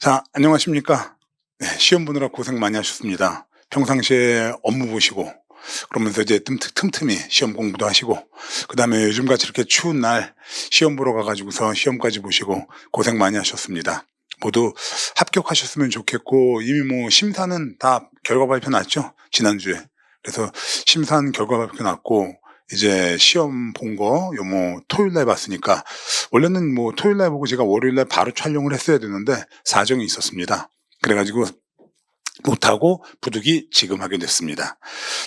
자, 안녕하십니까. 네, 시험 보느라 고생 많이 하셨습니다. 평상시에 업무 보시고, 그러면서 이제 틈틈이 시험 공부도 하시고, 그 다음에 요즘같이 이렇게 추운 날 시험 보러 가가지고서 시험까지 보시고 고생 많이 하셨습니다. 모두 합격하셨으면 좋겠고, 이미 뭐 심사는 다 결과 발표 났죠? 지난주에. 그래서 심사는 결과 발표 났고, 이제 시험 본 거, 요 뭐 토요일 날 봤으니까, 원래는 뭐 토요일 날 보고 제가 월요일 날 바로 촬영을 했어야 되는데, 사정이 있었습니다. 그래가지고 못하고 부득이 지금 하게 됐습니다.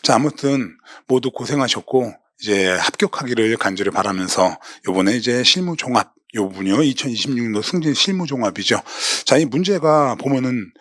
자, 아무튼 모두 고생하셨고 이제 합격하기를 간절히 바라면서 요번에 이제 실무 종합 요 부분이요. 2026년도 승진 실무 종합이죠. 자, 이 문제가 보면은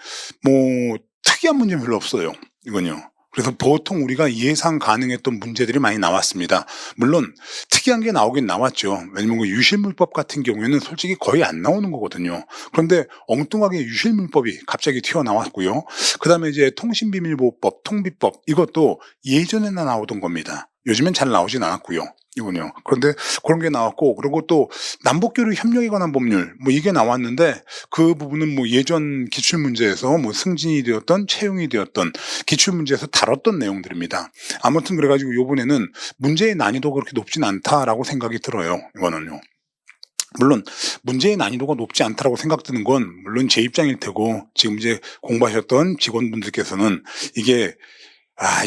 뭐 특이한 문제는 별로 없어요. 이건요. 그래서 보통 우리가 예상 가능했던 문제들이 많이 나왔습니다. 물론 특이한 게 나오긴 나왔죠. 왜냐면 그 유실물법 같은 경우에는 솔직히 거의 안 나오는 거거든요. 그런데 엉뚱하게 유실물법이 갑자기 튀어나왔고요. 그 다음에 이제 통신비밀보호법, 통비법 이것도 예전에나 나오던 겁니다. 요즘엔 잘 나오진 않았고요. 이군요. 그런데 그런 게 나왔고, 그리고 또 남북교류 협력에 관한 법률 뭐 이게 나왔는데 그 부분은 뭐 예전 기출문제에서 뭐 승진이 되었던 채용이 되었던 기출문제에서 다뤘던 내용들입니다. 아무튼 그래가지고 요번에는 문제의 난이도가 그렇게 높진 않다라고 생각이 들어요. 이거는요. 물론 문제의 난이도가 높지 않다라고 생각드는 건 물론 제 입장일 테고, 지금 이제 공부하셨던 직원분들께서는 이게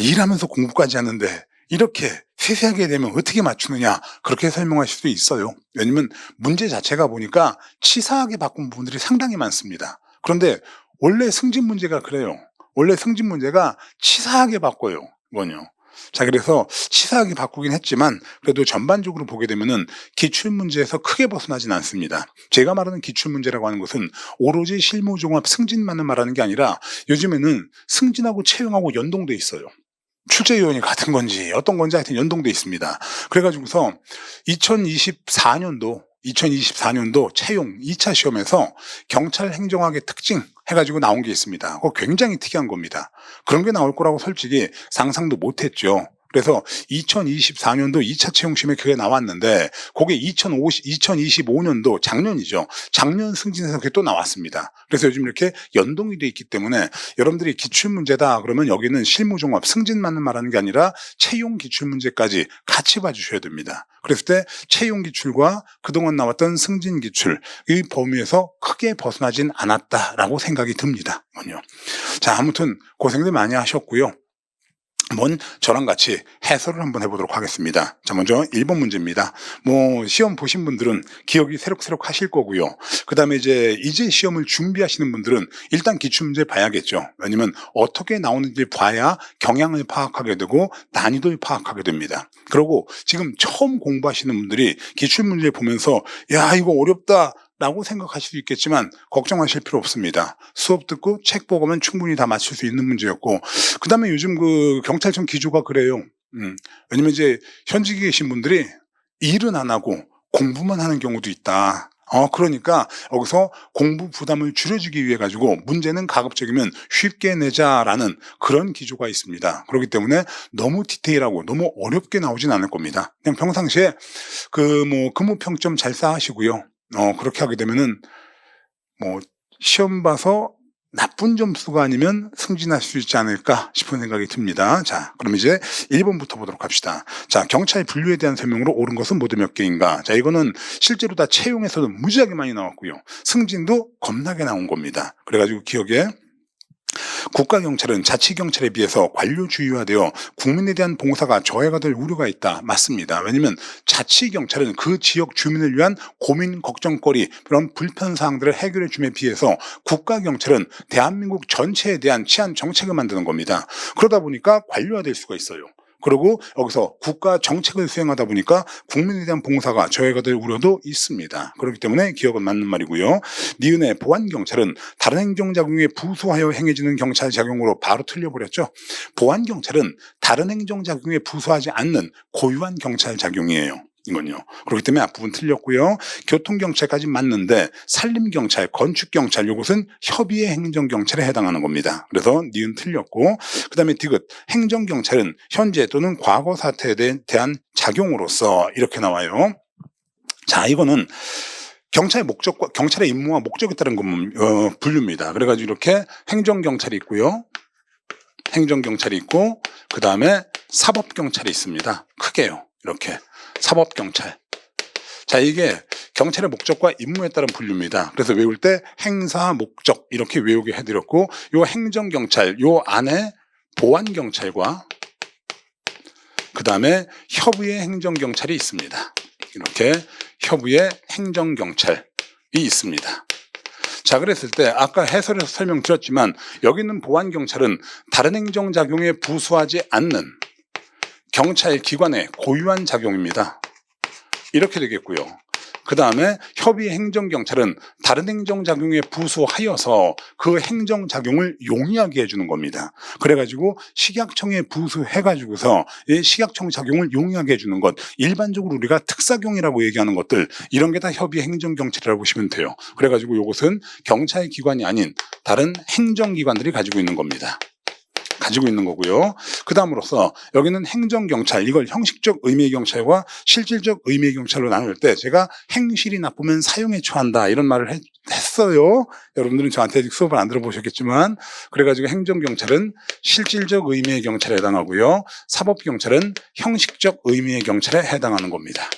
일하면서 공부까지 하는데 이렇게 세세하게 되면 어떻게 맞추느냐, 그렇게 설명하실 수 있어요. 왜냐면 문제 자체가 보니까 치사하게 바꾼 부분들이 상당히 많습니다. 그런데 원래 승진 문제가 그래요. 원래 승진 문제가 치사하게 바꿔요. 이건요. 자, 그래서 치사하게 바꾸긴 했지만 그래도 전반적으로 보게 되면은 기출문제에서 크게 벗어나진 않습니다. 제가 말하는 기출문제라고 하는 것은 오로지 실무종합 승진만을 말하는 게 아니라 요즘에는 승진하고 채용하고 연동돼 있어요. 출제 요원이 같은 건지 어떤 건지 하여튼 연동돼 있습니다. 그래가지고서 2024년도 채용 2차 시험에서 경찰 행정학의 특징 해가지고 나온 게 있습니다. 그거 굉장히 특이한 겁니다. 그런 게 나올 거라고 솔직히 상상도 못했죠. 그래서 2024년도 2차 채용 시험에 그게 나왔는데 그게 2025년도 작년이죠. 작년 승진에서 그게 또 나왔습니다. 그래서 요즘 이렇게 연동이 돼 있기 때문에 여러분들이 기출문제다 그러면 여기는 실무종합 승진만을 말하는 게 아니라 채용 기출문제까지 같이 봐주셔야 됩니다. 그랬을 때 채용 기출과 그동안 나왔던 승진 기출 이 범위에서 크게 벗어나진 않았다라고 생각이 듭니다. 자, 아무튼 고생들 많이 하셨고요. 한번 저랑 같이 해설을 한번 해보도록 하겠습니다. 자, 먼저 1번 문제입니다. 뭐 시험 보신 분들은 기억이 새록새록 하실 거고요. 그 다음에 이제 시험을 준비하시는 분들은 일단 기출문제 봐야겠죠. 왜냐면 어떻게 나오는지 봐야 경향을 파악하게 되고 난이도를 파악하게 됩니다. 그리고 지금 처음 공부하시는 분들이 기출문제 보면서 야, 이거 어렵다 라고 생각하실 수 있겠지만 걱정하실 필요 없습니다. 수업 듣고 책 보고 면 충분히 다 맞출 수 있는 문제였고, 그 다음에 요즘 그 경찰청 기조가 그래요. 왜냐면 이제 현직에 계신 분들이 일은 안 하고 공부만 하는 경우도 있다. 그러니까 여기서 공부 부담을 줄여주기 위해 가지고 문제는 가급적이면 쉽게 내자라는 그런 기조가 있습니다. 그렇기 때문에 너무 디테일하고 너무 어렵게 나오진 않을 겁니다. 그냥 평상시에 그 뭐 근무평점 잘 쌓으시고요. 그렇게 하게 되면은 뭐 시험 봐서 나쁜 점수가 아니면 승진할 수 있지 않을까 싶은 생각이 듭니다. 자, 그럼 이제 1번부터 보도록 합시다. 자, 경찰 분류에 대한 설명으로 옳은 것은 모두 몇 개인가? 자, 이거는 실제로 다 채용에서도 무지하게 많이 나왔고요. 승진도 겁나게 나온 겁니다. 그래가지고 기억에 국가경찰은 자치경찰에 비해서 관료주의화되어 국민에 대한 봉사가 저해가 될 우려가 있다. 맞습니다. 왜냐하면 자치경찰은 그 지역 주민을 위한 고민, 걱정거리, 그런 불편사항들을 해결해 줌에 비해서 국가경찰은 대한민국 전체에 대한 치안 정책을 만드는 겁니다. 그러다 보니까 관료화될 수가 있어요. 그리고 여기서 국가 정책을 수행하다 보니까 국민에 대한 봉사가 저해가 될 우려도 있습니다. 그렇기 때문에 기억은 맞는 말이고요. 니은의 보안경찰은 다른 행정작용에 부수하여 행해지는 경찰작용으로 바로 틀려버렸죠. 보안경찰은 다른 행정작용에 부수하지 않는 고유한 경찰작용이에요. 이건요. 그렇기 때문에 앞부분 틀렸고요. 교통경찰까지 맞는데 산림경찰, 건축경찰 요것은 협의의 행정경찰에 해당하는 겁니다. 그래서 니은 틀렸고, 그 다음에 디귿 행정경찰은 현재 또는 과거 사태에 대한 작용으로서 이렇게 나와요. 자, 이거는 경찰의 목적과 경찰의 임무와 목적에 따른 분류입니다. 그래가지고 이렇게 행정경찰이 있고요. 행정경찰이 있고 그 다음에 사법경찰이 있습니다. 크게요. 이렇게 사법경찰. 자, 이게 경찰의 목적과 임무에 따른 분류입니다. 그래서 외울 때 행사, 목적 이렇게 외우게 해드렸고, 요 행정경찰 요 안에 보안경찰과 그 다음에 협의의 행정경찰이 있습니다. 이렇게 협의의 행정경찰이 있습니다. 자, 그랬을 때 아까 해설에서 설명드렸지만 여기 있는 보안경찰은 다른 행정작용에 부수하지 않는 경찰기관의 고유한 작용입니다. 이렇게 되겠고요. 그 다음에 협의 행정경찰은 다른 행정작용에 부수하여서 그 행정작용을 용이하게 해주는 겁니다. 그래가지고 식약청에 부수해가지고서 이 식약청 작용을 용이하게 해주는 것, 일반적으로 우리가 특사경이라고 얘기하는 것들, 이런 게 다 협의 행정경찰이라고 보시면 돼요. 그래가지고 이것은 경찰기관이 아닌 다른 행정기관들이 가지고 있는 겁니다. 가지고 있는 거고요. 그 다음으로서 여기는 행정경찰, 이걸 형식적 의미의 경찰과 실질적 의미의 경찰로 나눌 때 제가 행실이 나쁘면 사형에 처한다 이런 말을 했어요. 여러분들은 저한테 아직 수업을 안 들어보셨겠지만, 그래가지고 행정경찰은 실질적 의미의 경찰에 해당하고요. 사법경찰은 형식적 의미의 경찰에 해당하는 겁니다.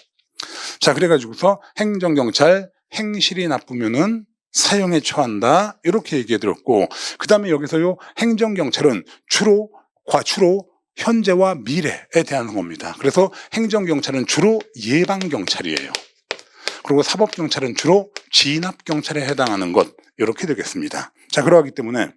자, 그래가지고서 행정경찰 행실이 나쁘면은 사형에 처한다 이렇게 얘기해 드렸고, 그 다음에 여기서 요 행정경찰은 주로 현재와 미래에 대한 겁니다. 그래서 행정경찰은 주로 예방경찰이에요. 그리고 사법경찰은 주로 진압경찰에 해당하는 것 이렇게 되겠습니다. 자, 그러하기 때문에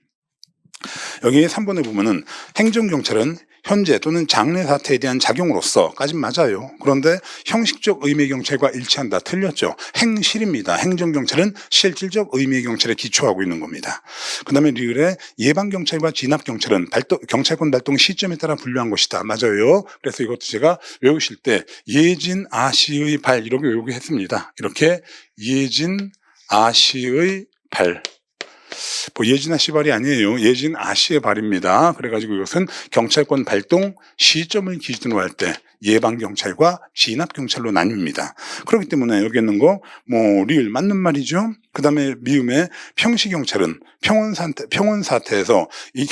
여기 3번에 보면은 행정경찰은 현재 또는 장래 사태에 대한 작용으로서까진 맞아요. 그런데 형식적 의미의 경찰과 일치한다. 틀렸죠. 행실입니다. 행정경찰은 실질적 의미의 경찰에 기초하고 있는 겁니다. 그 다음에 리을의 예방경찰과 진압경찰은 경찰권 발동 시점에 따라 분류한 것이다. 맞아요. 그래서 이것도 제가 외우실 때 예진 아시의 발 이렇게 외우게 했습니다. 이렇게 예진 아시의 발. 예진 아씨 발이 아니에요. 예진 아씨의 발입니다. 그래가지고 이것은 경찰권 발동 시점을 기준으로 할 때 예방경찰과 진압경찰로 나뉩니다. 그렇기 때문에 여기 있는 거 리을 맞는 말이죠. 그 다음에 미음의 평시경찰은 평원사태에서 이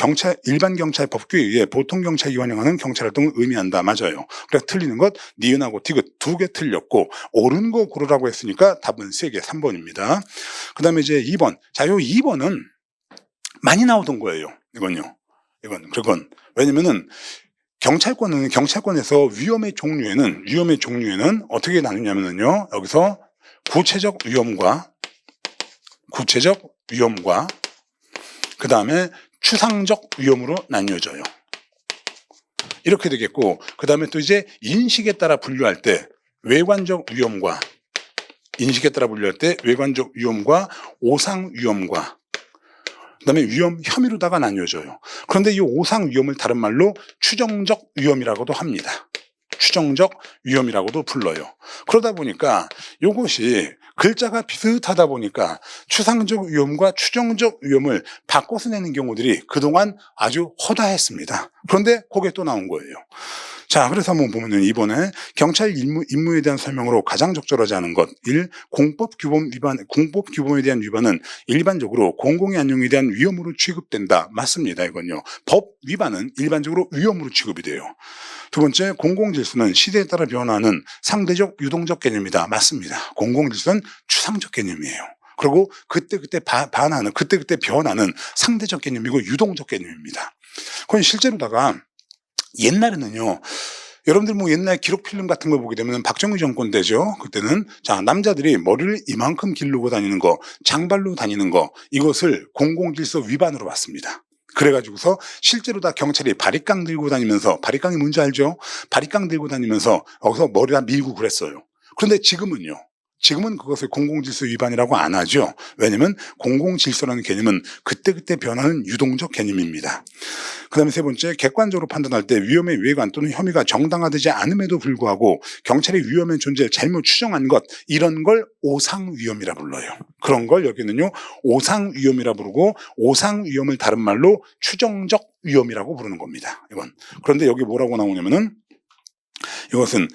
일반 경찰 법규에 의해 보통경찰이 관여하는 경찰활동을 의미한다. 맞아요. 그래서 틀리는 것 니은하고 디귿 2개 틀렸고, 옳은 거 고르라고 했으니까 답은 3개 3번입니다. 그 다음에 이제 2번. 자, 요 2번은 많이 나오던 거예요. 그건 왜냐면은 경찰권에서 위험의 종류에는 어떻게 나누냐면요. 여기서 구체적 위험과 그 다음에 추상적 위험으로 나뉘어져요. 이렇게 되겠고, 그 다음에 또 이제 인식에 따라 분류할 때 외관적 위험과 오상 위험과 그 다음에 위험 혐의로다가 나뉘어져요. 그런데 이 오상 위험을 다른 말로 추정적 위험이라고도 합니다. 추정적 위험이라고도 불러요. 그러다 보니까 이것이 글자가 비슷하다 보니까 추상적 위험과 추정적 위험을 바꿔서 내는 경우들이 그동안 아주 허다했습니다. 그런데 그게 또 나온 거예요. 자, 그래서 한번 보면은 이번에 경찰 임무에 대한 설명으로 가장 적절하지 않은 것 1. 공법 규범에 대한 위반은 일반적으로 공공의 안녕에 대한 위험으로 취급된다. 맞습니다. 이건요. 법 위반은 일반적으로 위험으로 취급이 돼요. 두 번째, 공공질서는 시대에 따라 변화하는 상대적 유동적 개념이다. 맞습니다. 공공질서는 추상적 개념이에요. 그리고 그때그때 변하는 상대적 개념이고 유동적 개념입니다. 그건 실제로다가 옛날에는요, 여러분들 옛날 기록 필름 같은 거 보게 되면 박정희 정권 때죠. 그때는 남자들이 머리를 이만큼 기르고 다니는 거, 장발로 다니는 거, 이것을 공공질서 위반으로 봤습니다. 그래가지고서 실제로 다 경찰이 바리깡 들고 다니면서, 바리깡이 뭔지 알죠? 바리깡 들고 다니면서 여기서 머리다 밀고 그랬어요. 그런데 지금은 그것을 공공질서 위반이라고 안 하죠. 왜냐면 공공질서라는 개념은 그때그때 변하는 유동적 개념입니다. 그 다음에 세 번째, 객관적으로 판단할 때 위험의 외관 또는 혐의가 정당화되지 않음에도 불구하고 경찰이 위험의 존재를 잘못 추정한 것, 이런 걸 오상위험이라 불러요. 그런 걸 여기는요 오상위험이라 부르고, 오상위험을 다른 말로 추정적 위험이라고 부르는 겁니다. 이건. 그런데 여기 뭐라고 나오냐면은 이것은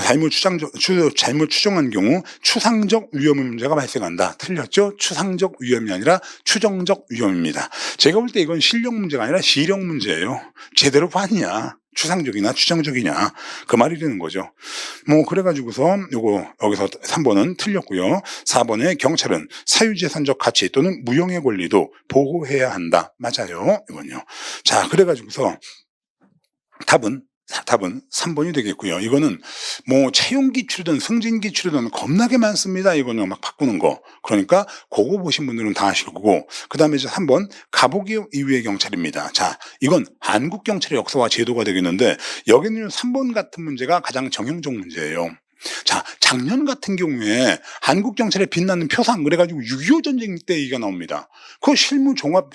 잘못 추정한 경우 추상적 위험 문제가 발생한다. 틀렸죠? 추상적 위험이 아니라 추정적 위험입니다. 제가 볼 때 이건 실력 문제가 아니라 시력 문제예요. 제대로 봤냐? 추상적이나 추정적이냐 그 말이 되는 거죠. 그래가지고서 여기서 3번은 틀렸고요. 4번에 경찰은 사유재산적 가치 또는 무형의 권리도 보호해야 한다. 맞아요. 이건요. 자, 그래가지고서 답은 3번이 되겠고요. 이거는 채용기출이든 승진기출이든 겁나게 많습니다. 이거는 막 바꾸는 거. 그러니까 그거 보신 분들은 다 아실 거고. 그 다음에 이제 3번 가보기업 이후의 경찰입니다. 자, 이건 한국경찰의 역사와 제도가 되겠는데 여기는 3번 같은 문제가 가장 정형적 문제예요. 자, 작년 같은 경우에 한국경찰에 빛나는 표상 그래가지고 6.25 전쟁 때 얘기가 나옵니다. 그 실무종합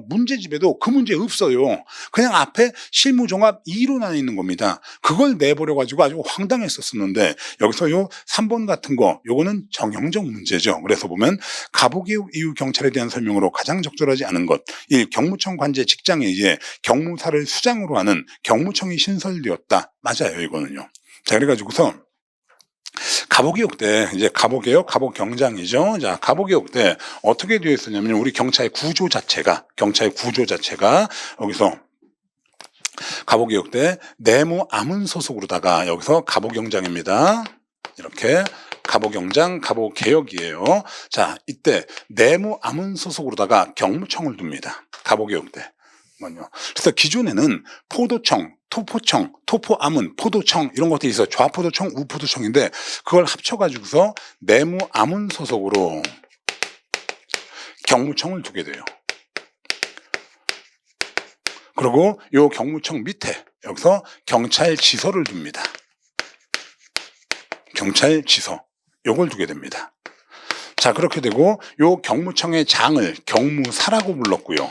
문제집에도 그 문제 없어요. 그냥 앞에 실무종합 2로 나눠 있는 겁니다. 그걸 내버려가지고 아주 황당했었었는데 여기서 요 3번 같은 거 요거는 정형적 문제죠. 그래서 보면 가보기업 이후 경찰에 대한 설명으로 가장 적절하지 않은 것 1. 경무청 관제 직장에 의해 경무사를 수장으로 하는 경무청이 신설되었다. 맞아요. 이거는요. 자, 그래가지고서 가보개혁 때 이제 가보경장이죠. 자, 가보개혁 때 어떻게 되어 있었냐면 우리 경찰의 구조 자체가 여기서 가보개혁 때 내무 암은 소속으로다가 여기서 가보경장입니다. 이렇게 가보경장, 가보개혁이에요. 자, 이때 내무 암은 소속으로다가 경무청을 둡니다. 가보개혁 때. 그래서 기존에는 포도청, 토포청, 토포암은, 포도청 이런 것들이 있어. 좌포도청, 우포도청인데 그걸 합쳐가지고서 내무 암은 소속으로 경무청을 두게 돼요. 그리고 요 경무청 밑에 여기서 경찰지서를 둡니다. 경찰지서 요걸 두게 됩니다. 자, 그렇게 되고 요 경무청의 장을 경무사라고 불렀고요.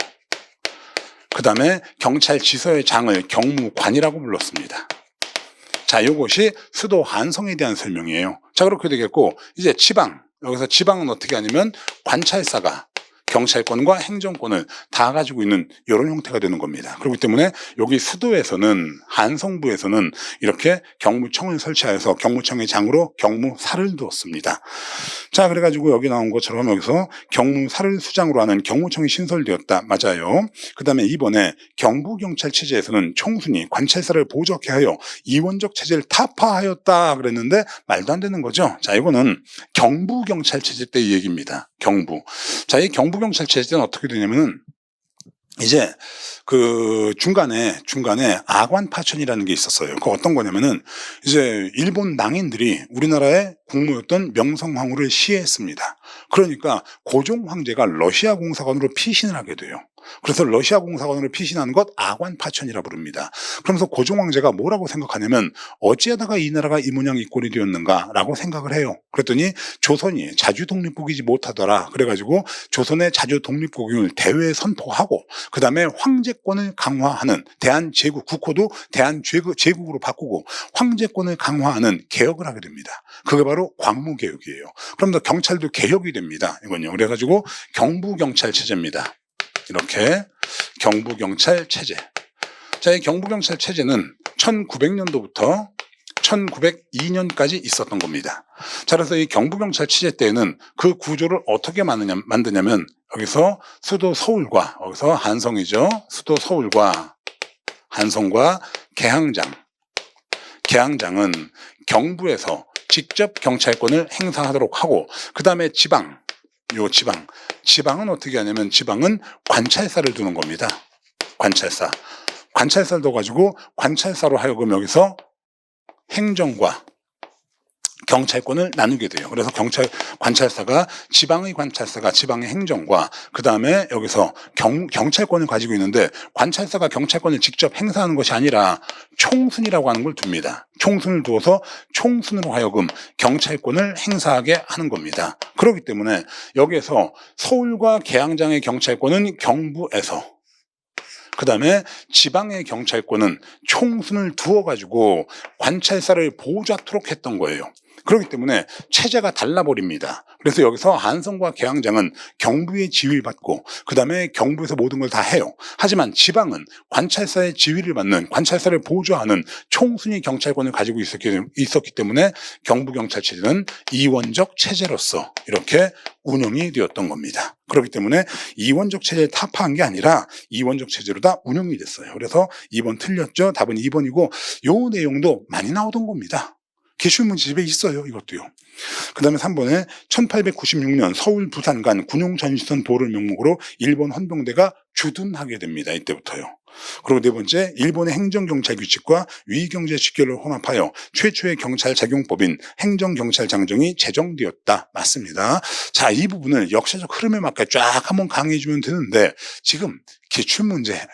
그 다음에 경찰지서의 장을 경무관이라고 불렀습니다. 자, 요것이 수도 한성에 대한 설명이에요. 자, 그렇게 되겠고 이제 지방, 여기서 지방은 어떻게 하냐면 관찰사가 경찰권과 행정권을 다 가지고 있는 이런 형태가 되는 겁니다. 그렇기 때문에 여기 수도에서는 한성부에서는 이렇게 경무청을 설치하여서 경무청의 장으로 경무사를 두었습니다. 자, 그래가지고 여기 나온 것처럼 여기서 경무사를 수장으로 하는 경무청이 신설되었다. 맞아요. 그 다음에 이번에 경부경찰체제에서는 총순이 관찰사를 보적해 하여 이원적 체제를 타파하였다 그랬는데 말도 안 되는 거죠. 자, 이거는 경부경찰체제 때 얘기입니다. 경부. 자, 이 경부경찰체제는 어떻게 되냐면은 이제 그 중간에 아관파천이라는 게 있었어요. 그 어떤 거냐면은 이제 일본 낭인들이 우리나라의 국무였던 명성황후를 시해했습니다. 그러니까 고종 황제가 러시아 공사관으로 피신을 하게 돼요. 그래서 러시아 공사관으로 피신하는 것 아관파천이라 부릅니다. 그러면서 고종 황제가 뭐라고 생각하냐면 어찌하다가 이 나라가 이 모양 이 꼴이 되었는가라고 생각을 해요. 그랬더니 조선이 자주 독립국이지 못하더라. 그래가지고 조선의 자주 독립국임을 대외에 선포하고 그 다음에 황제권을 강화하는 대한제국, 국호도 대한제국으로 바꾸고 황제권을 강화하는 개혁을 하게 됩니다. 그게 바로 광무개혁이에요. 그러면서 경찰도 개혁이 됩니다. 이건요. 그래가지고 경부경찰체제입니다. 이렇게 경부경찰체제. 자, 이 경부경찰체제는 1900년도부터 1902년까지 있었던 겁니다. 자, 그래서 이 경부경찰체제 때에는 그 구조를 어떻게 만드냐면 여기서 수도 서울과 여기서 한성이죠. 수도 서울과 한성과 계양장은 경부에서 직접 경찰권을 행사하도록 하고 그 다음에 지방은 어떻게 하냐면 지방은 관찰사를 두는 겁니다. 관찰사를 둬가지고 관찰사로 하여금 여기서 행정과 경찰권을 나누게 돼요. 그래서 관찰사가 지방의 행정과 그 다음에 여기서 경찰권을 가지고 있는데 관찰사가 경찰권을 직접 행사하는 것이 아니라 총순이라고 하는 걸 둡니다. 총순을 두어서 총순으로 하여금 경찰권을 행사하게 하는 겁니다. 그렇기 때문에 여기에서 서울과 계양장의 경찰권은 경부에서 그 다음에 지방의 경찰권은 총순을 두어가지고 관찰사를 보좌토록 했던 거예요. 그렇기 때문에 체제가 달라버립니다. 그래서 여기서 한성과 계양장은 경부의 지휘를 받고 그 다음에 경부에서 모든 걸 다 해요. 하지만 지방은 관찰사의 지휘를 받는, 관찰사를 보조하는 총순위 경찰권을 가지고 있었기 때문에 경부경찰체제는 이원적 체제로서 이렇게 운영이 되었던 겁니다. 그렇기 때문에 이원적 체제를 타파한 게 아니라 이원적 체제로 다 운영이 됐어요. 그래서 2번 틀렸죠. 답은 2번이고 요 내용도 많이 나오던 겁니다. 기출문제 집에 있어요. 이것도요. 그 다음에 3번에 1896년 서울 부산 간 군용전시선 도를 명목으로 일본 헌병대가 주둔하게 됩니다. 이때부터요. 그리고 네 번째, 일본의 행정경찰 규칙과 위경제 직결을 혼합하여 최초의 경찰 작용법인 행정경찰장정이 제정되었다. 맞습니다. 자, 이 부분을 역사적 흐름에 맞게 쫙 한번 강의해주면 되는데 지금 기출문제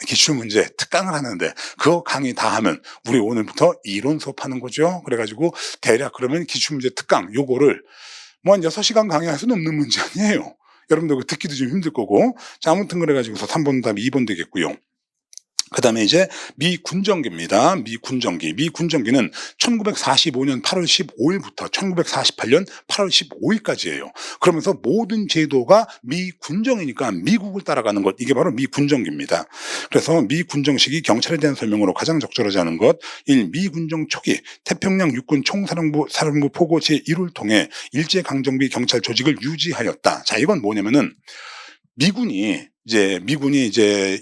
특강을 하는데 그거 강의 다 하면 우리 오늘부터 이론 수업하는 거죠. 그래가지고 대략 그러면 기출문제 특강 요거를 뭐 한 6시간 강의할 수는 없는 문제 아니에요. 여러분들 듣기도 좀 힘들 거고. 자, 아무튼 그래가지고서 3번 답이 2번 되겠고요. 그 다음에 이제 미군정기입니다. 미군정기는 1945년 8월 15일부터 1948년 8월 15일까지예요. 그러면서 모든 제도가 미군정이니까 미국을 따라가는 것, 이게 바로 미군정기입니다. 그래서 미군정식이 경찰에 대한 설명으로 가장 적절하지 않은 것, 1. 미군정 초기 태평양 육군 총사령부 포고 제1호를 통해 일제강점기 경찰 조직을 유지하였다. 자, 이건 뭐냐면은 미군이 이제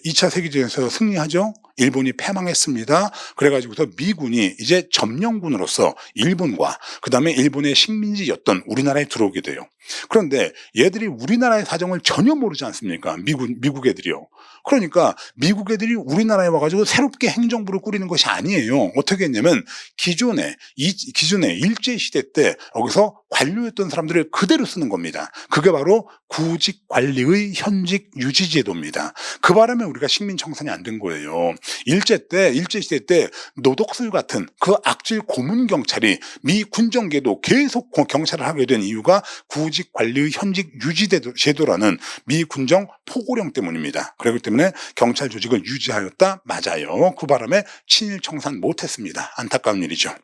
2차 세계대전에서 승리하죠. 일본이 패망했습니다. 그래가지고서 미군이 이제 점령군으로서 일본과 그 다음에 일본의 식민지였던 우리나라에 들어오게 돼요. 그런데 얘들이 우리나라의 사정을 전혀 모르지 않습니까? 미국 애들이요. 그러니까 미국 애들이 우리나라에 와가지고 새롭게 행정부를 꾸리는 것이 아니에요. 어떻게 했냐면 기존에 일제시대 때 여기서 관료였던 사람들을 그대로 쓰는 겁니다. 그게 바로 구직관리의 현직 유지제도입니다. 그 바람에 우리가 식민청산이 안 된 거예요. 일제시대 때 노독술 같은 그 악질 고문경찰이 미 군정계도 계속 경찰을 하게 된 이유가 구직관리의 현직 유지제도라는 미 군정 포고령 때문입니다. 그렇기 때문에 경찰 조직을 유지하였다? 맞아요. 그 바람에 친일 청산 못했습니다. 안타까운 일이죠.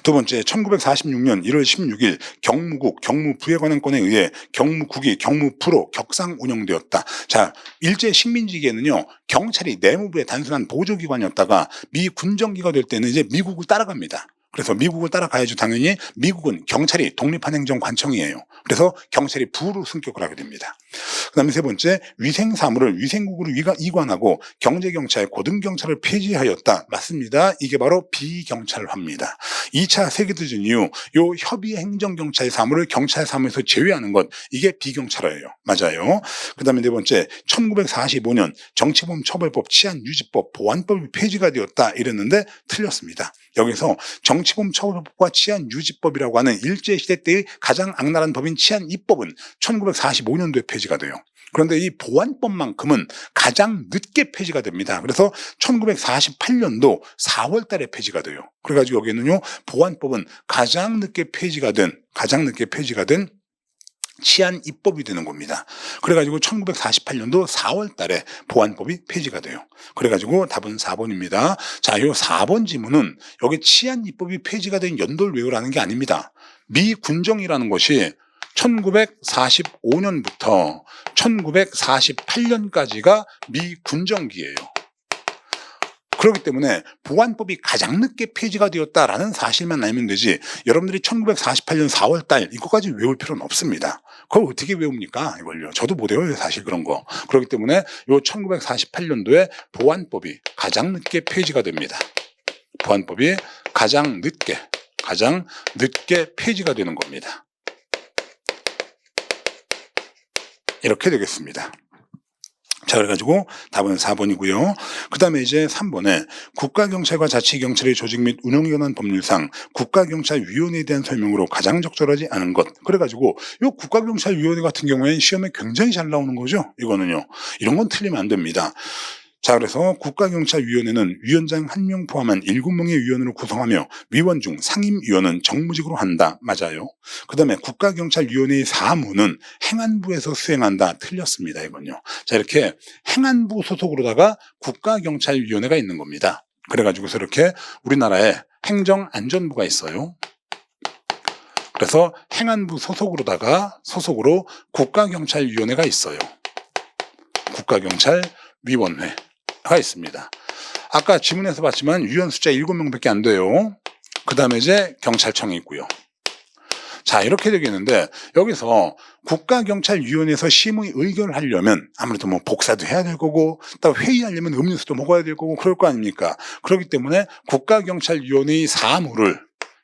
두 번째, 1946년 1월 16일 경무국 경무부의 관할권에 의해 경무국이 경무부로 격상 운영되었다. 자, 일제 식민지기에는요, 경찰이 내무부의 단순한 보조기관이었다가 미 군정기가 될 때는 이제 미국을 따라갑니다. 그래서 미국을 따라가야죠. 당연히 미국은 경찰이 독립한 행정관청이에요. 그래서 경찰이 부로 승격을 하게 됩니다. 그 다음에 세 번째, 위생사무를 위생국으로 이관하고 경제경찰, 고등경찰을 폐지하였다. 맞습니다. 이게 바로 비경찰화입니다. 2차 세계대전 이후 요 협의행정경찰 사무를 경찰 사무에서 제외하는 것, 이게 비경찰화예요. 맞아요. 그 다음에 네 번째, 1945년 정치범 처벌법, 치안유지법, 보안법이 폐지가 되었다. 이랬는데 틀렸습니다. 여기서 정치범 처벌법과 치안유지법이라고 하는 일제시대 때의 가장 악랄한 법인 치안입법은 1945년도에 폐지가 돼요. 그런데 이 보안법만큼은 가장 늦게 폐지가 됩니다. 그래서 1948년도 4월 달에 폐지가 돼요. 그래가지고 여기는요, 보안법은 가장 늦게 폐지가 된 치안입법이 되는 겁니다. 그래가지고 1948년도 4월 달에 보안법이 폐지가 돼요. 그래가지고 답은 4번입니다. 자, 이 4번 지문은 여기 치안입법이 폐지가 된 연도를 외우라는 게 아닙니다. 미군정이라는 것이 1945년부터 1948년까지가 미군정기예요. 그렇기 때문에 보안법이 가장 늦게 폐지가 되었다라는 사실만 알면 되지, 여러분들이 1948년 4월 달 이거까지 외울 필요는 없습니다. 그걸 어떻게 외웁니까? 이걸요. 저도 못 외워요, 사실 그런 거. 그렇기 때문에 요 1948년도에 보안법이 가장 늦게 폐지가 됩니다. 보안법이 가장 늦게 폐지가 되는 겁니다. 이렇게 되겠습니다. 자, 그래가지고 답은 4번이고요. 그 다음에 이제 3번에 국가경찰과 자치경찰의 조직 및 운영에 관한 법률상 국가경찰위원회에 대한 설명으로 가장 적절하지 않은 것. 그래가지고 이 국가경찰위원회 같은 경우에는 시험에 굉장히 잘 나오는 거죠. 이거는요. 이런 건 틀리면 안 됩니다. 자, 그래서 국가경찰위원회는 위원장 1명 포함한 7명의 위원으로 구성하며 위원 중 상임위원은 정무직으로 한다. 맞아요. 그 다음에 국가경찰위원회의 사무는 행안부에서 수행한다. 틀렸습니다. 이건요. 자, 이렇게 행안부 소속으로다가 국가경찰위원회가 있는 겁니다. 그래가지고서 이렇게 우리나라에 행정안전부가 있어요. 그래서 행안부 소속으로 국가경찰위원회가 있어요. 국가경찰위원회가 있습니다. 아까 지문에서 봤지만 위원 숫자 7명밖에 안 돼요. 그 다음에 이제 경찰청이 있고요. 자, 이렇게 되겠는데 여기서 국가경찰위원회에서 심의 의결을 하려면 아무래도 뭐 복사도 해야 될 거고 또 회의하려면 음료수도 먹어야 될 거고 그럴 거 아닙니까? 그렇기 때문에 국가경찰위원회의 사무를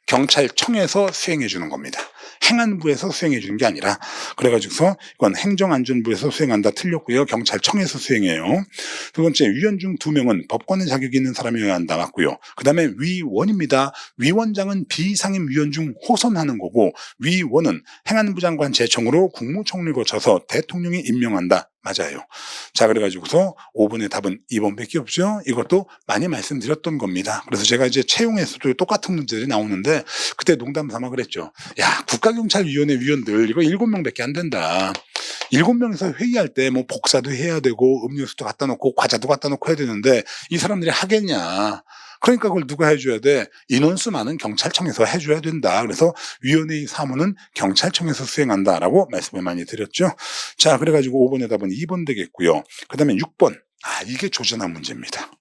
경찰청에서 수행해 주는 겁니다. 행안부에서 수행해 주는 게 아니라 그래가지고서 이건 행정안전부에서 수행한다 틀렸고요. 경찰청에서 수행해요. 두 번째, 위원 중 2명은 법관의 자격이 있는 사람이어야 한다 맞고요. 그 다음에 위원입니다. 위원장은 비상임 위원 중 호선하는 거고 위원은 행안부 장관 제청으로 국무총리를 거쳐서 대통령이 임명한다. 맞아요. 자, 그래가지고서 5번의 답은 2번밖에 없죠. 이것도 많이 말씀드렸던 겁니다. 그래서 제가 이제 채용에서도 똑같은 문제들이 나오는데 그때 농담 삼아 그랬죠. 야, 국가경찰위원회 위원들 이거 7명밖에 안 된다. 7명이서 회의할 때 뭐 복사도 해야 되고 음료수도 갖다 놓고 과자도 갖다 놓고 해야 되는데 이 사람들이 하겠냐. 그러니까 그걸 누가 해줘야 돼? 인원수 많은 경찰청에서 해줘야 된다. 그래서 위원회의 사무는 경찰청에서 수행한다라고 말씀을 많이 드렸죠. 자, 그래가지고 5번의 답은 2번 되겠고요. 그 다음에 6번. 이게 조전한 문제입니다.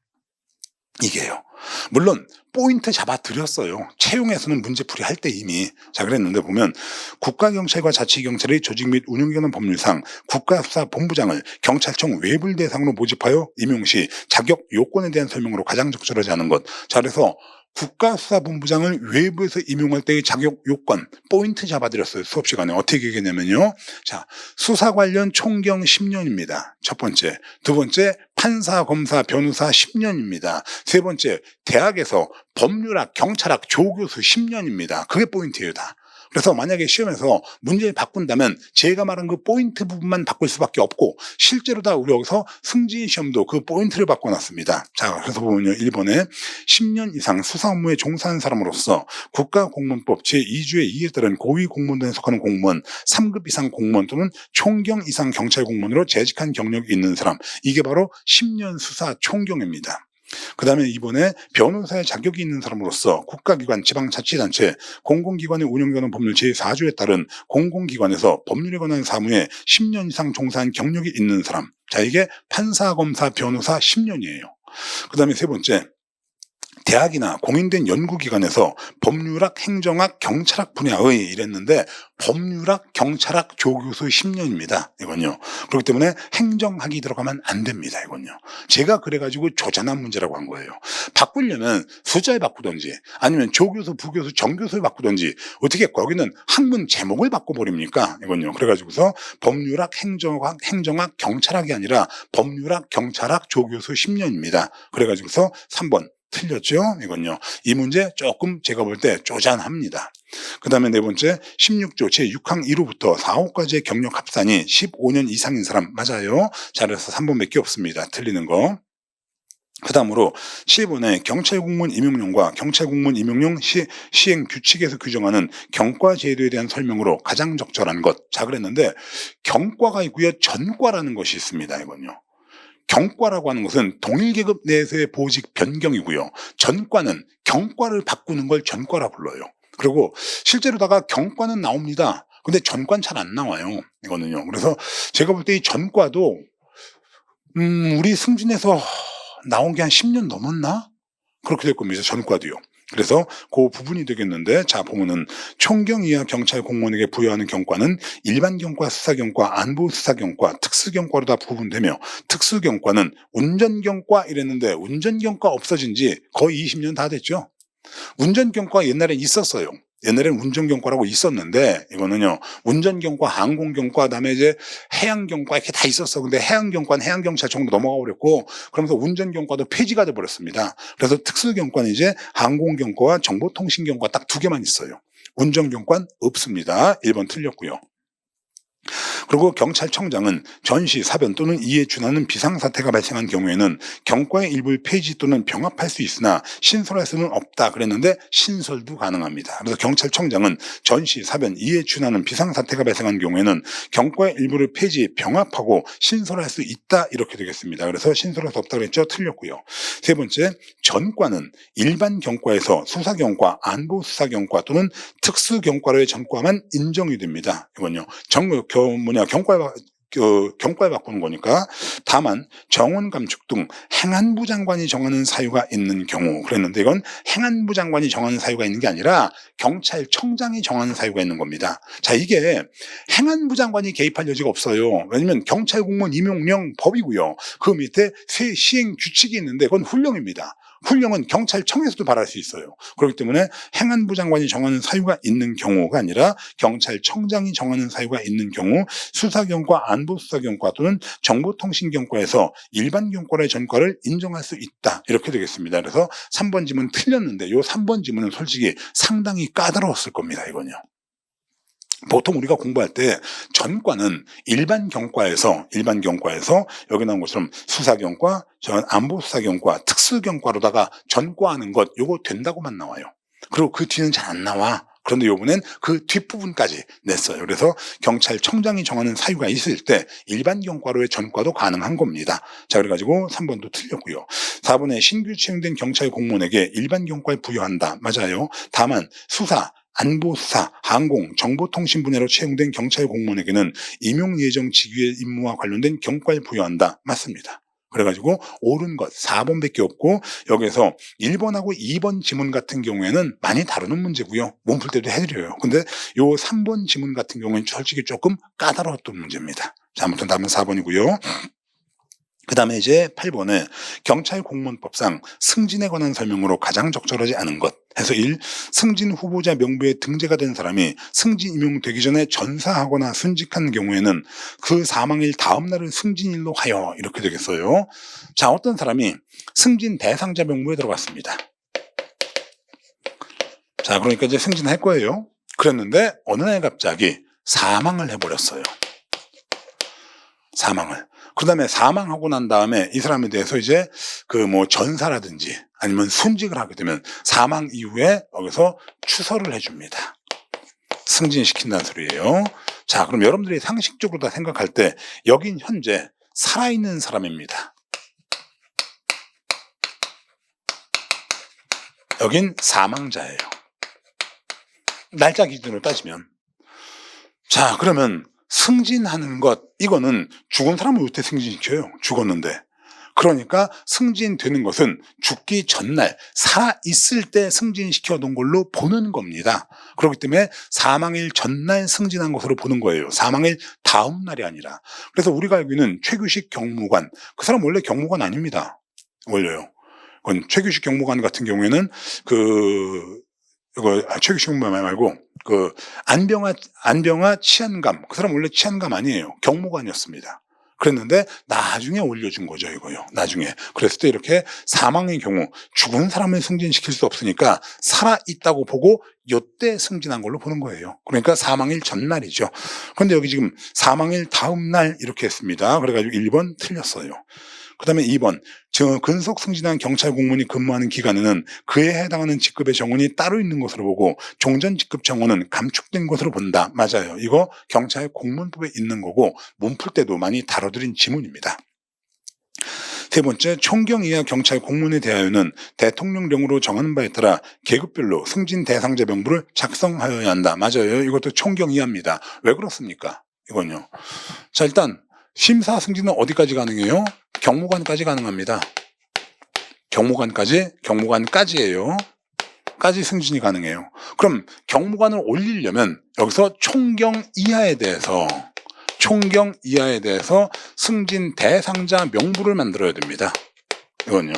이게요. 물론 포인트 잡아드렸어요. 채용에서는 문제풀이 할 때 이미. 자, 그랬는데 보면 국가경찰과 자치경찰의 조직 및 운영에 관한 법률상 국가수사본부장을 경찰청 외부 대상으로 모집하여 임용 시 자격 요건에 대한 설명으로 가장 적절하지 않은 것. 자, 그래서 국가수사본부장을 외부에서 임용할 때의 자격 요건 포인트 잡아드렸어요. 수업 시간에 어떻게 얘기했냐면요. 자, 수사 관련 총경 10년입니다. 첫 번째. 두 번째, 판사, 검사, 변호사 10년입니다. 세 번째, 대학에서 법률학, 경찰학, 조교수 10년입니다. 그게 포인트예요, 다. 그래서 만약에 시험에서 문제를 바꾼다면 제가 말한 그 포인트 부분만 바꿀 수밖에 없고 실제로 다 우리 여기서 승진 시험도 그 포인트를 바꿔놨습니다. 자, 그래서 보면요. 1번에 10년 이상 수사 업무에 종사한 사람으로서 국가공무원법 제2조의 2에 따른 고위공무원단에 속하는 공무원, 3급 이상 공무원 또는 총경 이상 경찰 공무원으로 재직한 경력이 있는 사람. 이게 바로 10년 수사 총경입니다. 그 다음에 이번에 변호사의 자격이 있는 사람으로서 국가기관, 지방자치단체, 공공기관의 운영에 관한 법률 제4조에 따른 공공기관에서 법률에 관한 사무에 10년 이상 종사한 경력이 있는 사람. 자, 이게 판사, 검사, 변호사 10년이에요. 그 다음에 세 번째, 대학이나 공인된 연구기관에서 법률학, 행정학, 경찰학 분야의 이랬는데 법률학, 경찰학, 조교수 10년입니다. 이건요. 그렇기 때문에 행정학이 들어가면 안 됩니다. 이건요. 제가 그래가지고 조전한 문제라고 한 거예요. 바꾸려면 숫자를 바꾸든지 아니면 조교수, 부교수, 정교수를 바꾸든지 어떻게 거기는 학문 제목을 바꿔버립니까? 이건요. 그래가지고서 법률학, 행정학, 경찰학이 아니라 법률학, 경찰학, 조교수 10년입니다. 그래가지고서 3번. 틀렸죠? 이건요. 이 문제 조금 제가 볼 때 쪼잔합니다. 그 다음에 네 번째 16조 제6항 1호부터 4호까지의 경력 합산이 15년 이상인 사람 맞아요. 자, 그래서 3번밖에 없습니다. 틀리는 거. 그 다음으로 7번에 경찰공무원 임용령과 경찰공무원 임용령 시행 규칙에서 규정하는 경과 제도에 대한 설명으로 가장 적절한 것. 자, 그랬는데 경과가 있고요. 전과라는 것이 있습니다. 이건요. 경과라고 하는 것은 동일계급 내에서의 보직 변경이고요. 전과는 경과를 바꾸는 걸 전과라 불러요. 그리고 실제로다가 경과는 나옵니다. 근데 전과는 잘 안 나와요. 이거는요. 그래서 제가 볼 때 이 전과도 우리 승진에서 나온 게 한 10년 넘었나? 그렇게 될 겁니다. 전과도요. 그래서 그 부분이 되겠는데 자 보면은 총경 이하 경찰 공무원에게 부여하는 경과는 일반 경과, 수사 경과, 안보 수사 경과, 특수 경과로 다 구분되며 특수 경과는 운전 경과 이랬는데 운전 경과 없어진 지 거의 20년 다 됐죠. 운전 경과 옛날에 있었어요. 옛날에는 운전경과라고 있었는데 이거는요 운전경과, 항공경과, 그다음에 이제 해양경과 이렇게 다 있었어. 근데 해양경과는 해양경찰청으로 넘어가 버렸고 그러면서 운전경과도 폐지가 돼 버렸습니다. 그래서 특수경과는 이제 항공경과와 정보통신경과 딱 2개만 있어요. 운전경과는 없습니다. 1번 틀렸고요. 그리고 경찰청장은 전시, 사변 또는 이에 준하는 비상사태가 발생한 경우에는 경과의 일부를 폐지 또는 병합할 수 있으나 신설할 수는 없다 그랬는데 신설도 가능합니다. 그래서 경찰청장은 전시, 사변, 이에 준하는 비상사태가 발생한 경우에는 경과의 일부를 폐지, 병합하고 신설할 수 있다 이렇게 되겠습니다. 그래서 신설할 수 없다 그랬죠? 틀렸고요. 세 번째, 전과는 일반 경과에서 수사경과, 안보수사경과 또는 특수경과로의 전과만 인정이 됩니다. 이건요. 경과에 바꾸는 거니까. 다만 정원 감축 등 행안부 장관이 정하는 사유가 있는 경우 그랬는데 이건 행안부 장관이 정하는 사유가 있는 게 아니라 경찰청장이 정하는 사유가 있는 겁니다. 자, 이게 행안부 장관이 개입할 여지가 없어요. 왜냐면 경찰 공무원 임용령 법이고요. 그 밑에 시행 규칙이 있는데 그건 훈령입니다. 훈령은 경찰청에서도 발할 수 있어요. 그렇기 때문에 행안부 장관이 정하는 사유가 있는 경우가 아니라 경찰청장이 정하는 사유가 있는 경우 수사경과, 안보수사경과 또는 정보통신경과에서 일반 경과의 전과를 인정할 수 있다 이렇게 되겠습니다. 그래서 3번 지문 틀렸는데 이 3번 지문은 솔직히 상당히 까다로웠을 겁니다. 이건요. 보통 우리가 공부할 때 전과는 일반 경과에서 여기 나온 것처럼 수사경과, 안보수사경과, 특수경과로다가 전과하는 것 요거 된다고만 나와요. 그리고 그 뒤는 잘 안 나와. 그런데 요번엔 그 뒷부분까지 냈어요. 그래서 경찰청장이 정하는 사유가 있을 때 일반 경과로의 전과도 가능한 겁니다. 자, 그래가지고 3번도 틀렸고요. 4번에 신규 채용된 경찰 공무원에게 일반 경과에 부여한다. 맞아요. 다만 수사, 안보수사, 항공, 정보통신 분야로 채용된 경찰 공무원에게는 임용 예정 직위의 임무와 관련된 경과에 부여한다. 맞습니다. 그래가지고 옳은 것 4번밖에 없고 여기서 1번하고 2번 지문 같은 경우에는 많이 다루는 문제고요. 몸풀 때도 해드려요. 근데 요 3번 지문 같은 경우에는 솔직히 조금 까다로웠던 문제입니다. 자, 아무튼 답은 4번이고요. 그 다음에 이제 8번에 경찰 공무원법상 승진에 관한 설명으로 가장 적절하지 않은 것 해서 1. 승진 후보자 명부에 등재가 된 사람이 승진 임용되기 전에 전사하거나 순직한 경우에는 그 사망일 다음 날을 승진일로 하여 이렇게 되겠어요. 자, 어떤 사람이 승진 대상자 명부에 들어갔습니다. 자, 그러니까 이제 승진할 거예요. 그랬는데 어느 날 갑자기 사망을 해버렸어요. 사망을. 그 다음에 사망하고 난 다음에 이 사람에 대해서 이제 그 뭐 전사라든지 아니면 순직을 하게 되면 사망 이후에 여기서 추서를 해줍니다. 승진시킨다는 소리예요. 자, 그럼 여러분들이 상식적으로 다 생각할 때 여긴 현재 살아있는 사람입니다. 여긴 사망자예요. 날짜 기준으로 따지면. 자, 그러면 승진하는 것, 이거는 죽은 사람을 어떻게 승진시켜요? 죽었는데. 그러니까 승진되는 것은 죽기 전날, 살아있을 때 승진시켜 놓은 걸로 보는 겁니다. 그렇기 때문에 사망일 전날 승진한 것으로 보는 거예요. 사망일 다음 날이 아니라. 그래서 우리가 알고 있는 최규식 경무관, 그 사람 원래 경무관 아닙니다. 원래요. 그건 최규식 경무관 같은 경우에는 최규식 경무관 말고 안병화 치안감, 그 사람 원래 치안감 아니에요. 경무관이었습니다. 그랬는데 나중에 올려준 거죠, 이거요. 나중에. 그랬을 때 이렇게 사망의 경우 죽은 사람을 승진시킬 수 없으니까 살아있다고 보고 요때 승진한 걸로 보는 거예요. 그러니까 사망일 전날이죠. 그런데 여기 지금 사망일 다음 날 이렇게 했습니다. 그래가지고 1번 틀렸어요. 그 다음에 2번, 근속 승진한 경찰 공무원이 근무하는 기간에는 그에 해당하는 직급의 정원이 따로 있는 것으로 보고 종전 직급 정원은 감축된 것으로 본다. 맞아요. 이거 경찰 공무원법에 있는 거고 몸풀 때도 많이 다뤄드린 지문입니다. 세 번째, 총경 이하 경찰 공무원에 대하여는 대통령령으로 정하는 바에 따라 계급별로 승진 대상자 명부를 작성하여야 한다. 맞아요. 이것도 총경 이하입니다. 왜 그렇습니까? 이건요. 자, 일단 심사 승진은 어디까지 가능해요? 경무관까지 가능합니다. 경무관까지예요. 까지 승진이 가능해요. 그럼 경무관을 올리려면 여기서 총경 이하에 대해서 승진 대상자 명부를 만들어야 됩니다. 이건요.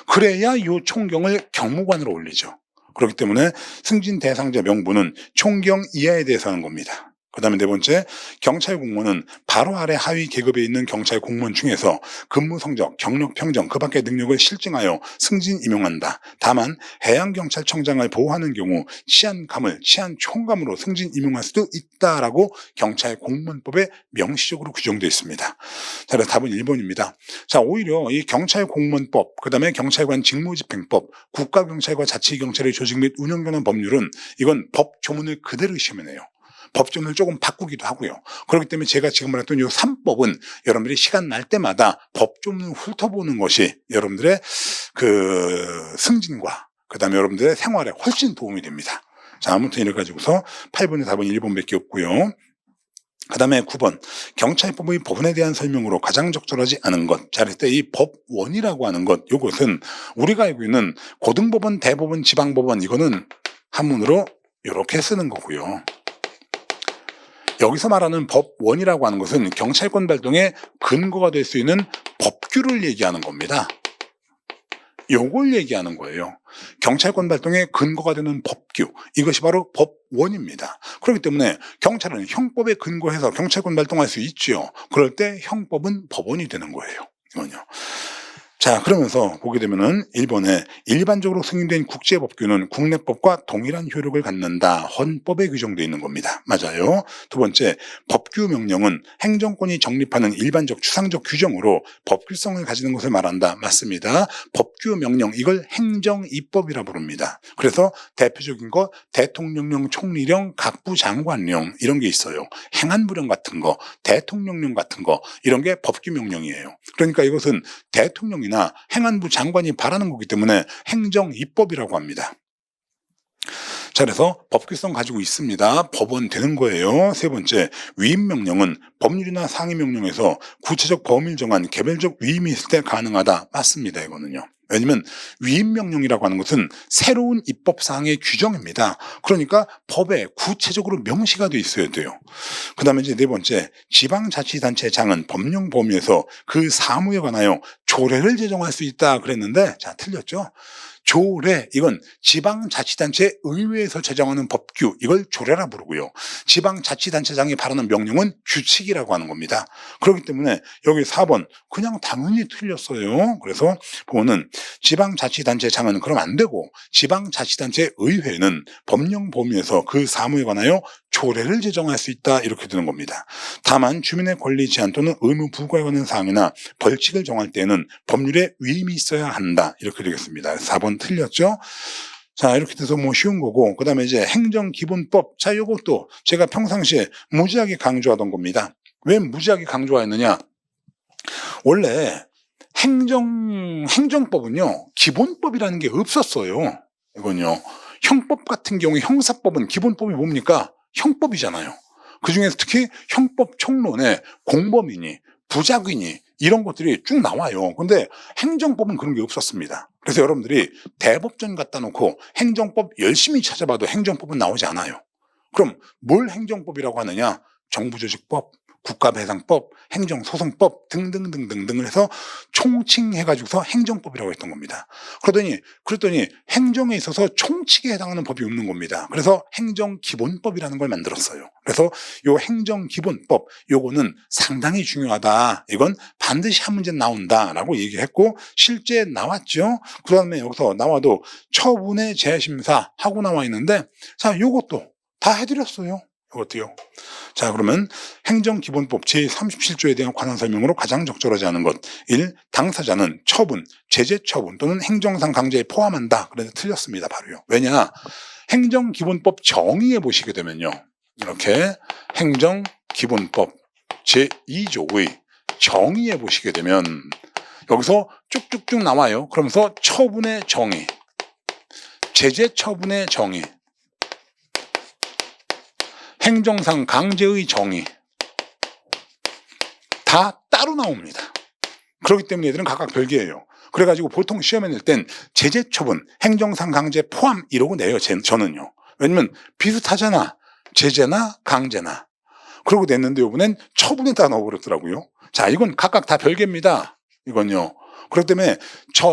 그래야 이 총경을 경무관으로 올리죠. 그렇기 때문에 승진 대상자 명부는 총경 이하에 대해서 하는 겁니다. 그 다음에 네 번째, 경찰 공무원은 바로 아래 하위 계급에 있는 경찰 공무원 중에서 근무 성적, 경력 평정, 그 밖의 능력을 실증하여 승진 임용한다. 다만 해양경찰청장을 보호하는 경우 치안감을 치안총감으로 승진 임용할 수도 있다라고 경찰 공무원법에 명시적으로 규정되어 있습니다. 자, 그래서 답은 1번입니다. 자, 오히려 이 경찰 공무원법, 그 다음에 경찰관 직무집행법, 국가경찰과 자치경찰의 조직 및 운영 관련 법률은 이건 법 조문을 그대로 시험에 내요. 법조문을 조금 바꾸기도 하고요. 그렇기 때문에 제가 지금 말했던 이 3법은 여러분들이 시간 날 때마다 법조문을 훑어보는 것이 여러분들의 그 승진과 그 다음에 여러분들의 생활에 훨씬 도움이 됩니다. 자, 아무튼 이래 가지고서 8번의 답은 1번밖에 없고요. 그 다음에 9번, 경찰법의 법원에 대한 설명으로 가장 적절하지 않은 것. 자, 그럴 때 이 법원이라고 하는 것, 이것은 우리가 알고 있는 고등법원, 대법원, 지방법원, 이거는 한문으로 이렇게 쓰는 거고요. 여기서 말하는 법원이라고 하는 것은 경찰권 발동의 근거가 될 수 있는 법규를 얘기하는 겁니다. 요걸 얘기하는 거예요. 경찰권 발동의 근거가 되는 법규, 이것이 바로 법원입니다. 그렇기 때문에 경찰은 형법에 근거해서 경찰권 발동할 수 있죠. 그럴 때 형법은 법원이 되는 거예요. 이건요. 자, 그러면서 보게 되면은 1번에 일반적으로 승인된 국제법규는 국내법과 동일한 효력을 갖는다. 헌법에 규정되어 있는 겁니다. 맞아요. 두 번째, 법규 명령은 행정권이 정립하는 일반적 추상적 규정으로 법규성을 가지는 것을 말한다. 맞습니다. 법규 명령, 이걸 행정입법이라 부릅니다. 그래서 대표적인 거 대통령령, 총리령, 각부 장관령 이런 게 있어요. 행안부령 같은 거, 대통령령 같은 거 이런 게 법규 명령이에요. 그러니까 이것은 대통령이나 행안부 장관이 바라는 거기 때문에 행정입법이라고 합니다. 자, 그래서 법규성 가지고 있습니다. 법원 되는 거예요. 세 번째, 위임명령은 법률이나 상임명령에서 구체적 범위를 정한 개별적 위임이 있을 때 가능하다. 맞습니다. 이거는요. 왜냐면 위임명령이라고 하는 것은 새로운 입법사항의 규정입니다. 그러니까 법에 구체적으로 명시가 돼 있어야 돼요. 그 다음에 이제 네 번째, 지방자치단체장은 법령 범위에서 그 사무에 관하여 조례를 제정할 수 있다 그랬는데, 자, 틀렸죠? 조례, 이건 지방자치단체 의회에서 제정하는 법규, 이걸 조례라 부르고요. 지방자치단체장이 발하는 명령은 규칙이라고 하는 겁니다. 그렇기 때문에 여기 4번 그냥 당연히 틀렸어요. 그래서 보면은 지방자치단체장은 그럼 안 되고 지방자치단체 의회는 법령 범위에서 그 사무에 관하여 조례를 제정할 수 있다 이렇게 되는 겁니다. 다만 주민의 권리 제한 또는 의무 부과에 관한 사항이나 벌칙을 정할 때는 법률에 위임이 있어야 한다 이렇게 되겠습니다. 4번 틀렸죠? 자, 이렇게 돼서 뭐 쉬운 거고, 그 다음에 이제 행정기본법. 자, 요것도 제가 평상시에 무지하게 강조하던 겁니다. 왜 무지하게 강조했느냐? 원래 행정법은요, 기본법이라는 게 없었어요. 이건요. 형법 같은 경우에 형사법은 기본법이 뭡니까? 형법이잖아요. 그 중에서 특히 형법 총론에 공범이니, 부작위니, 이런 것들이 쭉 나와요. 근데 행정법은 그런 게 없었습니다. 그래서 여러분들이 대법전 갖다 놓고 행정법 열심히 찾아봐도 행정법은 나오지 않아요. 그럼 뭘 행정법이라고 하느냐? 정부조직법, 국가배상법, 행정소송법 등등등등등을 해서 총칭해가지고서 행정법이라고 했던 겁니다. 그랬더니 행정에 있어서 총칙에 해당하는 법이 없는 겁니다. 그래서 행정기본법이라는 걸 만들었어요. 그래서 요 행정기본법, 요거는 상당히 중요하다. 이건 반드시 한 문제 나온다라고 얘기했고 실제 나왔죠. 그 다음에 여기서 나와도 처분의 재심사 하고 나와 있는데 자, 요것도 다 해드렸어요. 이것도요. 자, 그러면 행정기본법 제37조에 대한 관한 설명으로 가장 적절하지 않은 것. 1. 당사자는 처분, 제재처분 또는 행정상 강제에 포함한다. 그래서 틀렸습니다. 바로요. 왜냐? 행정기본법 정의에 보시게 되면요. 이렇게 행정기본법 제2조의 정의에 보시게 되면 여기서 쭉쭉쭉 나와요. 그러면서 처분의 정의, 제재처분의 정의, 행정상 강제의 정의 다 따로 나옵니다. 그렇기 때문에 얘들은 각각 별개예요. 그래가지고 보통 시험에 낼 땐 제재처분, 행정상 강제 포함 이러고 내요. 저는요. 왜냐면 비슷하잖아. 제재나 강제나. 그러고 냈는데 이번엔 처분에다 넣어버렸더라고요. 자, 이건 각각 다 별개입니다. 이건요. 그렇기 때문에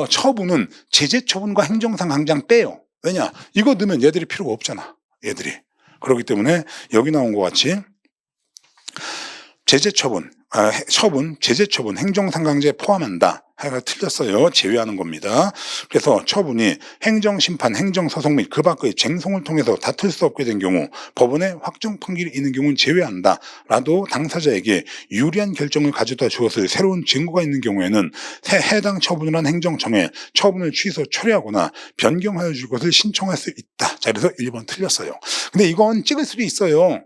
처분은 제재처분과 행정상 강제랑 빼요. 왜냐? 이거 넣으면 얘들이 필요가 없잖아. 얘들이. 그렇기 때문에 여기 나온 것 같이 제재 처분, 행정상강제 포함한다. 해가 틀렸어요. 제외하는 겁니다. 그래서 처분이 행정심판, 행정소송 및 그 밖의 쟁송을 통해서 다툴 수 없게 된 경우 법원의 확정 판결이 있는 경우는 제외한다. 라도 당사자에게 유리한 결정을 가져다 주었을 새로운 증거가 있는 경우에는 해당 처분을 한 행정청에 처분을 취소, 철회하거나 변경하여 줄 것을 신청할 수 있다. 자, 그래서 1번 틀렸어요. 근데 이건 찍을 수도 있어요.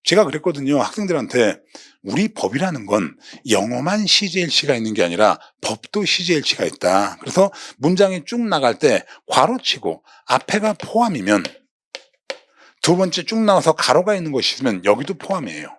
제가 그랬거든요. 학생들한테 우리 법이라는 건 영어만 CJLC가 있는 게 아니라 법도 CJLC가 있다. 그래서 문장이 쭉 나갈 때 괄호치고 앞에가 포함이면 두 번째 쭉 나와서 가로가 있는 것이 있으면 여기도 포함이에요.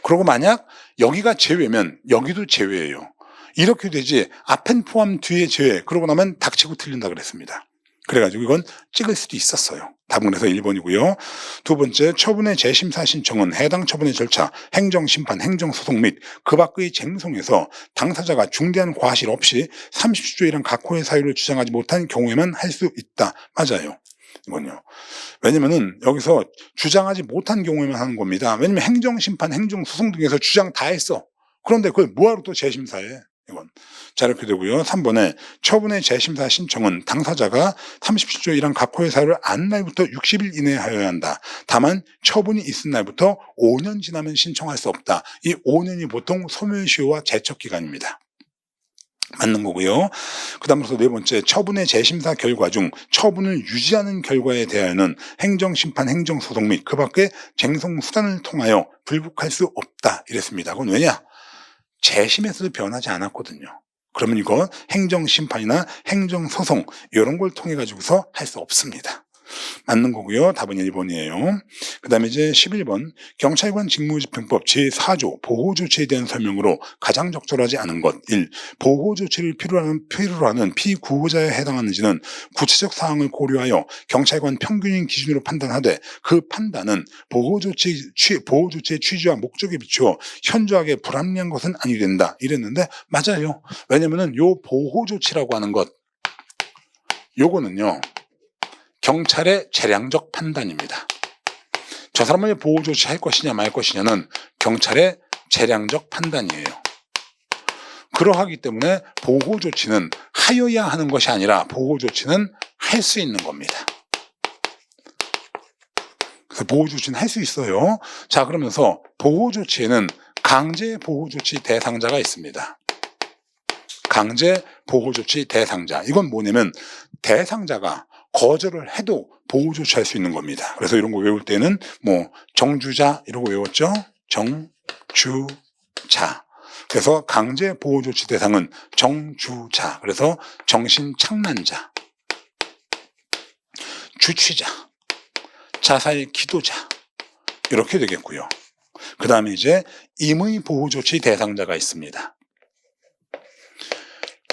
그리고 만약 여기가 제외면 여기도 제외예요. 이렇게 되지 앞엔 포함 뒤에 제외 그러고 나면 닥치고 틀린다 그랬습니다. 그래가지고 이건 찍을 수도 있었어요. 답은 그래서 1번이고요. 두 번째, 처분의 재심사 신청은 해당 처분의 절차, 행정심판, 행정소송 및 그 밖의 쟁송에서 당사자가 중대한 과실 없이 30조 이상 각호의 사유를 주장하지 못한 경우에만 할 수 있다. 맞아요. 이건요. 왜냐면은 여기서 주장하지 못한 경우에만 하는 겁니다. 왜냐면 행정심판, 행정소송 등에서 주장 다 했어. 그런데 그걸 뭐하러 또 재심사해? 이건. 자, 이렇게 되고요. 3번에 처분의 재심사 신청은 당사자가 30조 1항 각호의 사유를 안 날부터 60일 이내에 하여야 한다. 다만 처분이 있은 날부터 5년 지나면 신청할 수 없다. 이 5년이 보통 소멸시효와 제척기간입니다. 맞는 거고요. 그 다음으로서 네 번째, 처분의 재심사 결과 중 처분을 유지하는 결과에 대하여는 행정심판, 행정소송 및 그 밖의 쟁송 수단을 통하여 불복할 수 없다. 이랬습니다. 그건 왜냐? 재심에서도 변하지 않았거든요. 그러면 이건 행정심판이나 행정소송 이런 걸 통해 가지고서 할 수 없습니다. 맞는 거고요. 답은 1번이에요. 그 다음에 이제 11번 경찰관 직무집행법 제4조 보호조치에 대한 설명으로 가장 적절하지 않은 것 1. 보호조치를 필요로 하는 피구호자에 해당하는지는 구체적 사항을 고려하여 경찰관 평균인 기준으로 판단하되 그 판단은 보호조치의 취지와 목적에 비추어 현저하게 불합리한 것은 아니 된다. 이랬는데 맞아요. 왜냐면은 요 보호조치라고 하는 것 요거는요. 경찰의 재량적 판단입니다. 저 사람을 보호조치 할 것이냐 말 것이냐는 경찰의 재량적 판단이에요. 그러하기 때문에 보호조치는 하여야 하는 것이 아니라 보호조치는 할 수 있는 겁니다. 그래서 보호조치는 할 수 있어요. 자, 그러면서 보호조치에는 강제 보호조치 대상자가 있습니다. 강제 보호조치 대상자. 이건 뭐냐면 대상자가 거절을 해도 보호조치할 수 있는 겁니다. 그래서 이런 거 외울 때는 뭐 정주자 이러고 외웠죠. 정주자. 그래서 강제 보호조치 대상은 정주자. 그래서 정신착란자, 주취자, 자살 기도자 이렇게 되겠고요. 그 다음에 이제 임의 보호조치 대상자가 있습니다.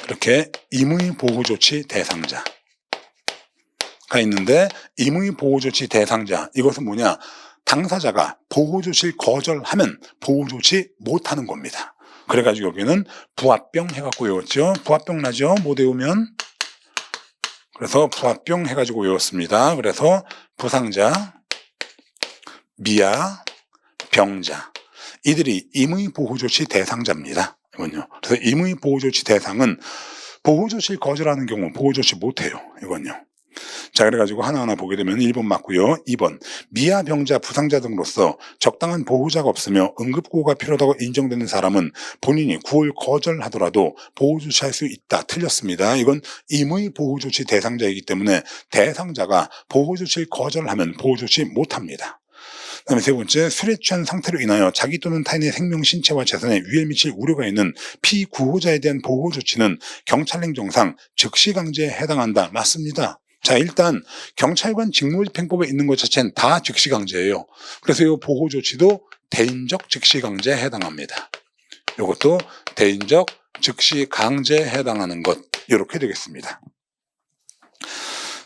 이렇게 임의 보호조치 대상자 가 있는데 임의 보호조치 대상자 이것은 뭐냐? 당사자가 보호조치를 거절하면 보호조치 못하는 겁니다. 그래가지고 여기는 부합병 해갖고 외웠죠. 부합병 나죠? 못 외우면. 그래서 부합병 해가지고 외웠습니다. 그래서 부상자, 미아, 병자 이들이 임의 보호조치 대상자입니다. 이건요. 그래서 임의 보호조치 대상은 보호조치를 거절하는 경우 보호조치 못해요. 이건요. 자, 그래가지고 하나하나 보게 되면 1번 맞고요. 2번 미아, 병자, 부상자 등으로서 적당한 보호자가 없으며 응급구호가 필요하다고 인정되는 사람은 본인이 구호를 거절하더라도 보호조치할 수 있다. 틀렸습니다. 이건 임의 보호조치 대상자이기 때문에 대상자가 보호조치를 거절하면 보호조치 못합니다. 그 다음에 세 번째, 술에 취한 상태로 인하여 자기 또는 타인의 생명, 신체와 재산에 위해 미칠 우려가 있는 피구호자에 대한 보호조치는 경찰행정상 즉시강제에 해당한다. 맞습니다. 자, 일단 경찰관 직무집행법에 있는 것 자체는 다 즉시강제예요. 그래서 이 보호조치도 대인적 즉시강제에 해당합니다. 이것도 대인적 즉시강제에 해당하는 것 이렇게 되겠습니다.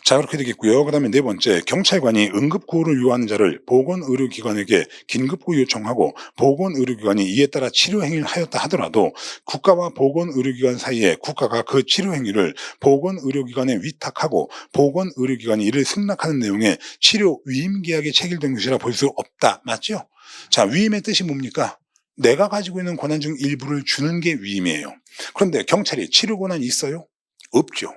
자, 그렇게 되겠고요. 그 다음에 네 번째, 경찰관이 응급구호를 요하는 자를 보건의료기관에게 긴급구호 요청하고 보건의료기관이 이에 따라 치료행위를 하였다 하더라도 국가와 보건의료기관 사이에 국가가 그 치료행위를 보건의료기관에 위탁하고 보건의료기관이 이를 승낙하는 내용의 치료 위임계약에 체결된 것이라 볼 수 없다. 맞죠? 자, 위임의 뜻이 뭡니까? 내가 가지고 있는 권한 중 일부를 주는 게 위임이에요. 그런데 경찰이 치료 권한이 있어요? 없죠.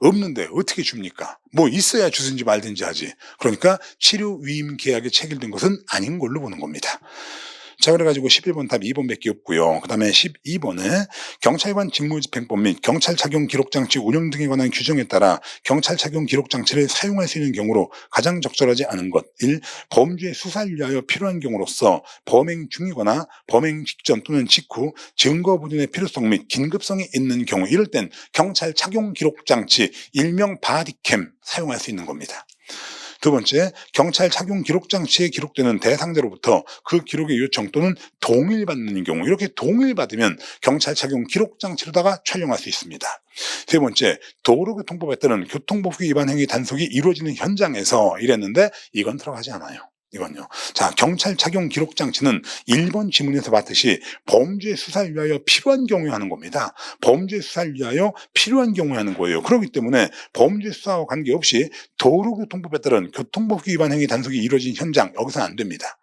없는데 어떻게 줍니까? 뭐 있어야 주든지 말든지 하지. 그러니까 치료 위임 계약에 체결된 것은 아닌 걸로 보는 겁니다. 자, 그래가지고 11번 답 2번밖에 없고요. 그 다음에 12번에 경찰관 직무집행법 및 경찰 착용 기록장치 운영 등에 관한 규정에 따라 경찰 착용 기록장치를 사용할 수 있는 경우로 가장 적절하지 않은 것. 1. 범죄 수사를 위하여 필요한 경우로서 범행 중이거나 범행 직전 또는 직후 증거 보존의 필요성 및 긴급성이 있는 경우, 이럴 땐 경찰 착용 기록장치 일명 바디캠 사용할 수 있는 겁니다. 두 번째, 경찰 착용 기록장치에 기록되는 대상자로부터 그 기록의 요청 또는 동의받는 경우, 이렇게 동의받으면 경찰 착용 기록장치로다가 촬영할 수 있습니다. 세 번째, 도로교통법에 따른 교통법규 위반 행위 단속이 이루어지는 현장에서 이랬는데 이건 들어가지 않아요. 이건요. 자, 경찰 착용 기록 장치는 1번 지문에서 봤듯이 범죄 수사를 위하여 필요한 경우에 하는 겁니다. 범죄 수사를 위하여 필요한 경우에 하는 거예요. 그렇기 때문에 범죄 수사와 관계없이 도로교통법에 따른 교통법규 위반 행위 단속이 이루어진 현장, 여기서는 안 됩니다.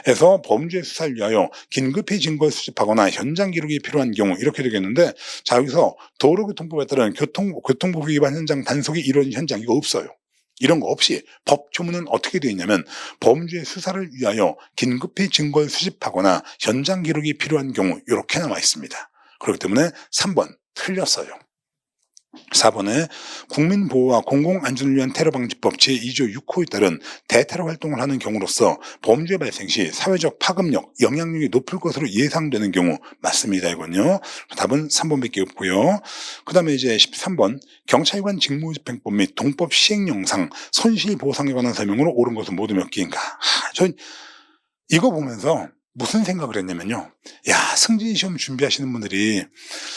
그래서 범죄 수사를 위하여 긴급히 증거를 수집하거나 현장 기록이 필요한 경우, 이렇게 되겠는데, 자, 여기서 도로교통법에 따른 교통법규 위반 현장 단속이 이루어진 현장, 이거 없어요. 이런 거 없이 법 조문은 어떻게 되어 있냐면 범죄 수사를 위하여 긴급히 증거를 수집하거나 현장 기록이 필요한 경우, 이렇게 나와 있습니다. 그렇기 때문에 3번 틀렸어요. 4번에 국민보호와 공공안전을 위한 테러방지법 제2조 6호에 따른 대테러 활동을 하는 경우로서 범죄 발생 시 사회적 파급력, 영향력이 높을 것으로 예상되는 경우, 맞습니다. 이건요. 답은 3번밖에 없고요. 그 다음에 이제 13번 경찰관 직무집행법 및 동법 시행령상 손실보상에 관한 설명으로 옳은 것은 모두 몇 개인가. 전 이거 보면서 무슨 생각을 했냐면요. 야, 승진시험 준비하시는 분들이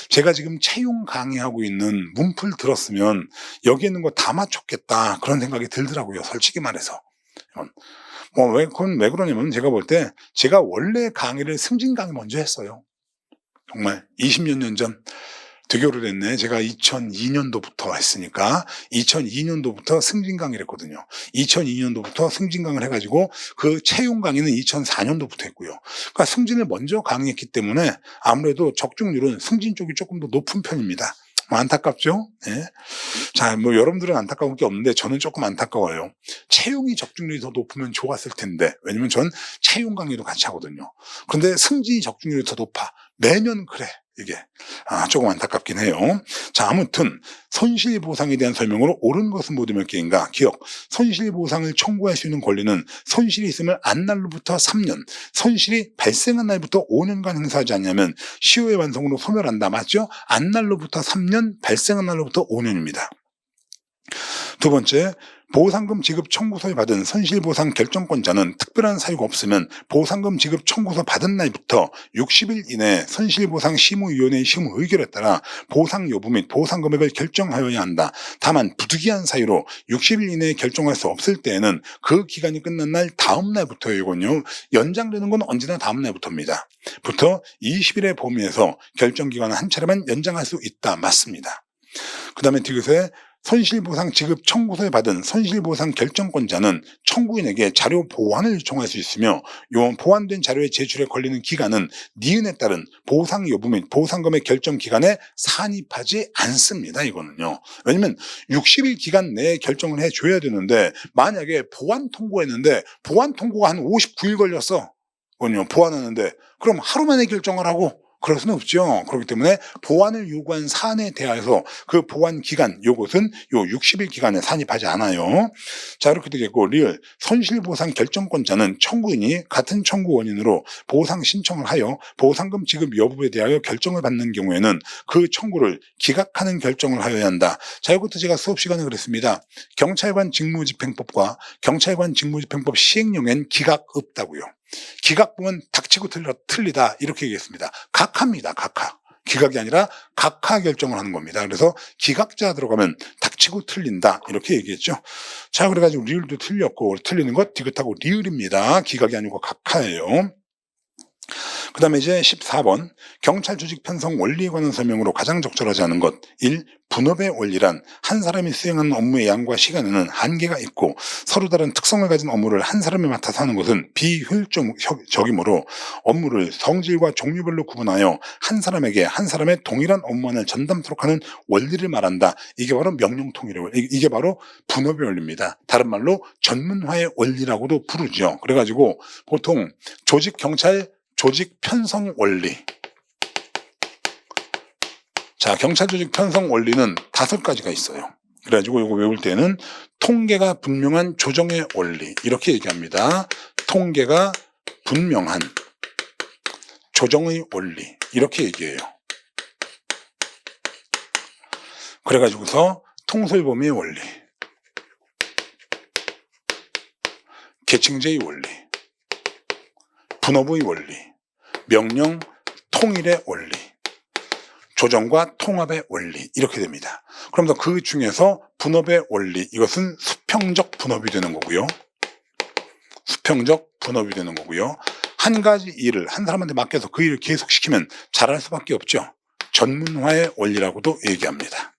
제가 지금 채용 강의하고 있는 문풀 들었으면 여기 있는 거 다 맞췄겠다, 그런 생각이 들더라고요. 솔직히 말해서. 그건 왜 그러냐면 제가 볼 때 제가 원래 강의를 승진 강의 먼저 했어요. 정말 20몇 년 전. 되게 오래됐네. 제가 2002년도부터 했으니까 2002년도부터 승진 강의를 했거든요. 2002년도부터 승진 강의를 해가지고 그 채용 강의는 2004년도부터 했고요. 그러니까 승진을 먼저 강의했기 때문에 아무래도 적중률은 승진 쪽이 조금 더 높은 편입니다. 안타깝죠? 네. 자, 뭐 여러분들은 안타까운 게 없는데 저는 조금 안타까워요. 채용이 적중률이 더 높으면 좋았을 텐데, 왜냐면 전 채용 강의도 같이 하거든요. 그런데 승진이 적중률이 더 높아. 매년 그래. 이게 조금 안타깝긴 해요. 자, 아무튼 손실보상에 대한 설명으로 옳은 것은 모두 몇 개인가. 기억, 손실보상을 청구할 수 있는 권리는 손실이 있으면 안날로부터 3년, 손실이 발생한 날부터 5년간 행사하지 않냐면 시효의 완성으로 소멸한다. 맞죠? 안날로부터 3년, 발생한 날로부터 5년입니다. 두 번째, 보상금 지급 청구서를 받은 손실보상 결정권자는 특별한 사유가 없으면 보상금 지급 청구서 받은 날부터 60일 이내 손실보상심의위원회의 심의 의결에 따라 보상 여부 및 보상 금액을 결정하여야 한다. 다만 부득이한 사유로 60일 이내에 결정할 수 없을 때에는 그 기간이 끝난 날 다음 날부터요. 이건요, 연장되는 건 언제나 다음 날부터입니다. 부터 20일의 범위에서 결정기간을 한 차례만 연장할 수 있다. 맞습니다. 그 다음에 디귿에 손실보상 지급 청구서를 받은 손실보상 결정권자는 청구인에게 자료 보완을 요청할 수 있으며, 요 보완된 자료의 제출에 걸리는 기간은 니은에 따른 보상 여부 및 보상금의 결정 기간에 산입하지 않습니다. 이거는요. 왜냐면 60일 기간 내에 결정을 해줘야 되는데, 만약에 보완 통고했는데 보완 통고가 한 59일 걸렸어. 이건요, 보완하는데 그럼 하루 만에 결정을 하고, 그럴 수는 없죠. 그렇기 때문에 보완을 요구한 사안에 대하여서 그 보완 기간, 요것은 요 60일 기간에 산입하지 않아요. 자, 이렇게 되겠고, 리을 손실보상 결정권자는 청구인이 같은 청구 원인으로 보상 신청을 하여 보상금 지급 여부에 대하여 결정을 받는 경우에는 그 청구를 기각하는 결정을 하여야 한다. 자, 이것도 제가 수업 시간에 그랬습니다. 경찰관 직무집행법과 경찰관 직무집행법 시행령엔 기각 없다고요. 기각 보면 닥치고 틀리다, 이렇게 얘기했습니다. 각하입니다. 각하. 기각이 아니라 각하 결정을 하는 겁니다. 그래서 기각자 들어가면 닥치고 틀린다, 이렇게 얘기했죠. 자, 그래가지고 리을도 틀렸고, 틀리는 것 디귿하고 리을입니다. 기각이 아니고 각하예요. 그 다음에 이제 14번 경찰 조직 편성 원리에 관한 설명으로 가장 적절하지 않은 것. 1. 분업의 원리란 한 사람이 수행하는 업무의 양과 시간에는 한계가 있고 서로 다른 특성을 가진 업무를 한 사람이 맡아서 하는 것은 비효율적이므로 업무를 성질과 종류별로 구분하여 한 사람에게 한 사람의 동일한 업무만을 전담토록 하는 원리를 말한다. 이게 바로 명령통일의 원리, 이게 바로 분업의 원리입니다. 다른 말로 전문화의 원리라고도 부르죠. 그래가지고 보통 조직 경찰 조직 편성 원리. 자, 경찰 조직 편성 원리는 5가지가 있어요. 그래가지고 이거 외울 때는 통계가 분명한 조정의 원리 이렇게 얘기합니다. 통계가 분명한 조정의 원리 이렇게 얘기해요. 그래가지고서 통솔범위의 원리, 계층제의 원리, 분업의 원리, 명령 통일의 원리, 조정과 통합의 원리 이렇게 됩니다. 그럼 그 중에서 분업의 원리, 이것은 수평적 분업이 되는 거고요. 수평적 분업이 되는 거고요. 한 가지 일을 한 사람한테 맡겨서 그 일을 계속 시키면 잘할 수밖에 없죠. 전문화의 원리라고도 얘기합니다.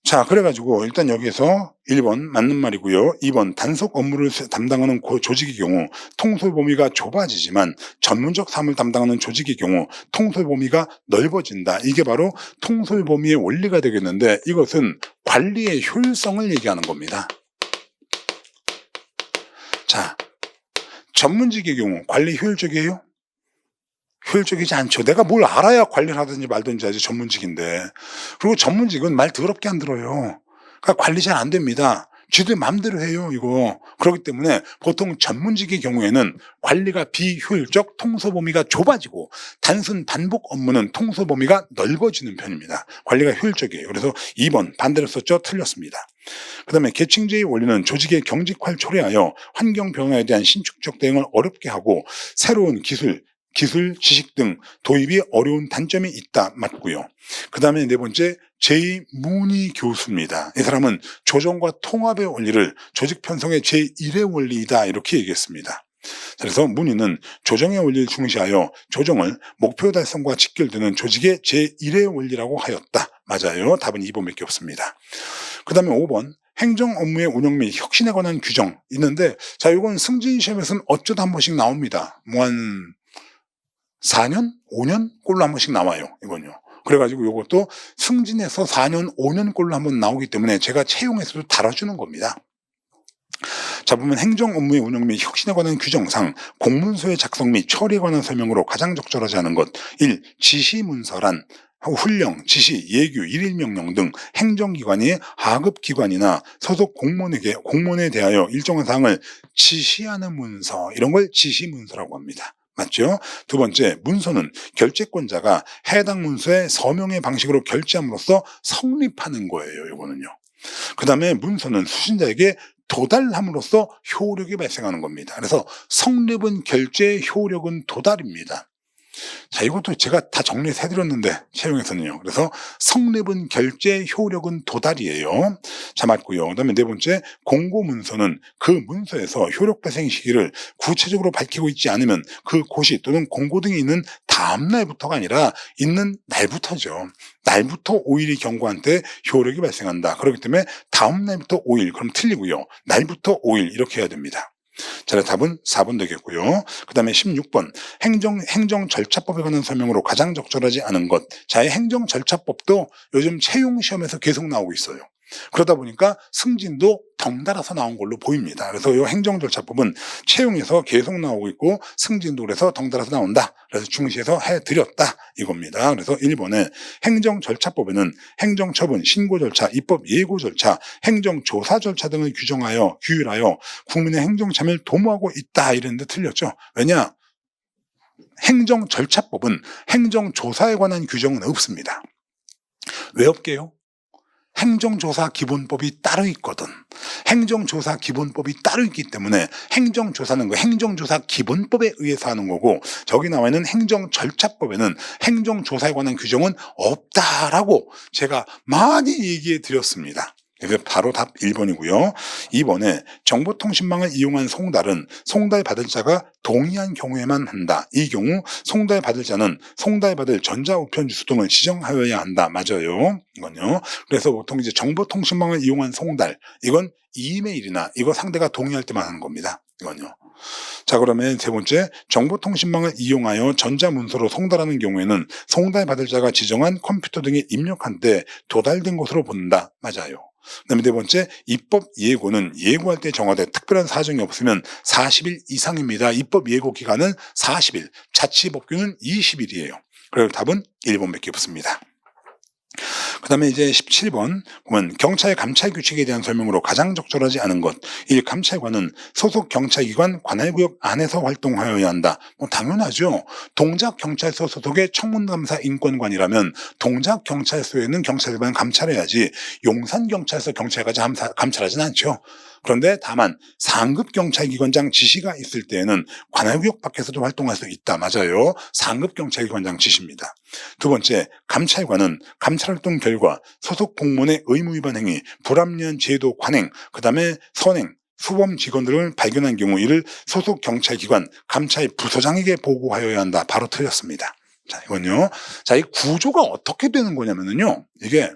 자, 그래가지고 일단 여기에서 1번 맞는 말이고요. 2번 단속 업무를 담당하는 조직의 경우 통솔 범위가 좁아지지만 전문적 사업을 담당하는 조직의 경우 통솔 범위가 넓어진다. 이게 바로 통솔 범위의 원리가 되겠는데 이것은 관리의 효율성을 얘기하는 겁니다. 자, 전문직의 경우 관리 효율적이에요? 효율적이지 않죠. 내가 뭘 알아야 관리를 하든지 말든지 하지 전문직인데. 그리고 전문직은 말 더럽게 안 들어요. 그러니까 관리 잘 안 됩니다. 쥐들 마음대로 해요, 이거. 그렇기 때문에 보통 전문직의 경우에는 관리가 비효율적, 통솔 범위가 좁아지고 단순 반복 업무는 통솔 범위가 넓어지는 편입니다. 관리가 효율적이에요. 그래서 2번 반대로 썼죠? 틀렸습니다. 그 다음에 계층제의 원리는 조직의 경직화를 초래하여 환경 변화에 대한 신축적 대응을 어렵게 하고 새로운 기술, 지식 등 도입이 어려운 단점이 있다. 맞고요. 그 다음에 4번째 제2문희 교수입니다. 이 사람은 조정과 통합의 원리를 조직 편성의 제1의 원리이다 이렇게 얘기했습니다. 그래서 문희는 조정의 원리를 중시하여 조정을 목표 달성과 직결되는 조직의 제1의 원리라고 하였다. 맞아요. 답은 2번밖에 없습니다. 그 다음에 5번 행정 업무의 운영 및 혁신에 관한 규정 있는데, 자, 이건 승진 시험에서는 어쩌다 한 번씩 나옵니다. 뭐 한 4년? 5년 꼴로 한 번씩 나와요. 이건요. 그래가지고 이것도 승진해서 4년, 5년 꼴로 한번 나오기 때문에 제가 채용에서도 다뤄주는 겁니다. 자, 보면 행정 업무의 운영 및 혁신에 관한 규정상 공문서의 작성 및 처리에 관한 설명으로 가장 적절하지 않은 것. 1. 지시문서란 훈령, 지시, 예규, 일일명령 등 행정기관이 하급기관이나 소속 공무원에 대하여 일정한 사항을 지시하는 문서, 이런 걸 지시문서라고 합니다. 맞죠? 2번째, 문서는 결재권자가 해당 문서의 서명의 방식으로 결재함으로써 성립하는 거예요. 이거는요. 그 다음에 문서는 수신자에게 도달함으로써 효력이 발생하는 겁니다. 그래서 성립은 결재, 효력은 도달입니다. 자, 이것도 제가 다 정리해서 해드렸는데 채용에서는요. 그래서 성립은 결재, 효력은 도달이에요. 자, 맞고요. 그 다음에 4번째, 공고문서는 그 문서에서 효력 발생 시기를 구체적으로 밝히고 있지 않으면 그 고시 또는 공고 등이 있는 다음 날부터가 아니라 있는 날부터죠. 날부터 5일이 경고한 때 효력이 발생한다. 그렇기 때문에 다음 날부터 5일, 그럼 틀리고요. 날부터 5일 이렇게 해야 됩니다. 자, 답은 4번 되겠고요. 그 다음에 16번 행정 절차법에 관한 설명으로 가장 적절하지 않은 것. 자, 이 행정 절차법도 요즘 채용 시험에서 계속 나오고 있어요. 그러다 보니까 승진도 덩달아서 나온 걸로 보입니다. 그래서 이 행정절차법은 채용에서 계속 나오고 있고 승진도 그래서 덩달아서 나온다. 그래서 중시해서 해드렸다 이겁니다. 그래서 1번에 행정절차법에는 행정처분, 신고절차, 입법 예고 절차, 행정조사 절차 등을 규율하여 국민의 행정참여를 도모하고 있다 이랬는데 틀렸죠. 왜냐? 행정절차법은 행정조사에 관한 규정은 없습니다. 왜 없게요? 행정조사 기본법이 따로 있거든. 행정조사 기본법이 따로 있기 때문에 행정조사는 그 행정조사 기본법에 의해서 하는 거고, 저기 나와 있는 행정절차법에는 행정조사에 관한 규정은 없다라고 제가 많이 얘기해 드렸습니다. 그래서 바로 답 1번이고요. 2번에 정보통신망을 이용한 송달은 송달받을 자가 동의한 경우에만 한다. 이 경우 송달받을 자는 송달받을 전자우편 주소 등을 지정하여야 한다. 맞아요. 이건요. 그래서 보통 이제 정보통신망을 이용한 송달, 이건 이메일이나 이거 상대가 동의할 때만 하는 겁니다. 이건요. 자, 그러면 세 번째, 정보통신망을 이용하여 전자문서로 송달하는 경우에는 송달받을 자가 지정한 컴퓨터 등에 입력한 때 도달된 것으로 본다. 맞아요. 그 다음에 네 번째, 입법 예고는 예고할 때 정하되 특별한 사정이 없으면 40일 이상입니다. 입법 예고 기간은 40일, 자치법규는 20일이에요. 그래서 답은 1번밖에 없습니다. 그 다음에 이제 17번 보면 경찰 감찰 규칙에 대한 설명으로 가장 적절하지 않은 것. 이 감찰관은 소속 경찰기관 관할구역 안에서 활동하여야 한다. 뭐 당연하죠. 동작경찰서 소속의 청문감사 인권관이라면 동작경찰서에는 경찰관 감찰해야지 용산경찰서 경찰까지 감찰하진 않죠. 그런데 다만 상급 경찰기관장 지시가 있을 때에는 관할구역 밖에서도 활동할 수 있다. 맞아요. 상급 경찰기관장 지시입니다. 두 번째, 감찰관은 감찰활동 결과 소속 공무원의 의무위반 행위, 불합리한 제도 관행, 그 다음에 선행, 수범 직원들을 발견한 경우 이를 소속 경찰기관 감찰 부서장에게 보고하여야 한다. 바로 틀렸습니다. 자, 이건요. 자, 이 구조가 어떻게 되는 거냐면요. 이게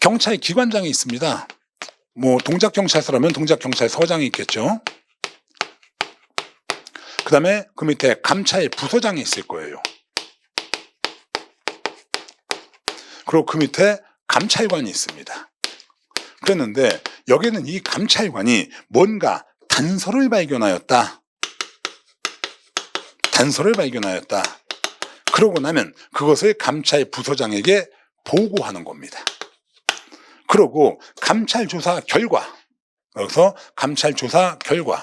경찰 기관장이 있습니다. 뭐 동작경찰서라면 동작경찰서장이 있겠죠. 그 다음에 그 밑에 감찰 부서장이 있을 거예요. 그리고 그 밑에 감찰관이 있습니다. 그랬는데 여기는 이 감찰관이 뭔가 단서를 발견하였다. 그러고 나면 그것을 감찰 부서장에게 보고하는 겁니다. 그러고 감찰 조사 결과, 여기서 감찰 조사 결과,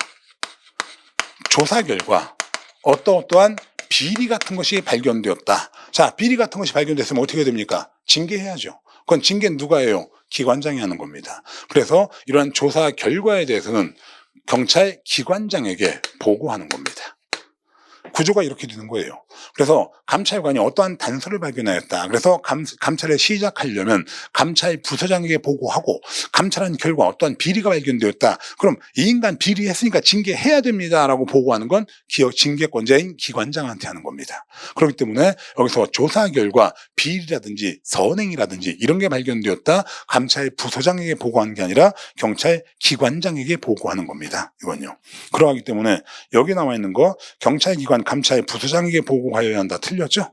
어떠한 비리 같은 것이 발견되었다. 자, 비리 같은 것이 발견됐으면 어떻게 됩니까? 징계해야죠. 그건 징계는 누가 해요? 기관장이 하는 겁니다. 그래서 이러한 조사 결과에 대해서는 경찰 기관장에게 보고하는 겁니다. 구조가 이렇게 되는 거예요. 그래서 감찰관이 어떠한 단서를 발견하였다. 그래서 감찰을 시작하려면 감찰 부서장에게 보고하고 감찰한 결과 어떠한 비리가 발견되었다. 그럼 이 인간 비리했으니까 징계해야 됩니다라고 보고하는 건 징계권자인 기관장한테 하는 겁니다. 그렇기 때문에 여기서 조사 결과 비리라든지 선행이라든지 이런 게 발견되었다. 감찰 부서장에게 보고하는 게 아니라 경찰 기관장에게 보고하는 겁니다. 이건요. 그러하기 때문에 여기 나와 있는 거 경찰기관 감찰 부서장에게 보고하여야 한다. 틀렸죠?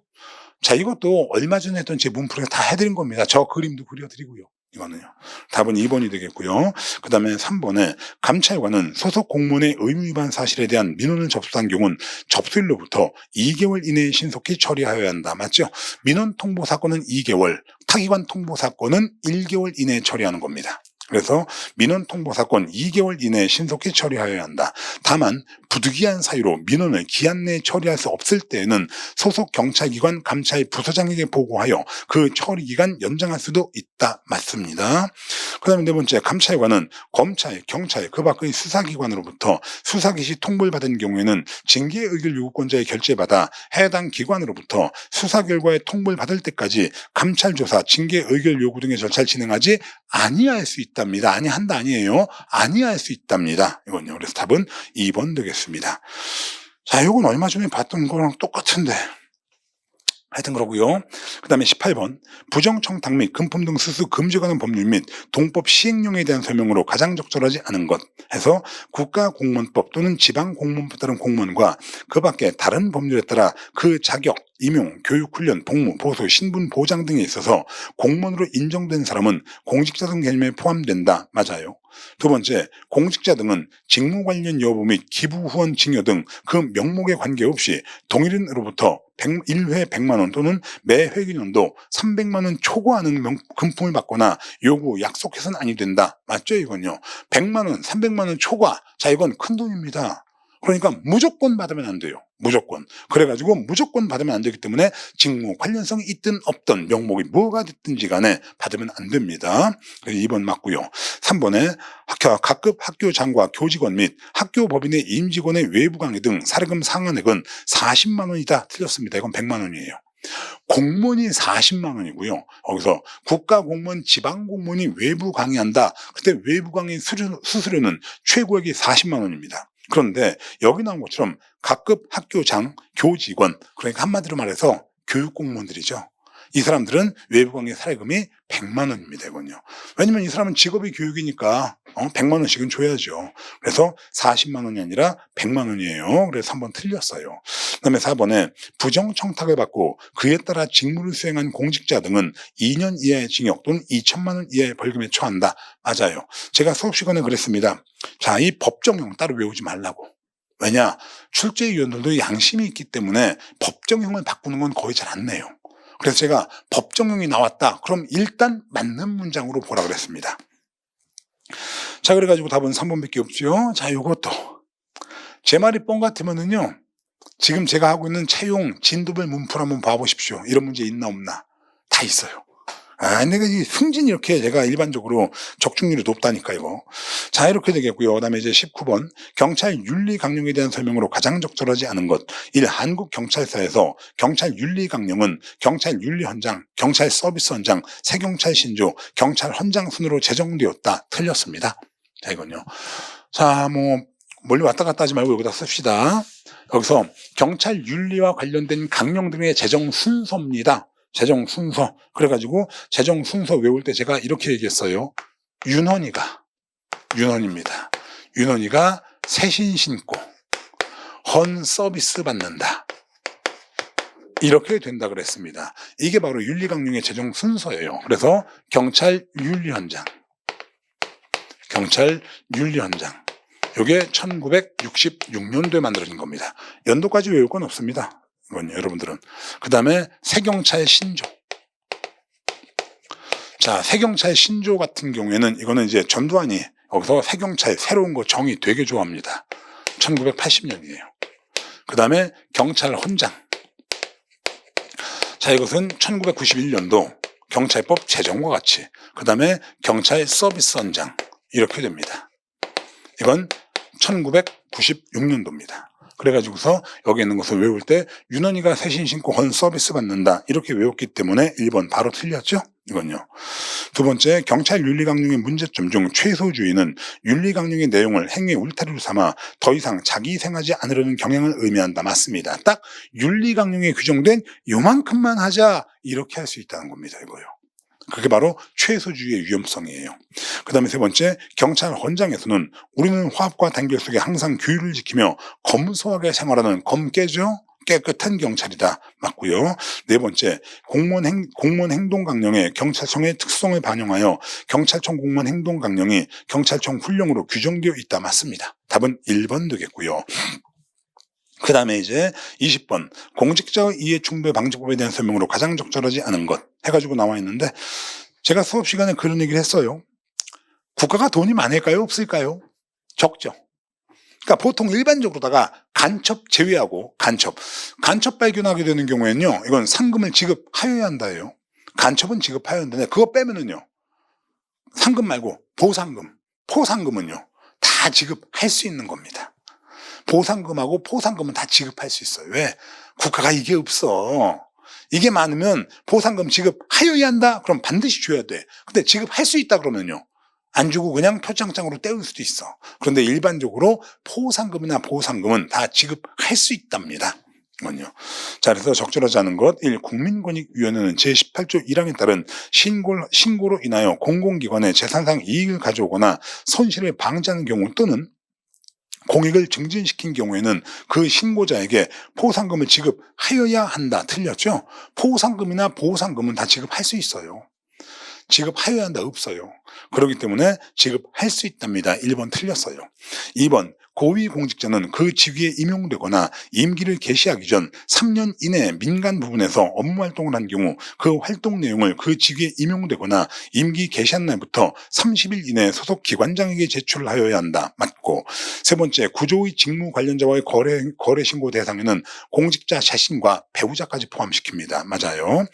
자, 이것도 얼마 전에 했던 제 문프로에 다 해드린 겁니다. 저 그림도 그려드리고요. 이거는요. 답은 2번이 되겠고요. 그 다음에 3번에 감찰관은 소속 공무원의 의무위반 사실에 대한 민원을 접수한 경우는 접수일로부터 2개월 이내에 신속히 처리하여야 한다. 맞죠? 민원 통보 사건은 2개월, 타기관 통보 사건은 1개월 이내에 처리하는 겁니다. 그래서 민원 통보 사건 2개월 이내에 신속히 처리하여야 한다. 다만 부득이한 사유로 민원을 기한 내에 처리할 수 없을 때에는 소속 경찰기관 감찰 부서장에게 보고하여 그 처리기간 연장할 수도 있다. 맞습니다. 그 다음에 네 번째, 감찰관은 검찰, 경찰, 그 밖의 수사기관으로부터 수사기시 통보를 받은 경우에는 징계 의결 요구권자의 결재받아 해당 기관으로부터 수사 결과의 통보를 받을 때까지 감찰 조사, 징계 의결 요구 등의 절차를 진행하지 아니할 수 있답니다. 아니한다 아니에요. 아니할 수 있답니다. 이건요. 그래서 답은 2번 되겠습니다. 자, 이건 얼마 전에 봤던 거랑 똑같은데 하여튼 그러고요. 그 다음에 18번 부정청탁 및 금품 등 수수 금지하는 법률 및 동법 시행령에 대한 설명으로 가장 적절하지 않은 것 해서 국가공무원법 또는 지방공무원법 따른 공무원과 그 밖에 다른 법률에 따라 그 자격, 임용, 교육, 훈련, 복무, 보수, 신분 보장 등에 있어서 공무원으로 인정된 사람은 공직자 등 개념에 포함된다. 맞아요. 두 번째, 공직자 등은 직무 관련 여부 및 기부 후원 징여 등 그 명목에 관계없이 동일인으로부터 1회 100만 원 또는 매 회기년도 300만 원 초과하는 금품을 받거나 요구, 약속해서는 아니 된다. 맞죠? 이건요. 100만 원, 300만 원 초과. 자, 이건 큰 돈입니다. 그러니까 무조건 받으면 안 돼요. 무조건. 그래가지고 무조건 받으면 안 되기 때문에 직무 관련성이 있든 없든 명목이 뭐가 됐든지 간에 받으면 안 됩니다. 그래서 2번 맞고요. 3번에 각급 학교장과 교직원 및 학교 법인의 임직원의 외부 강의 등 사례금 상한액은 40만 원이다. 틀렸습니다. 이건 100만 원이에요. 공무원이 40만 원이고요. 거기서 국가공무원, 지방공무원이 외부 강의한다. 그때 외부 강의 수수료는 최고액이 40만 원입니다. 그런데 여기 나온 것처럼 각급 학교장, 교직원, 그러니까 한마디로 말해서 교육공무원들이죠. 이 사람들은 외부 강의 사례금이 100만 원입니다. 이건요. 왜냐면 이 사람은 직업이 교육이니까 100만 원씩은 줘야죠. 그래서 40만 원이 아니라 100만 원이에요. 그래서 3번 틀렸어요. 그다음에 4번에 부정청탁을 받고 그에 따라 직무를 수행한 공직자 등은 2년 이하의 징역 또는 2천만 원 이하의 벌금에 처한다. 맞아요. 제가 수업 시간에 그랬습니다. 자, 이 법정형 따로 외우지 말라고. 왜냐? 출제위원들도 양심이 있기 때문에 법정형을 바꾸는 건 거의 잘 안 내요. 그래서 제가 법정형이 나왔다. 그럼 일단 맞는 문장으로 보라 그랬습니다. 자, 그래가지고 답은 3번밖에 없죠. 자, 요것도 제 말이 뻥 같으면은요, 지금 제가 하고 있는 채용 진도별 문풀 한번 봐보십시오. 이런 문제 있나 없나. 다 있어요. 내가 이 승진이 이렇게 제가 일반적으로 적중률이 높다니까 이거. 자, 이렇게 되겠고요. 그다음에 이제 19번 경찰 윤리 강령에 대한 설명으로 가장 적절하지 않은 것. 1. 한국 경찰사에서 경찰 윤리 강령은 경찰 윤리 헌장, 경찰 서비스 헌장, 새경찰 신조, 경찰 헌장 순으로 제정되었다. 틀렸습니다. 자, 이건요. 자, 멀리 왔다 갔다 하지 말고 여기다 씁시다. 여기서 경찰 윤리와 관련된 강령 등의 제정 순서입니다. 제정 순서. 그래가지고 제정 순서 외울 때 제가 이렇게 얘기했어요. 윤헌이입니다. 윤헌이가 새신 신고 헌 서비스 받는다. 이렇게 된다 그랬습니다. 이게 바로 윤리강령의 제정 순서예요. 그래서 경찰 윤리헌장. 이게 1966년도에 만들어진 겁니다. 연도까지 외울 건 없습니다. 이건 여러분들은. 그 다음에 새경찰 신조. 자, 새경찰 신조 같은 경우에는 이거는 이제 전두환이 여기서 새경찰 새로운 거 정의 되게 좋아합니다. 1980년이에요. 그 다음에 경찰 헌장. 자, 이것은 1991년도 경찰법 제정과 같이. 그 다음에 경찰 서비스 헌장. 이렇게 됩니다. 이건 1996년도입니다. 그래가지고서 여기 있는 것을 외울 때 윤헌이가 새신 신고 헌 서비스 받는다. 이렇게 외웠기 때문에 1번 바로 틀렸죠? 이건요. 두 번째, 경찰 윤리강령의 문제점 중 최소주의는 윤리강령의 내용을 행위의 울타리로 삼아 더 이상 자기 희생하지 않으려는 경향을 의미한다. 맞습니다. 딱 윤리강령에 규정된 요만큼만 하자 이렇게 할 수 있다는 겁니다. 이거요. 그게 바로 최소주의의 위험성이에요. 그 다음에 세 번째, 경찰 헌장에서는 우리는 화합과 단결 속에 항상 규율을 지키며 검소하게 생활하는 검깨죠? 깨끗한 경찰이다. 맞고요. 네 번째, 공무원 행동 강령의 경찰청의 특성을 반영하여 경찰청 공무원 행동 강령이 경찰청 훈령으로 규정되어 있다. 맞습니다. 답은 1번 되겠고요. 그 다음에 이제 20번 공직자의 이해충돌 방지법에 대한 설명으로 가장 적절하지 않은 것 해가지고 나와 있는데, 제가 수업 시간에 그런 얘기를 했어요. 국가가 돈이 많을까요? 없을까요? 적죠. 그러니까 보통 일반적으로다가 간첩 제외하고 간첩 발견하게 되는 경우에는요, 이건 상금을 지급하여야 한다예요. 간첩은 지급하여야 한다는데 그거 빼면은요, 상금 말고 포상금은요 다 지급할 수 있는 겁니다. 보상금하고 포상금은 다 지급할 수 있어요. 왜? 국가가 이게 없어. 이게 많으면 보상금 지급하여야 한다? 그럼 반드시 줘야 돼. 근데 지급할 수 있다 그러면요, 안 주고 그냥 표창장으로 때울 수도 있어. 그런데 일반적으로 포상금이나 보상금은 다 지급할 수 있답니다. 이건요. 자, 그래서 적절하지 않은 것. 1. 국민권익위원회는 제18조 1항에 따른 신고로 인하여 공공기관의 재산상 이익을 가져오거나 손실을 방지하는 경우 또는 공익을 증진시킨 경우에는 그 신고자에게 포상금을 지급하여야 한다. 틀렸죠? 포상금이나 보상금은 다 지급할 수 있어요. 지급하여야 한다. 없어요. 그렇기 때문에 지급할 수 있답니다. 1번 틀렸어요. 2번 고위공직자는 그 직위에 임용되거나 임기를 개시하기 전 3년 이내 민간 부분에서 업무활동을 한 경우 그 활동 내용을 그 직위에 임용되거나 임기 개시한 날부터 30일 이내 소속 기관장에게 제출을 하여야 한다. 맞고, 세 번째, 구조의 직무 관련자와의 거래 신고 대상에는 공직자 자신과 배우자까지 포함시킵니다. 맞아요.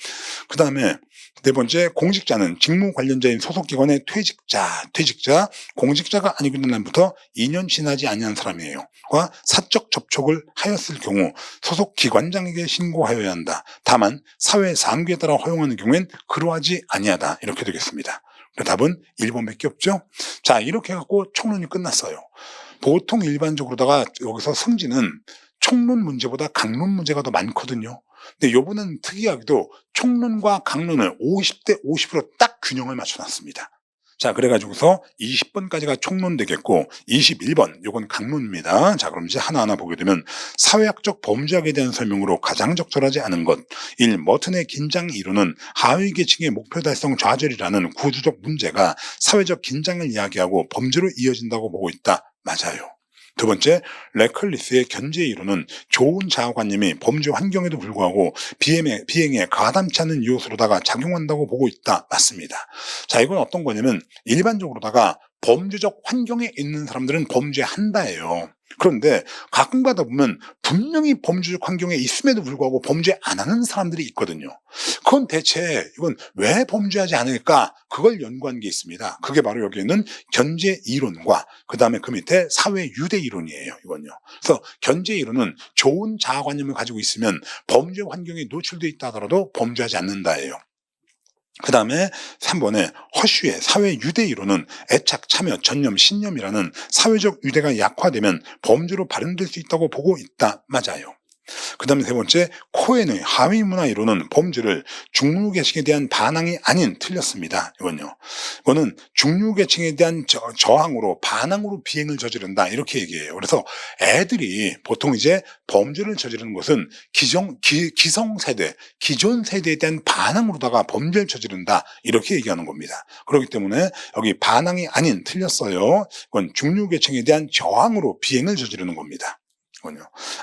그 다음에 네 번째, 공직자는 직무 관련자인 소속기관의 퇴직자, 공직자가 아니고 있는 날부터 2년 지나지 아니한 사람이에요. 과 사적 접촉을 하였을 경우 소속기관장에게 신고하여야 한다. 다만 사회 상규에 따라 허용하는 경우엔 그러하지 아니하다. 이렇게 되겠습니다. 답은 1번밖에 없죠. 자, 이렇게 해갖고 총론이 끝났어요. 보통 일반적으로다가 여기서 승진은 총론 문제보다 강론 문제가 더 많거든요. 근데 요번은 특이하게도 총론과 강론을 50대 50으로 딱 균형을 맞춰놨습니다. 자, 그래가지고서 20번까지가 총론 되겠고 21번 요건 강론입니다. 자, 그럼 이제 하나하나 보게 되면 사회학적 범죄학에 대한 설명으로 가장 적절하지 않은 것 1. 머튼의 긴장 이론은 하위 계층의 목표 달성 좌절이라는 구조적 문제가 사회적 긴장을 이야기하고 범죄로 이어진다고 보고 있다. 맞아요. 두 번째, 레클리스의 견제 이론은 좋은 자아관념이 범죄 환경에도 불구하고 비행에 가담치 않은 요소로다가 작용한다고 보고 있다. 맞습니다. 자, 이건 어떤 거냐면 일반적으로다가 범죄적 환경에 있는 사람들은 범죄한다예요. 그런데 가끔 가다 보면 분명히 범죄적 환경에 있음에도 불구하고 범죄 안 하는 사람들이 있거든요. 그건 대체 이건 왜 범죄하지 않을까? 그걸 연구한 게 있습니다. 그게 바로 여기 있는 견제 이론과 그 다음에 그 밑에 사회 유대 이론이에요. 이건요. 그래서 견제 이론은 좋은 자아관념을 가지고 있으면 범죄 환경에 노출돼 있다 하더라도 범죄하지 않는다예요. 그 다음에 3번에 허슈의 사회 유대 이론은 애착, 참여, 전념, 신념이라는 사회적 유대가 약화되면 범죄로 발현될 수 있다고 보고 있다. 맞아요. 그 다음에 세 번째, 코엔의 하위 문화 이론은 범죄를 중류계층에 대한 반항이 아닌 틀렸습니다. 이거는 중류계층에 대한 저항으로 반항으로 비행을 저지른다 이렇게 얘기해요. 그래서 애들이 보통 이제 범죄를 저지르는 것은 기성세대, 기존 세대에 대한 반항으로다가 범죄를 저지른다 이렇게 얘기하는 겁니다. 그렇기 때문에 여기 반항이 아닌 틀렸어요. 이건 중류계층에 대한 저항으로 비행을 저지르는 겁니다.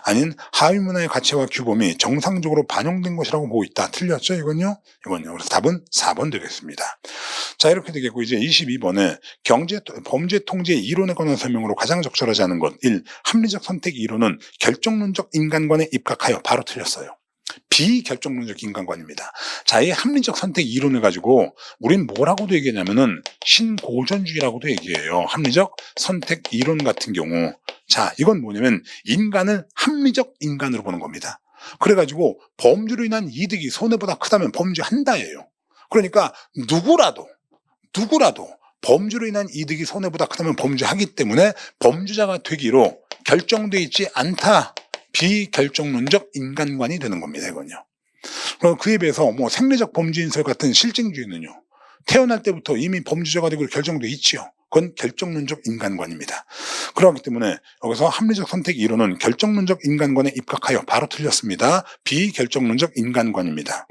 아닌 하위 문화의 가치와 규범이 정상적으로 반영된 것이라고 보고 있다. 틀렸죠? 이건요. 그래서 답은 4번 되겠습니다. 자, 이렇게 되겠고 이제 22번에 범죄 통제 이론에 관한 설명으로 가장 적절하지 않은 것 1. 합리적 선택 이론은 결정론적 인간관에 입각하여 바로 틀렸어요. 비결정론적 인간관입니다. 자, 이 합리적 선택 이론을 가지고 우린 뭐라고도 얘기하냐면은 신고전주의라고도 얘기해요. 합리적 선택 이론 같은 경우. 자, 이건 뭐냐면 인간을 합리적 인간으로 보는 겁니다. 그래가지고 범죄로 인한 이득이 손해보다 크다면 범죄한다예요. 그러니까 누구라도 범죄로 인한 이득이 손해보다 크다면 범죄하기 때문에 범죄자가 되기로 결정되어 있지 않다. 비결정론적 인간관이 되는 겁니다. 이건요. 그럼 그에 비해서 뭐 생리적 범죄인설 같은 실증주의는요. 태어날 때부터 이미 범죄자가 되고 결정돼 있지요. 그건 결정론적 인간관입니다. 그렇기 때문에 여기서 합리적 선택 이론은 결정론적 인간관에 입각하여 바로 틀렸습니다. 비결정론적 인간관입니다.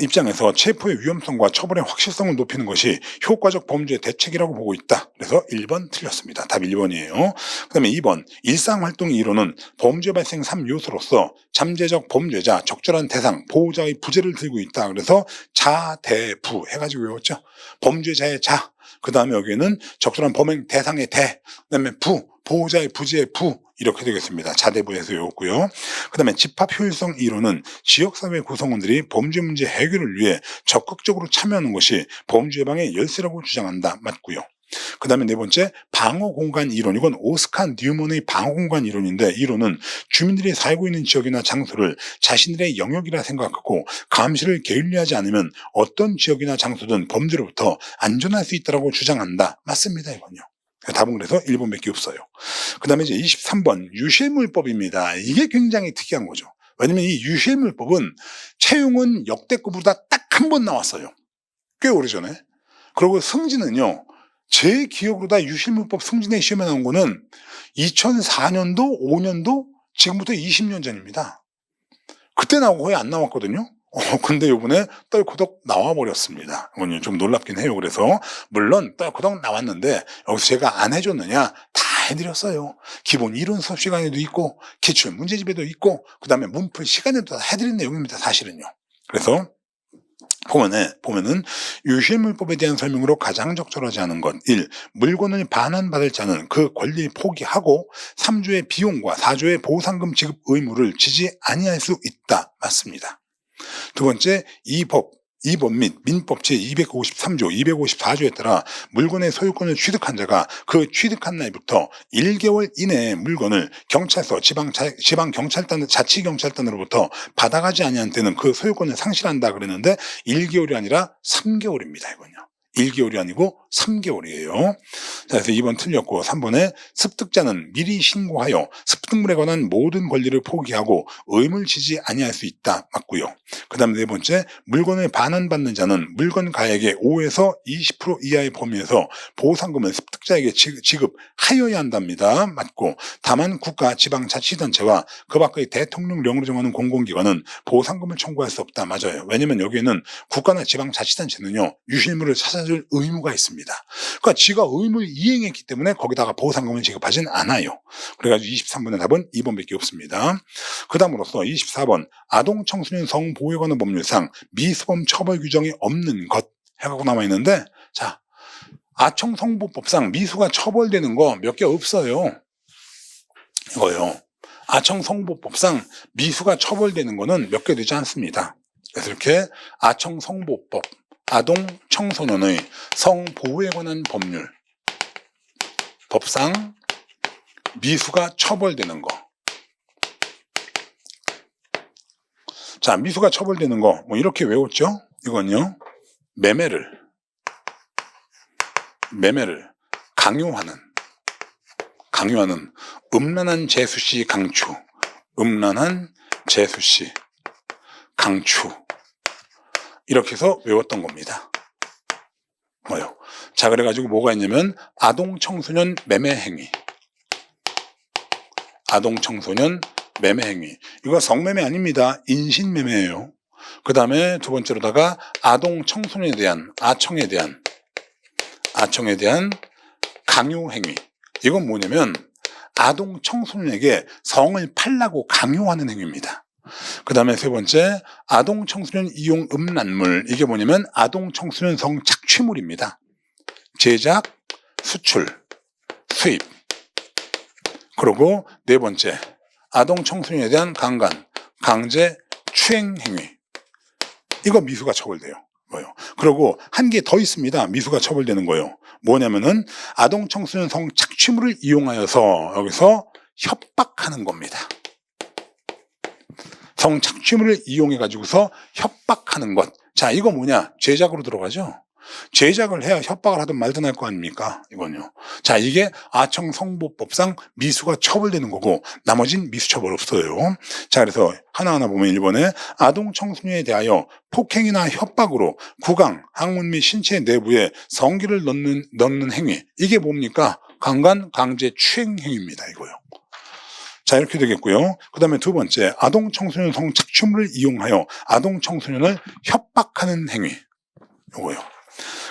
입장에서 체포의 위험성과 처벌의 확실성을 높이는 것이 효과적 범죄 대책이라고 보고 있다. 그래서 1번 틀렸습니다. 답 1번이에요. 그 다음에 2번 일상활동 이론은 범죄 발생 3요소로서 잠재적 범죄자, 적절한 대상, 보호자의 부재를 들고 있다. 그래서 자대부 해가지고 외웠죠. 범죄자의 자, 그 다음에 여기는 적절한 범행 대상의 대, 그 다음에 부, 보호자의 부재의 부 이렇게 되겠습니다. 자대부에서 외웠고요. 그 다음에 집합 효율성 이론은 지역사회 구성원들이 범죄 문제 해결을 위해 적극적으로 참여하는 것이 범죄 예방의 열쇠라고 주장한다. 맞고요. 그 다음에 네 번째 방어공간 이론. 이건 오스카 뉴먼의 방어공간 이론인데 이론은 주민들이 살고 있는 지역이나 장소를 자신들의 영역이라 생각하고 감시를 게을리하지 않으면 어떤 지역이나 장소든 범죄로부터 안전할 수 있다고 주장한다. 맞습니다. 이건요. 답은 그래서 1번밖에 없어요. 그 다음에 이제 23번 유실물법입니다. 이게 굉장히 특이한 거죠. 왜냐면 이 유실물법은 채용은 역대급보다 딱 한 번 나왔어요. 꽤 오래전에. 그리고 승진은요. 제 기억으로 다 유실물법 승진의 시험에 나온 거는 2004년도, 5년도, 지금부터 20년 전입니다. 그때 나오고 거의 안 나왔거든요. 근데 요번에 떨코덕 나와버렸습니다. 이건 좀 놀랍긴 해요. 그래서 물론 떨코덕 나왔는데 여기서 제가 안 해줬느냐? 다 해드렸어요. 기본 이론 수업 시간에도 있고 기출 문제집에도 있고 그 다음에 문풀 시간에도 다 해드린 내용입니다. 사실은요. 그래서 보면은 유실물법에 대한 설명으로 가장 적절하지 않은 것 1. 물건을 반환받을 자는 그 권리를 포기하고 3조의 비용과 4조의 보상금 지급 의무를 지지 아니할 수 있다. 맞습니다. 두 번째, 이 법 및 민법 제253조, 254조에 따라 물건의 소유권을 취득한 자가 그 취득한 날부터 1개월 이내에 물건을 경찰서, 지방경찰단, 자치경찰단으로부터 받아가지 아니한 때는 그 소유권을 상실한다 그랬는데 1개월이 아니라 3개월입니다. 이건요. 1개월이 아니고 3개월이에요. 자, 그래서 2번 틀렸고 3번에 습득자는 미리 신고하여 습득물에 관한 모든 권리를 포기하고 의무를 지지 아니할 수 있다. 맞고요. 그 다음에 네 번째, 물건을 반환받는 자는 물건 가액의 5에서 20% 이하의 범위에서 보상금을 습득자에게 지급하여야 한답니다. 맞고, 다만 국가, 지방, 자치단체와 그 밖의 대통령령으로 정하는 공공기관은 보상금을 청구할 수 없다. 맞아요. 왜냐면 여기에는 국가나 지방, 자치단체는요, 유실물을 찾아줄 의무가 있습니다. 그러니까 지가 의무를 이행했기 때문에 거기다가 보상금을 지급하진 않아요. 그래가지고 23번의 답은 2번밖에 없습니다. 그 다음으로서 24번, 아동 청소년 성보호에 관한 법률상 미수범 처벌 규정이 없는 것 해갖고 남아있는데, 자, 아청성보법상 미수가 처벌되는 거 몇 개 없어요. 이거요. 아청성보법상 미수가 처벌되는 거는 몇 개 되지 않습니다. 그래서 이렇게 아청성보법, 아동 청소년의 성보호에 관한 법률, 법상 미수가 처벌되는 거. 자, 미수가 처벌되는 거, 뭐 이렇게 외웠죠? 이건요, 매매를 강요하는 음란한 재수시 강추, 이렇게 해서 외웠던 겁니다. 뭐요? 자, 그래가지고 뭐가 있냐면 아동 청소년 매매 행위, 이거 성매매 아닙니다. 인신매매예요. 그 다음에 두 번째로다가 아동 청소년에 대한 아청에 대한 강요행위. 이건 뭐냐면 아동 청소년에게 성을 팔라고 강요하는 행위입니다. 그 다음에 세 번째, 아동 청소년 이용 음란물. 이게 뭐냐면 아동 청소년 성 착취물입니다. 제작, 수출, 수입. 그리고 네 번째, 아동 청소년에 대한 강제 추행 행위. 이거 미수가 처벌돼요. 뭐요? 그리고 한 개 더 있습니다. 미수가 처벌되는 거요. 뭐냐면은 아동 청소년 성 착취물을 이용하여서 여기서 협박하는 겁니다. 성 착취물을 이용해 가지고서 협박하는 것. 자, 이거 뭐냐? 제작으로 들어가죠. 제작을 해야 협박을 하든 말든 할 거 아닙니까? 이건요. 자, 이게 아청성보법상 미수가 처벌되는 거고 나머진 미수 처벌 없어요. 자, 그래서 하나하나 보면 1번에 아동 청소년에 대하여 폭행이나 협박으로 구강, 항문 및 신체 내부에 성기를 넣는 행위. 이게 뭡니까? 강제 추행 행위입니다. 이거요. 자, 이렇게 되겠고요. 그 다음에 두 번째, 아동 청소년 성 착취물을 이용하여 아동 청소년을 협박하는 행위. 이거요.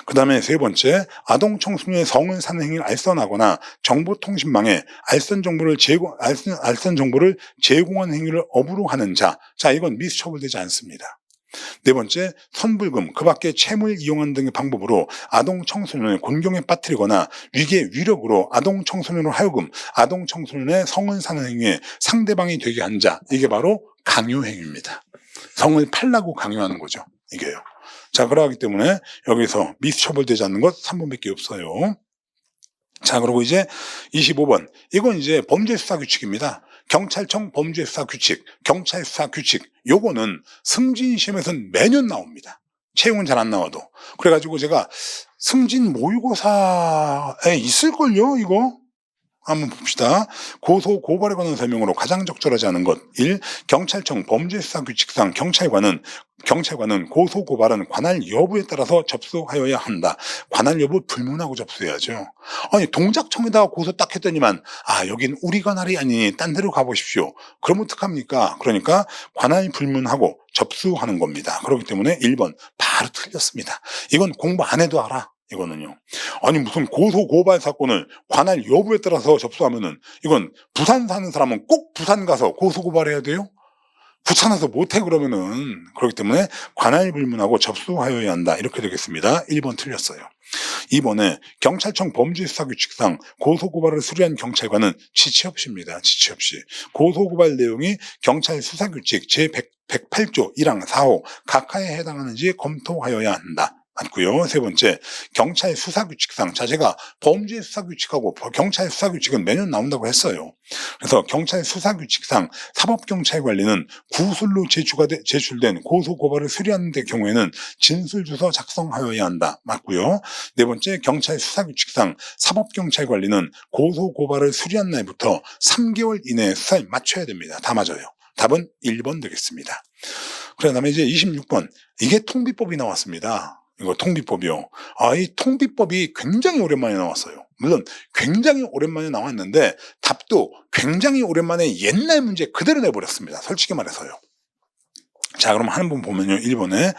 그 다음에 세 번째, 아동 청소년의 성을 사는 행위를 알선하거나 정보통신망에 알선 정보를 제공하는 행위를 업으로 하는 자. 자, 이건 미수 처벌되지 않습니다. 네 번째, 선불금, 그 밖에 채무를 이용하는 등의 방법으로 아동 청소년을 곤경에 빠뜨리거나 위력으로 아동 청소년으로 하여금 아동 청소년의 성을 사는 행위에 상대방이 되게 한 자. 이게 바로 강요행위입니다. 성을 팔라고 강요하는 거죠. 이게요. 자, 그러기 때문에 여기서 미수 처벌되지 않는 것 3번밖에 없어요. 자, 그리고 이제 25번. 이건 이제 범죄수사규칙입니다. 경찰청 범죄수사규칙, 경찰수사규칙. 요거는 승진시험에서는 매년 나옵니다. 채용은 잘 안 나와도. 그래가지고 제가 승진 모의고사에 있을걸요, 이거? 한번 봅시다. 고소, 고발에 관한 설명으로 가장 적절하지 않은 것. 1. 경찰청 범죄수사규칙상 경찰관은 고소, 고발은 관할 여부에 따라서 접수하여야 한다. 관할 여부 불문하고 접수해야죠. 아니, 동작청에다가 고소 딱 했더니만, 여긴 우리 관할이 아니니 딴 데로 가보십시오. 그러면 어떡합니까? 그러니까 관할 불문하고 접수하는 겁니다. 그렇기 때문에 1번 바로 틀렸습니다. 이건 공부 안 해도 알아. 이거는요. 아니, 무슨 고소 고발 사건을 관할 여부에 따라서 접수하면은 이건 부산 사는 사람은 꼭 부산 가서 고소 고발해야 돼요? 귀찮아서 못해 그러면은. 그렇기 때문에 관할 불문하고 접수하여야 한다. 이렇게 되겠습니다. 1번 틀렸어요. 2번에 경찰청 범죄수사규칙상 고소고발을 수리한 경찰관은 지체 없이입니다. 지체 없이. 고소고발 내용이 경찰 수사규칙 제108조 1항 4호 각하에 해당하는지 검토하여야 한다. 맞고요. 세 번째, 경찰 수사규칙상, 자 제가 범죄 수사규칙하고 경찰 수사규칙은 매년 나온다고 했어요. 그래서 경찰 수사규칙상 사법경찰관리는 구술로 제출된 고소고발을 수리하는 데 경우에는 진술주서 작성하여야 한다. 맞고요. 네 번째, 경찰 수사규칙상 사법경찰관리는 고소고발을 수리한 날부터 3개월 이내에 수사에 맞춰야 됩니다. 다 맞아요. 답은 1번 되겠습니다. 그 다음에 이제 26번, 이게 통비법이 나왔습니다. 이거 통비법이요. 이 통비법이 굉장히 오랜만에 나왔어요. 물론 굉장히 오랜만에 나왔는데 답도 굉장히 오랜만에 옛날 문제 그대로 내버렸습니다. 솔직히 말해서요. 자, 그럼 한 번 보면요. 1번에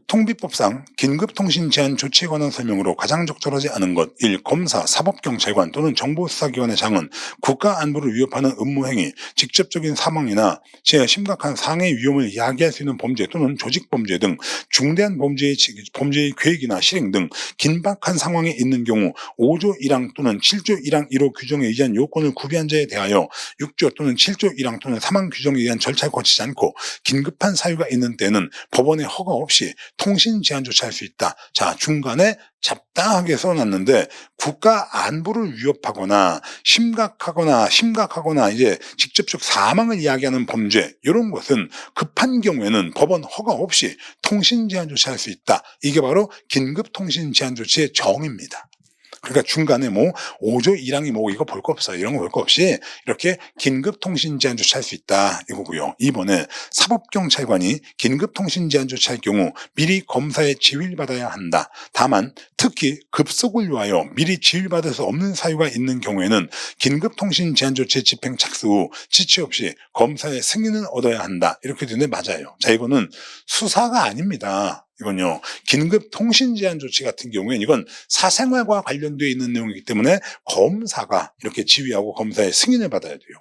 통비법상 긴급통신 제한 조치에 관한 설명으로 가장 적절하지 않은 것 1. 검사, 사법경찰관 또는 정보수사기관의 장은 국가안보를 위협하는 업무행위, 직접적인 사망이나 심각한 상해 위험을 야기할 수 있는 범죄 또는 조직범죄 등 중대한 범죄의 계획이나 실행 등 긴박한 상황에 있는 경우 5조 1항 또는 7조 1항 1호 규정에 의한 요건을 구비한 자에 대하여 6조 또는 7조 1항 또는 사망 규정에 의한 절차를 거치지 않고 긴급한 사유가 있는 때는 법원의 허가 없이 통신 제한 조치할 수 있다. 자, 중간에 잡다하게 써놨는데 국가 안보를 위협하거나 심각하거나 이제 직접적 사망을 이야기하는 범죄 이런 것은 급한 경우에는 법원 허가 없이 통신 제한 조치할 수 있다. 이게 바로 긴급 통신 제한 조치의 정의입니다. 그러니까 중간에 뭐 5조 1항이 뭐 이거 볼 거 없어요. 이런 거 볼 거 없이 이렇게 긴급 통신 제한 조치할 수 있다 이거고요. 이번에 사법경찰관이 긴급 통신 제한 조치할 경우 미리 검사에 지휘를 받아야 한다. 다만 특히 급속을 위하여 미리 지휘를 받을 수 없는 사유가 있는 경우에는 긴급 통신 제한 조치 집행 착수 후 지체 없이 검사의 승인을 얻어야 한다. 이렇게 되는데 맞아요. 자, 이거는 수사가 아닙니다. 이건요, 긴급 통신 제한 조치 같은 경우에는 이건 사생활과 관련되어 있는 내용이기 때문에 검사가 이렇게 지휘하고 검사의 승인을 받아야 돼요.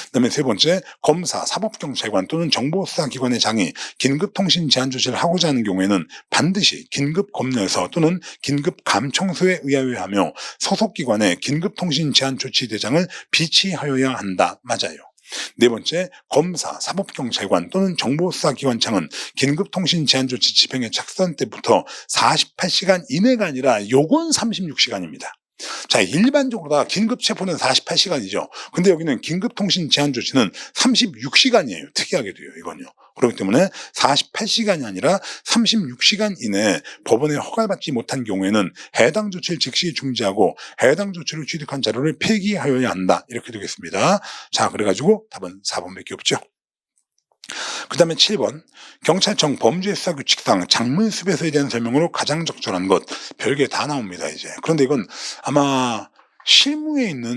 그다음에 세 번째, 검사, 사법경찰관 또는 정보수사기관의 장이 긴급통신 제한 조치를 하고자 하는 경우에는 반드시 긴급검열서 또는 긴급감청서에 의하여야 하며 소속기관에 긴급통신 제한 조치 대장을 비치하여야 한다. 맞아요. 네 번째, 검사, 사법경찰관 또는 정보수사기관장은 긴급통신 제한조치 집행에 착수한 때부터 48시간 이내가 아니라 요건 36시간입니다. 자, 일반적으로 다 긴급체포는 48시간이죠. 근데 여기는 긴급통신 제한조치는 36시간이에요. 특이하게 돼요, 이건요. 그렇기 때문에 48시간이 아니라 36시간 이내에 법원의 허가를 받지 못한 경우에는 해당 조치를 즉시 중지하고 해당 조치를 취득한 자료를 폐기하여야 한다. 이렇게 되겠습니다. 자, 그래가지고 답은 4번밖에 없죠. 그 다음에 7번, 경찰청 범죄수사규칙상 장문수배서에 대한 설명으로 가장 적절한 것, 별게 다 나옵니다 이제. 그런데 이건 아마 실무에 있는,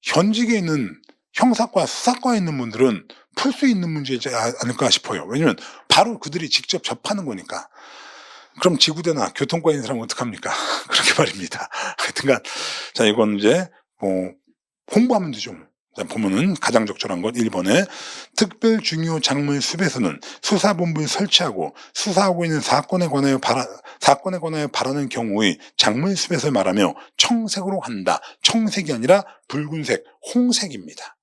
현직에 있는 형사과 수사과에 있는 분들은 풀 수 있는 문제이지 않을까 싶어요. 왜냐면 바로 그들이 직접 접하는 거니까. 그럼 지구대나 교통과에 있는 사람은 어떡합니까? 그렇게 말입니다. 하여튼간, 자, 이건 이제 뭐 공부하면 되죠. 자, 보면은 가장 적절한 것 1번에 특별 중요 작물 수배서는 수사본부를 설치하고 수사하고 있는 사건에 관하여 바라는 경우의 작물 수배서를 말하며 청색으로 한다. 청색이 아니라 붉은색, 홍색입니다.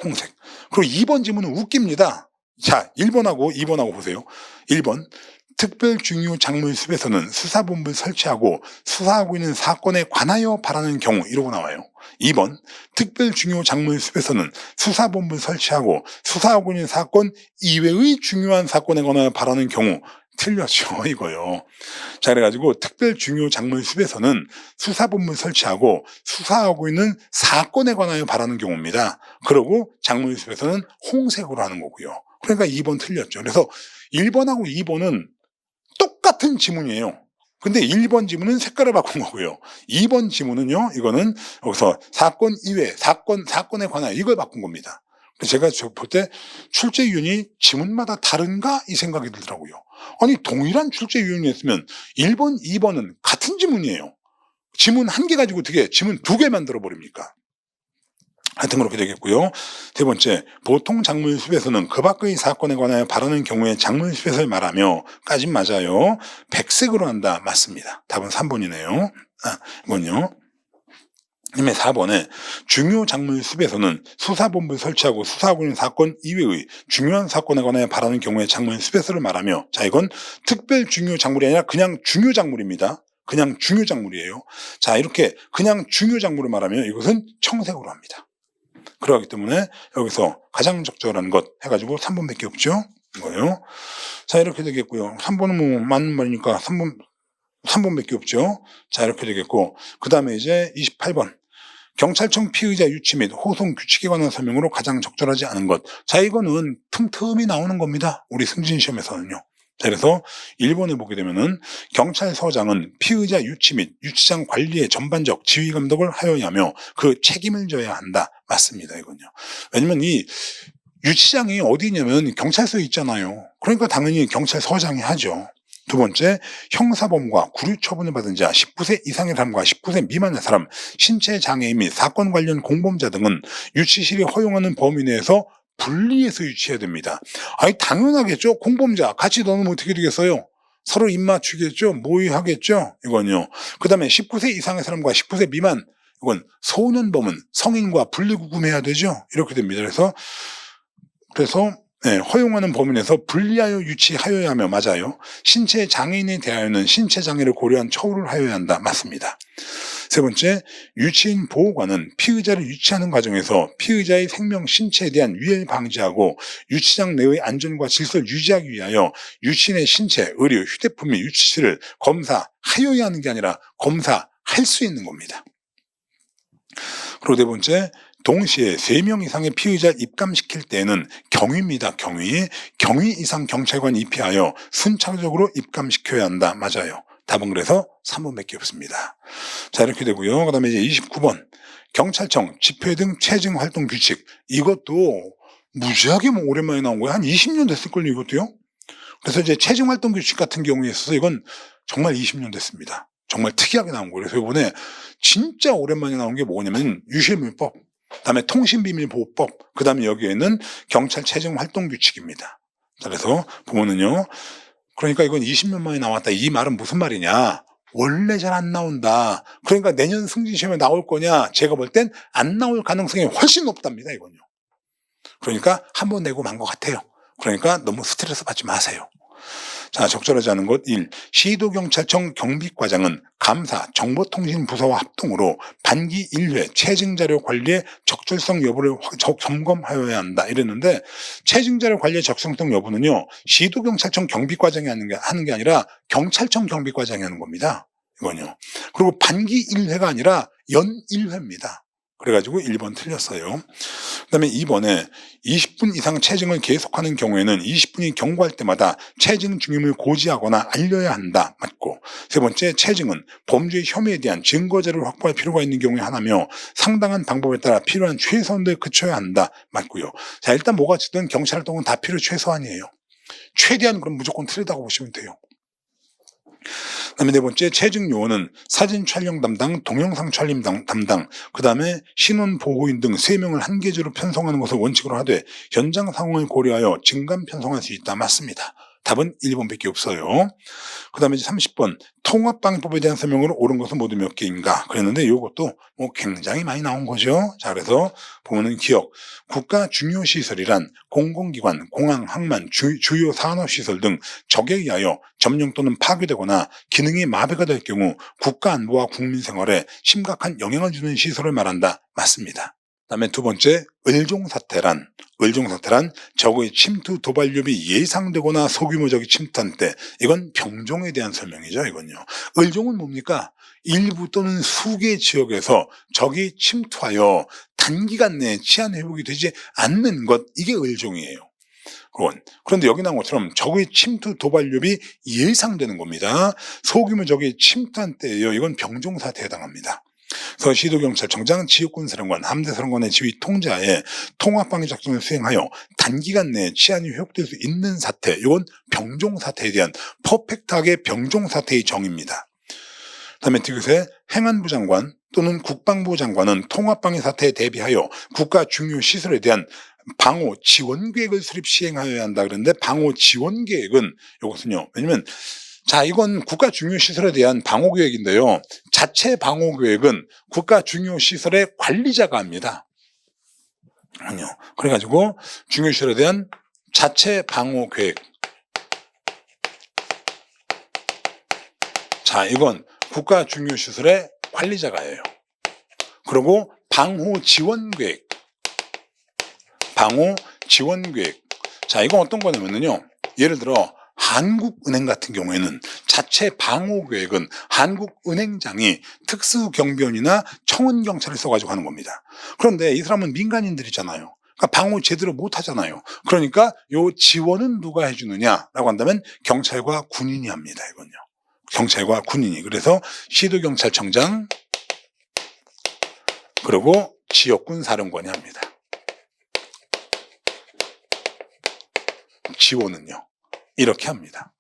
홍색. 그리고 2번 지문은 웃깁니다. 자, 1번하고 2번하고 보세요. 1번, 특별 중요 작물 수배서는 수사본부를 설치하고 수사하고 있는 사건에 관하여 바라는 경우 이러고 나와요. 2번, 특별 중요 작물 수배서는 수사본부를 설치하고 수사하고 있는 사건 이외의 중요한 사건에 관하여 바라는 경우. 틀렸죠, 이거요. 자, 그래가지고 특별 중요 작물 수배서는 수사본부를 설치하고 수사하고 있는 사건에 관하여 바라는 경우입니다. 그리고 작물 수배서는 홍색으로 하는 거고요. 그러니까 2번 틀렸죠. 그래서 1번하고 2번은 똑같은 지문이에요. 근데 1번 지문은 색깔을 바꾼 거고요. 2번 지문은요, 이거는 여기서 사건 이외, 사건에 관하여 이걸 바꾼 겁니다. 제가 볼 때 출제 위원이 지문마다 다른가? 이 생각이 들더라고요. 아니, 동일한 출제 위원이었으면 1번, 2번은 같은 지문이에요. 지문 한 개 가지고 어떻게 지문 2개 만들어 버립니까? 하여튼 그렇게 되겠고요. 세 번째, 보통 작물숲에서는 그 밖의 사건에 관하여 발언한 경우에 작물숲에서를 말하며 까진 맞아요. 백색으로 한다. 맞습니다. 답은 3번이네요. 이건요. 그다음에 4번에 중요 작물숲에서는 수사본부를 설치하고 수사하고 있는 사건 이외의 중요한 사건에 관하여 발언하는 경우에 작물숲에서를 말하며, 자, 이건 특별 중요 작물이 아니라 그냥 중요 작물입니다. 그냥 중요 작물이에요. 자, 이렇게 그냥 중요 작물을 말하면 이것은 청색으로 합니다. 그러기 때문에 여기서 가장 적절한 것 해가지고 3번밖에 없죠. 이거예요. 자, 이렇게 되겠고요. 3번은 뭐 맞는 말이니까 3번밖에 없죠. 자, 이렇게 되겠고, 그 다음에 이제 28번. 경찰청 피의자 유치 및 호송 규칙에 관한 설명으로 가장 적절하지 않은 것. 자, 이거는 틈틈이 나오는 겁니다. 우리 승진 시험에서는요. 자, 그래서 1번을 보게 되면은 경찰서장은 피의자 유치 및 유치장 관리의 전반적 지휘 감독을 하여야 하며 그 책임을 져야 한다. 맞습니다. 이건요. 왜냐면 이 유치장이 어디냐면 경찰서에 있잖아요. 그러니까 당연히 경찰서장이 하죠. 두 번째, 형사범과 구류 처분을 받은 자, 19세 이상의 사람과 19세 미만의 사람, 신체 장애인 및 사건 관련 공범자 등은 유치실이 허용하는 범위 내에서 분리해서 유치해야 됩니다. 아니, 당연하겠죠. 공범자 같이 넣으면 어떻게 되겠어요? 서로 입 맞추겠죠. 모의하겠죠. 이건요. 그 다음에 19세 이상의 사람과 19세 미만, 이건 소년범은 성인과 분리구금해야 되죠. 이렇게 됩니다. 그래서 허용하는 범위 내에서 분리하여 유치하여야 하며, 맞아요. 신체 장애인에 대하여는 신체 장애를 고려한 처우를 하여야 한다. 맞습니다. 세 번째, 유치인 보호관은 피의자를 유치하는 과정에서 피의자의 생명 신체에 대한 위해를 방지하고 유치장 내의 안전과 질서를 유지하기 위하여 유치인의 신체, 의료, 휴대폰 및 유치실을 검사하여야 하는 게 아니라 검사할 수 있는 겁니다. 그리고 네 번째, 동시에 3명 이상의 피의자를 입감시킬 때에는 경위입니다. 경위 이상 경찰관이 입회하여 순차적으로 입감시켜야 한다. 맞아요. 답은 그래서 3번밖에 없습니다. 자, 이렇게 되고요. 그 다음에 이제 29번. 경찰청 집회 등 체증 활동 규칙. 이것도 무지하게 뭐 오랜만에 나온 거예요. 한 20년 됐을걸요, 이것도요. 그래서 이제 체증 활동 규칙 같은 경우에 있어서 이건 정말 20년 됐습니다. 정말 특이하게 나온 거예요. 그래서 이번에 진짜 오랜만에 나온 게 뭐냐면 유실물법, 그다음에 통신비밀보호법, 그다음에 여기에는 경찰 체증 활동 규칙입니다. 그래서 보면은요, 그러니까 이건 20년 만에 나왔다. 이 말은 무슨 말이냐? 원래 잘 안 나온다. 그러니까 내년 승진 시험에 나올 거냐? 제가 볼 땐 안 나올 가능성이 훨씬 높답니다. 이건요. 그러니까 한 번 내고 만 것 같아요. 그러니까 너무 스트레스 받지 마세요. 자, 적절하지 않은 것 1. 시도경찰청 경비과장은 감사, 정보통신부서와 합동으로 반기 1회 체증자료 관리의 적절성 여부를 점검하여야 한다. 이랬는데, 체증자료 관리의 적절성 여부는요, 시도경찰청 경비과장이 하는 게 아니라 경찰청 경비과장이 하는 겁니다. 이건요. 그리고 반기 1회가 아니라 연 1회입니다. 그래가지고 1번 틀렸어요. 그 다음에 2번에 20분 이상 체증을 계속하는 경우에는 20분이 경과할 때마다 체증 중임을 고지하거나 알려야 한다. 맞고, 세 번째, 체증은 범죄의 혐의에 대한 증거자료를 확보할 필요가 있는 경우에 하나며 상당한 방법에 따라 필요한 최소한도에 그쳐야 한다. 맞고요. 자, 일단 뭐가 어쨌든 경찰 활동은 다 필요 최소한이에요. 최대한 그럼 무조건 틀리다고 보시면 돼요. 그다음에 네 번째, 체증 요원은 사진 촬영 담당, 동영상 촬영 담당, 그 다음에 신원 보호인 등 3명을 한 계좌로 편성하는 것을 원칙으로 하되 현장 상황을 고려하여 증감 편성할 수 있다. 맞습니다. 답은 1번밖에 없어요. 그 다음에 30번, 통합방법에 대한 설명으로 옳은 것은 모두 몇 개인가 그랬는데 이것도 뭐 굉장히 많이 나온 거죠. 자, 그래서 보면은 기억, 국가 중요시설이란 공공기관, 공항, 항만, 주요 산업시설 등 적에 의하여 점령 또는 파괴되거나 기능이 마비가 될 경우 국가 안보와 국민 생활에 심각한 영향을 주는 시설을 말한다. 맞습니다. 그다음에 두 번째, 을종사태란 적의 침투 도발력이 예상되거나 소규모적인 침투한 때, 이건 병종에 대한 설명이죠. 이건요. 을종은 뭡니까? 일부 또는 수개 지역에서 적이 침투하여 단기간 내에 치안 회복이 되지 않는 것, 이게 을종이에요. 그런데 여기 나온 것처럼 적의 침투 도발력이 예상되는 겁니다. 소규모 적이 침투한 때예요. 이건 병종사태에 해당합니다. 그래서 시도경찰청장, 지역군사령관, 함대사령관의 지휘 통제하에 통합방위 작전을 수행하여 단기간 내에 치안이 회복될 수 있는 사태, 이건 병종사태에 대한 퍼펙트하게 병종사태의 정의입니다. 그 다음에 디귿에 행안부 장관, 또는 국방부 장관은 통합방위 사태에 대비하여 국가 중요 시설에 대한 방호 지원 계획을 수립 시행하여야 한다. 그런데 방호 지원 계획은 이것은요. 왜냐면 자, 이건 국가 중요 시설에 대한 방호 계획인데요. 자체 방호 계획은 국가 중요 시설의 관리자가 합니다. 아니요. 그래가지고 중요 시설에 대한 자체 방호 계획. 자, 이건 국가 중요 시설의 관리자가 해요. 그리고 방호 지원 계획. 방호 지원 계획. 자, 이건 어떤 거냐면요. 예를 들어 한국은행 같은 경우에는 자체 방호 계획은 한국은행장이 특수경비원이나 청원경찰을 써가지고 하는 겁니다. 그런데 이 사람은 민간인들이잖아요. 그러니까 방호 제대로 못 하잖아요. 그러니까 요 지원은 누가 해주느냐라고 한다면 경찰과 군인이 합니다. 이건요. 경찰과 군인이. 그래서 시도경찰청장 그리고 지역군 사령관이 합니다. 지원은요. 이렇게 합니다.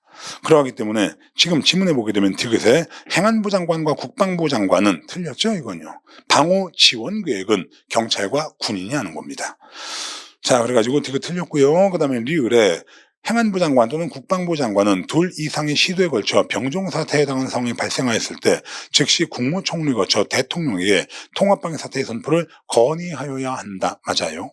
그러기 때문에 지금 지문에 보게 되면 디귿에 행안부 장관과 국방부 장관은 틀렸죠. 이건요. 방호 지원 계획은 경찰과 군인이 하는 겁니다. 자, 그래가지고 디귿 틀렸고요. 그 다음에 리을에 행안부 장관 또는 국방부 장관은 둘 이상의 시도에 걸쳐 병종사태에 해당하는 상황이 발생하였을 때 즉시 국무총리를 거쳐 대통령에게 통합방위 사태의 선포를 건의하여야 한다. 맞아요.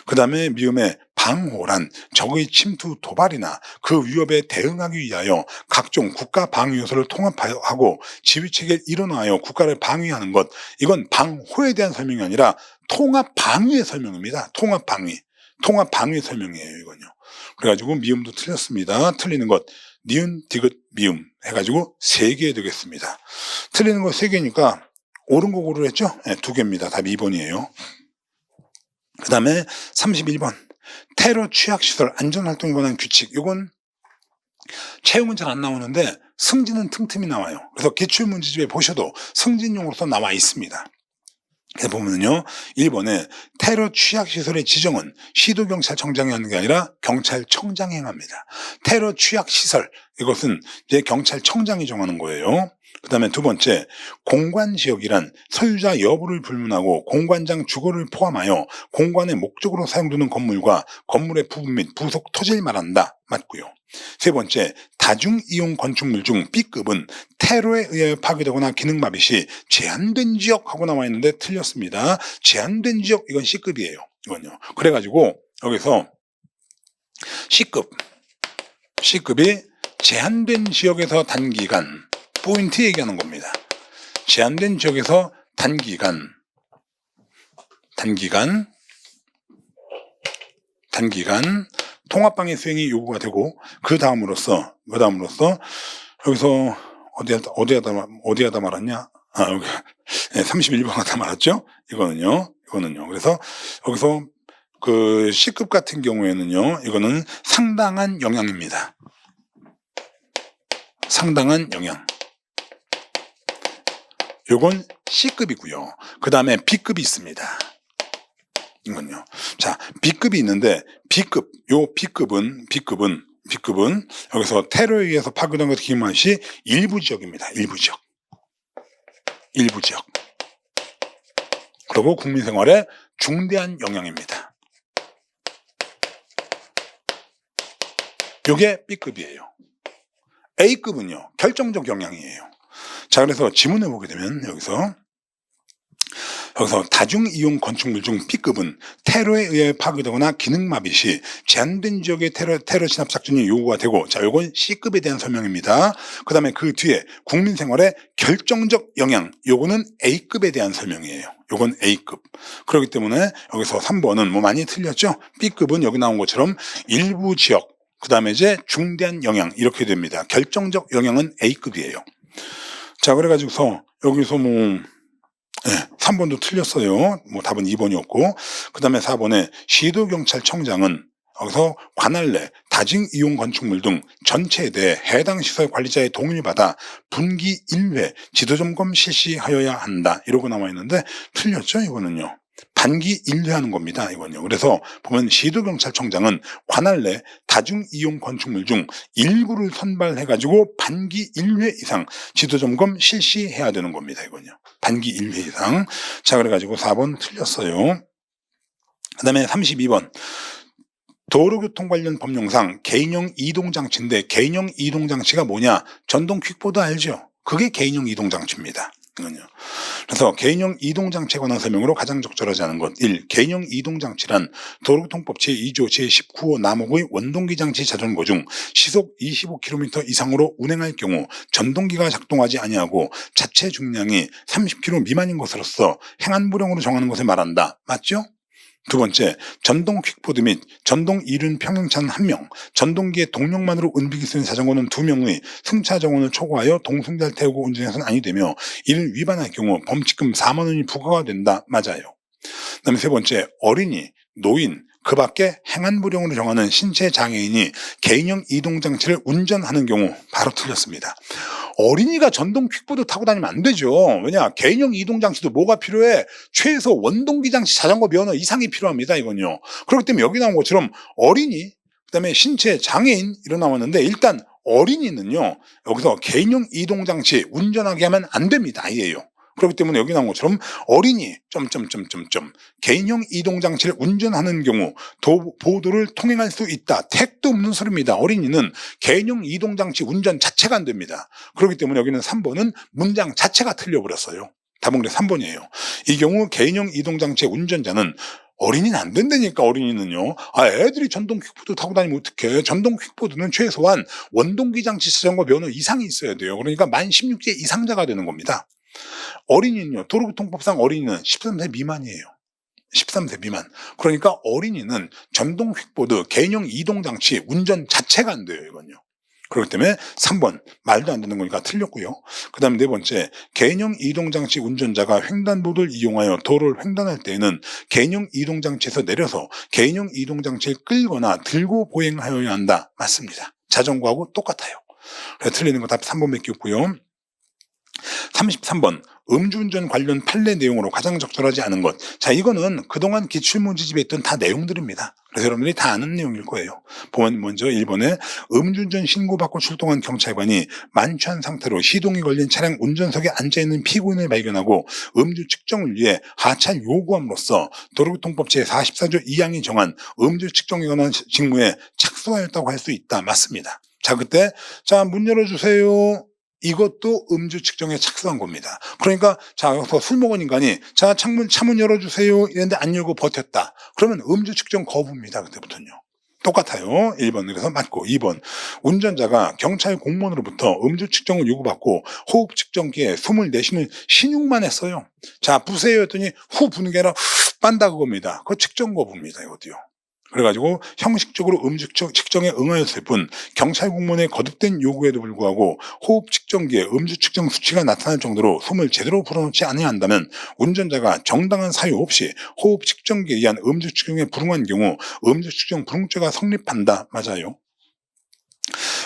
그 다음에 미음에 방호란 적의 침투 도발이나 그 위협에 대응하기 위하여 각종 국가 방위 요소를 통합하고 지휘체계를 일어나여 국가를 방위하는 것. 이건 방호에 대한 설명이 아니라 통합 방위의 설명입니다. 통합 방위. 통합 방위 설명이에요. 이건요. 그래가지고 미음도 틀렸습니다. 틀리는 것 니은 디귿 미음 해가지고 3개 되겠습니다. 틀리는 거 3개니까 옳은 거 고르랬죠? 네, 2개입니다. 답이 2번이에요. 그 다음에 31번 테러 취약시설 안전활동에 관한 규칙. 이건 채용은 잘 안 나오는데 승진은 틈틈이 나와요. 그래서 기출문제집에 보셔도 승진용으로서 나와 있습니다. 그래서 보면요 1번에 테러 취약시설의 지정은 시도경찰청장이 하는 게 아니라 경찰청장이 행합니다. 테러 취약시설 이것은 이제 경찰청장이 정하는 거예요. 그 다음에 2번째 공관지역이란 소유자 여부를 불문하고 공관장 주거를 포함하여 공관의 목적으로 사용되는 건물과 건물의 부분 및 부속 토지를 말한다. 맞고요. 3번째 다중이용 건축물 중 B급은 테러에 의하여 파괴되거나 기능마비 시 제한된 지역 하고 나와 있는데 틀렸습니다. 제한된 지역 이건 C급이에요. 이건요. 그래가지고 여기서 C급이 제한된 지역에서 단기간 포인트 얘기하는 겁니다. 제한된 지역에서 단기간 통합방위 수행이 요구가 되고 그 다음으로써 여기서 어디 하다 말았냐? 아, 여기 31번 하다 말았죠? 이거는요. 그래서 여기서 그 C급 같은 경우에는요. 이거는 상당한 영향입니다. 상당한 영향. 요건 C급이고요. 그 다음에 B급이 있습니다. 이건요. 자, B급이 있는데 B급은 여기서 테러에 의해서 파괴된 것을 기임한 시 일부 지역입니다. 일부 지역. 그리고 국민 생활에 중대한 영향입니다. 요게 B급이에요. A급은요. 결정적 영향이에요. 자, 그래서 지문에 보게 되면 여기서 다중이용 건축물 중 B급은 테러에 의해 파괴되거나 기능마비 시 제한된 지역의 테러 진압 작전이 요구가 되고, 자, 요건 C급에 대한 설명입니다. 그 다음에 그 뒤에 국민 생활에 결정적 영향, 요거는 A급에 대한 설명이에요. 요건 A급. 그렇기 때문에 여기서 3번은 뭐 많이 틀렸죠? B급은 여기 나온 것처럼 일부 지역, 그 다음에 이제 중대한 영향 이렇게 됩니다. 결정적 영향은 A급이에요. 자, 그래가지고서 여기서 3번도 틀렸어요. 답은 2번이었고, 그 다음에 4번에 시도경찰청장은 여기서 관할 내 다중이용 건축물 등 전체에 대해 해당 시설 관리자의 동의를 받아 분기 1회 지도점검 실시하여야 한다. 이러고 나와 있는데 틀렸죠, 이거는요. 단기 인례하는 겁니다. 이건요. 그래서 보면 시도경찰청장은 관할 내 다중이용 건축물 중 일부를 선발해가지고 반기 1회 이상 지도점검 실시해야 되는 겁니다. 이건요. 반기 1회 이상. 자, 그래가지고 4번 틀렸어요. 그 다음에 32번. 도로교통 관련 법령상 개인형 이동장치인데 개인형 이동장치가 뭐냐? 전동 퀵보드 알죠? 그게 개인형 이동장치입니다. 이건요. 그래서 개인형 이동장치에 관한 설명으로 가장 적절하지 않은 것 1. 개인형 이동장치란 도로교통법 제2조 제19호 남목의 원동기장치 자전거 중 시속 25km 이상으로 운행할 경우 전동기가 작동하지 아니하고 자체 중량이 30kg 미만인 것으로서 행안부령으로 정하는 것을 말한다. 맞죠? 두 번째, 전동 퀵보드 및 전동 이륜 평행차는 1명, 전동기의 동력만으로 움직일 수 있는 자전거는 2명의 승차 정원을 초과하여 동승자를 태우고 운전해서는 아니 되며 이를 위반할 경우 범칙금 4만 원이 부과가 된다. 맞아요. 그 다음에 세 번째, 어린이, 노인, 그 밖에 행안부령으로 정하는 신체 장애인이 개인형 이동장치를 운전하는 경우 바로 틀렸습니다. 어린이가 전동 퀵보드 타고 다니면 안 되죠. 왜냐? 개인형 이동장치도 뭐가 필요해? 최소 원동기장치 자전거 면허 이상이 필요합니다. 이건요. 그렇기 때문에 여기 나온 것처럼 어린이, 그다음에 신체 장애인 이런 나왔는데 일단 어린이는요. 여기서 개인형 이동장치 운전하게 하면 안 됩니다. 아예요. 그렇기 때문에 여기 나온 것처럼 어린이 개인형 이동장치를 운전하는 경우 보도를 통행할 수 있다. 택도 없는 소리입니다. 어린이는 개인형 이동장치 운전 자체가 안 됩니다. 그렇기 때문에 여기는 3번은 문장 자체가 틀려버렸어요. 답은 그래 3번이에요. 이 경우 개인형 이동장치의 운전자는 어린이는 안 된다니까. 어린이는요. 애들이 전동 퀵보드 타고 다니면 어떡해. 전동 퀵보드는 최소한 원동기 장치 자전거 면허 이상이 있어야 돼요. 그러니까 만 16세 이상자가 되는 겁니다. 어린이는요. 도로교통법상 어린이는 13세 미만이에요. 13세 미만. 그러니까 어린이는 전동 퀵보드 개인형 이동장치 운전 자체가 안 돼요. 이건요. 그렇기 때문에 3번 말도 안 되는 거니까 틀렸고요. 그 다음에 네 번째, 개인형 이동장치 운전자가 횡단보도를 이용하여 도로를 횡단할 때에는 개인형 이동장치에서 내려서 개인형 이동장치를 끌거나 들고 보행하여야 한다. 맞습니다. 자전거하고 똑같아요. 그래서 틀리는 거 답 3번밖에 없고요. 33번 음주운전 관련 판례 내용으로 가장 적절하지 않은 것. 자, 이거는 그동안 기출문제집에 있던 다 내용들입니다. 그래서 여러분들이 다 아는 내용일 거예요. 보면 먼저 1번에 음주운전 신고받고 출동한 경찰관이 만취한 상태로 시동이 걸린 차량 운전석에 앉아있는 피고인을 발견하고 음주 측정을 위해 하차를 요구함으로써 도로교통법 제44조 2항이 정한 음주 측정에 관한 직무에 착수하였다고 할 수 있다. 맞습니다. 자, 그때 자, 문 열어주세요. 이것도 음주 측정에 착수한 겁니다. 그러니까 자, 여기서 술 먹은 인간이 자, 차문 열어주세요 이랬는데 안 열고 버텼다. 그러면 음주 측정 거부입니다. 그때부터는요. 똑같아요. 1번 그래서 맞고. 2번 운전자가 경찰 공무원으로부터 음주 측정을 요구받고 호흡 측정기에 숨을 내쉬는 신용만 했어요. 자, 부세요 했더니 후 부는 게 아니라 빤다 그겁니다. 그거 측정 거부입니다. 이것도요. 그래가지고 형식적으로 음주 측정에 응하였을 뿐 경찰 공무원의 거듭된 요구에도 불구하고 호흡 측정기에 음주 측정 수치가 나타날 정도로 숨을 제대로 불어넣지 않아야 한다면 운전자가 정당한 사유 없이 호흡 측정기에 의한 음주 측정에 불응한 경우 음주 측정 불응죄가 성립한다. 맞아요.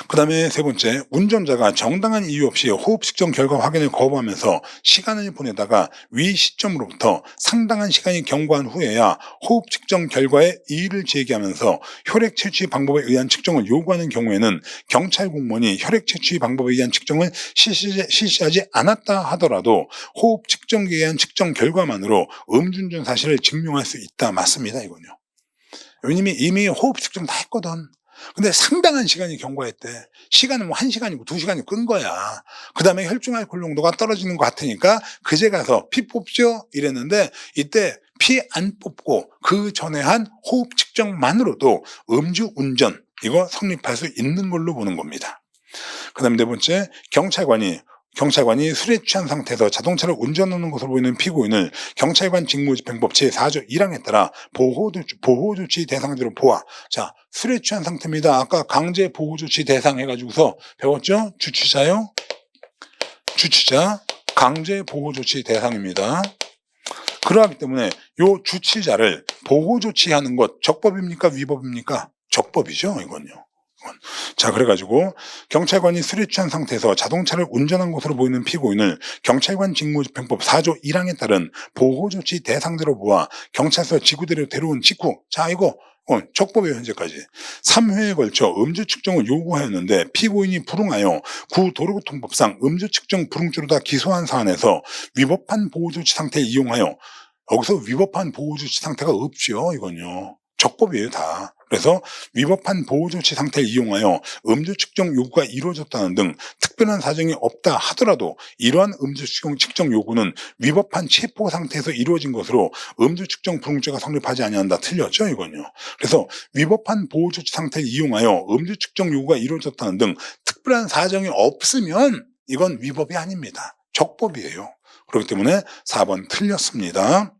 그 다음에 세 번째, 운전자가 정당한 이유 없이 호흡 측정 결과 확인을 거부하면서 시간을 보내다가 위 시점으로부터 상당한 시간이 경과한 후에야 호흡 측정 결과에 이의를 제기하면서 혈액 채취 방법에 의한 측정을 요구하는 경우에는 경찰 공무원이 혈액 채취 방법에 의한 측정을 실시하지 않았다 하더라도 호흡 측정기에 의한 측정 결과만으로 음주운전 사실을 증명할 수 있다. 맞습니다. 이건요. 왜냐면 이미 호흡 측정 다 했거든. 근데 상당한 시간이 경과했대. 시간은 뭐 1시간이고 2시간이 끈 거야. 그 다음에 혈중 알코올 농도가 떨어지는 것 같으니까 그제 가서 피 뽑죠? 이랬는데 이때 피 안 뽑고 그 전에 한 호흡 측정만으로도 음주운전 이거 성립할 수 있는 걸로 보는 겁니다. 그 다음에 네 번째, 경찰관이 술에 취한 상태에서 자동차를 운전하는 것으로 보이는 피고인을 경찰관 직무집행법 제4조 1항에 따라 보호조치 대상자로 보아. 자, 술에 취한 상태입니다. 아까 강제 보호조치 대상 해가지고서 배웠죠? 주취자요. 주취자 강제 보호조치 대상입니다. 그러하기 때문에 요 주취자를 보호조치하는 것 적법입니까? 위법입니까? 적법이죠. 이건요. 자, 그래가지고 경찰관이 술에 취한 상태에서 자동차를 운전한 것으로 보이는 피고인을 경찰관 직무집행법 4조 1항에 따른 보호조치 대상자로 보아 경찰서 지구대로 데려온 직후, 자, 이거 촉법이에요. 현재까지 3회에 걸쳐 음주 측정을 요구하였는데 피고인이 불응하여 구도로교통법상 음주 측정 불응죄로 다 기소한 사안에서 위법한 보호조치 상태를 이용하여, 여기서 위법한 보호조치 상태가 없죠. 이건요, 적법이에요 다. 그래서 위법한 보호조치 상태를 이용하여 음주 측정 요구가 이루어졌다는 등 특별한 사정이 없다 하더라도 이러한 음주 측정 요구는 위법한 체포 상태에서 이루어진 것으로 음주 측정 불응죄가 성립하지 아니한다. 틀렸죠 이건요. 그래서 위법한 보호조치 상태를 이용하여 음주 측정 요구가 이루어졌다는 등 특별한 사정이 없으면 이건 위법이 아닙니다. 적법이에요. 그렇기 때문에 4번 틀렸습니다.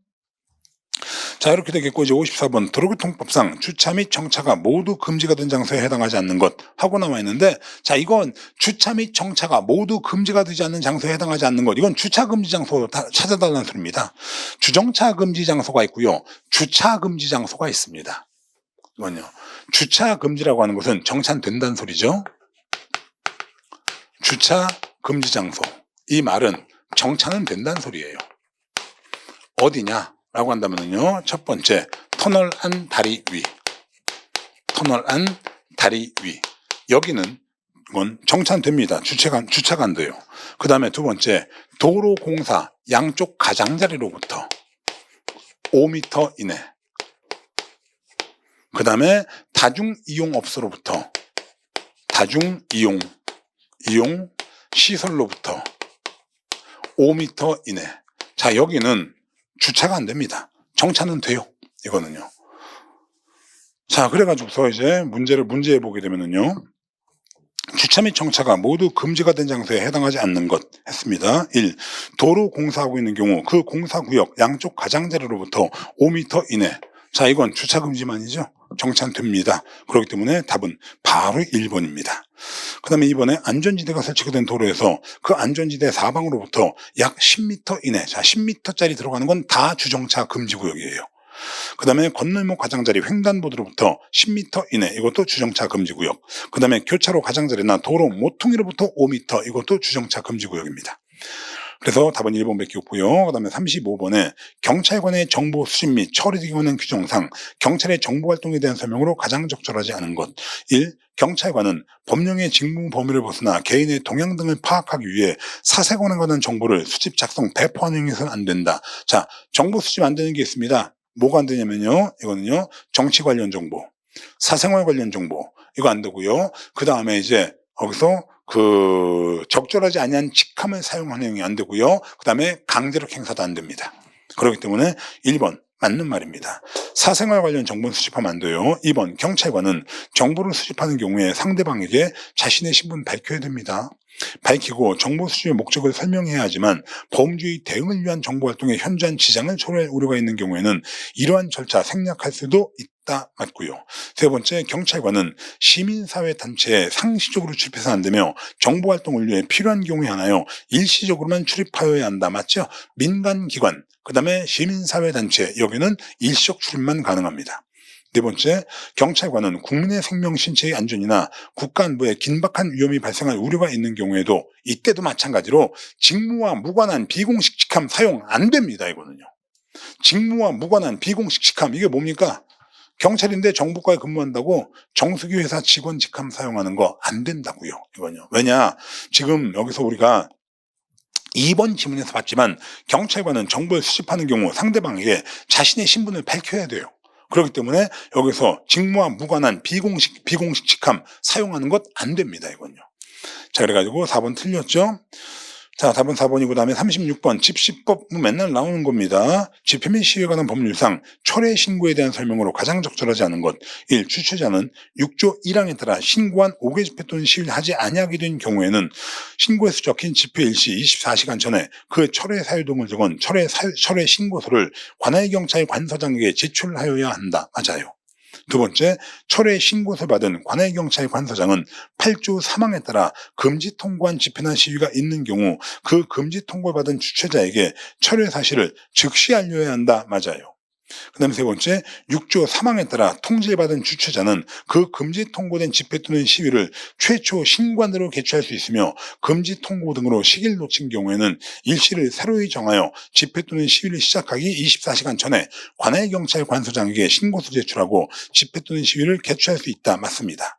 자, 이렇게 되겠고, 이제 54번 도로교통법상 주차 및 정차가 모두 금지가 된 장소에 해당하지 않는 것 하고 나와 있는데, 자, 이건 주차 및 정차가 모두 금지가 되지 않는 장소에 해당하지 않는 것, 이건 주차 금지 장소 찾아달라는 소리입니다. 주정차 금지 장소가 있고요, 주차 금지 장소가 있습니다. 이건요, 주차 금지라고 하는 것은 정차는 된다는 소리죠. 주차 금지 장소, 이 말은 정차는 된다는 소리예요. 어디냐 라고 한다면요, 첫 번째 터널 안 다리 위, 터널 안 다리 위, 여기는 이건 정차는 됩니다. 주차가 안 돼요. 그 다음에 두 번째 도로공사 양쪽 가장자리로부터 5m 이내, 그 다음에 다중이용업소로부터, 다중이용 시설로부터 5m 이내. 자, 여기는 주차가 안 됩니다. 정차는 돼요. 이거는요. 자, 그래가지고서 이제 문제에 보게 되면은요, 주차 및 정차가 모두 금지가 된 장소에 해당하지 않는 것 했습니다. 1. 도로 공사하고 있는 경우 그 공사구역 양쪽 가장자리로부터 5m 이내. 자, 이건 주차 금지만이죠. 정차는 됩니다. 그렇기 때문에 답은 바로 1번입니다. 그 다음에 2번에 안전지대가 설치가 된 도로에서 그 안전지대 사방으로부터 약 10m 이내, 자, 10m짜리 들어가는 건 다 주정차 금지구역이에요. 그 다음에 건널목 가장자리 횡단보도로부터 10m 이내, 이것도 주정차 금지구역. 그 다음에 교차로 가장자리나 도로 모퉁이로부터 5m, 이것도 주정차 금지구역입니다. 그래서 답은 1번밖에 없고요. 그 다음에 35번에 경찰관의 정보 수집 및 처리에 관한 규정상 경찰의 정보활동에 대한 설명으로 가장 적절하지 않은 것. 1. 경찰관은 법령의 직무 범위를 벗어나 개인의 동향 등을 파악하기 위해 사생활에 관한 정보를 수집, 작성, 배포하는 행위는 안 된다. 자, 정보 수집 안 되는 게 있습니다. 뭐가 안 되냐면요, 이거는요, 정치 관련 정보, 사생활 관련 정보, 이거 안 되고요. 그 다음에 이제 거기서 적절하지 아니한 직함을 사용하는 행위 안 되고요. 그 다음에 강제력 행사도 안 됩니다. 그렇기 때문에 1번 맞는 말입니다. 사생활 관련 정보는 수집하면 안 돼요. 2번 경찰관은 정보를 수집하는 경우에 상대방에게 자신의 신분을 밝혀야 됩니다. 밝히고 정보 수집의 목적을 설명해야 하지만 범죄의 대응을 위한 정보활동에 현저한 지장을 초래할 우려가 있는 경우에는 이러한 절차 생략할 수도 있다. 맞고요. 세 번째, 경찰관은 시민사회단체에 상시적으로 출입해서 안 되며 정보활동을 위해 필요한 경우에 하나요 일시적으로만 출입하여야 한다. 맞죠? 민간기관, 그 다음에 시민사회단체, 여기는 일시적 출입만 가능합니다. 네 번째, 경찰관은 국민의 생명 신체의 안전이나 국가 안보에 긴박한 위험이 발생할 우려가 있는 경우에도 이때도 마찬가지로 직무와 무관한 비공식 직함 사용 안 됩니다. 이거는요. 직무와 무관한 비공식 직함, 이게 뭡니까? 경찰인데 정보과에 근무한다고 정수기 회사 직원 직함 사용하는 거 안 된다고요. 이건요. 왜냐, 지금 여기서 우리가 2번 지문에서 봤지만 경찰관은 정보를 수집하는 경우 상대방에게 자신의 신분을 밝혀야 돼요. 그렇기 때문에 여기서 직무와 무관한 비공식 직함 사용하는 것 안 됩니다. 이건요. 자, 그래가지고 4번 틀렸죠. 자, 답은 4번이고, 그 다음에 36번 집시법 맨날 나오는 겁니다. 집회 및 시위에 관한 법률상 철회 신고에 대한 설명으로 가장 적절하지 않은 것. 1. 주최자는 6조 1항에 따라 신고한 5개 집회 또는 시위를 하지 아니하게 된 경우에는 신고에서 적힌 집회 일시 24시간 전에 그 철회 사유 등을 적은 철회 신고서를 관할 경찰 관서장에게 제출하여야 한다. 맞아요. 두 번째, 철회 신고서 받은 관할경찰 관서장은 8조 3항에 따라 금지 통고한 집회나 시위가 있는 경우 그 금지 통고를 받은 주최자에게 철회 사실을 즉시 알려야 한다. 맞아요. 그 다음에 세 번째, 6조 3항에 따라 통지받은 주최자는 그 금지 통고된 집회 또는 시위를 최초 신관으로 개최할 수 있으며 금지 통고 등으로 시기를 놓친 경우에는 일시를 새로이 정하여 집회 또는 시위를 시작하기 24시간 전에 관할 경찰 관서장에게 신고서 제출하고 집회 또는 시위를 개최할 수 있다. 맞습니다.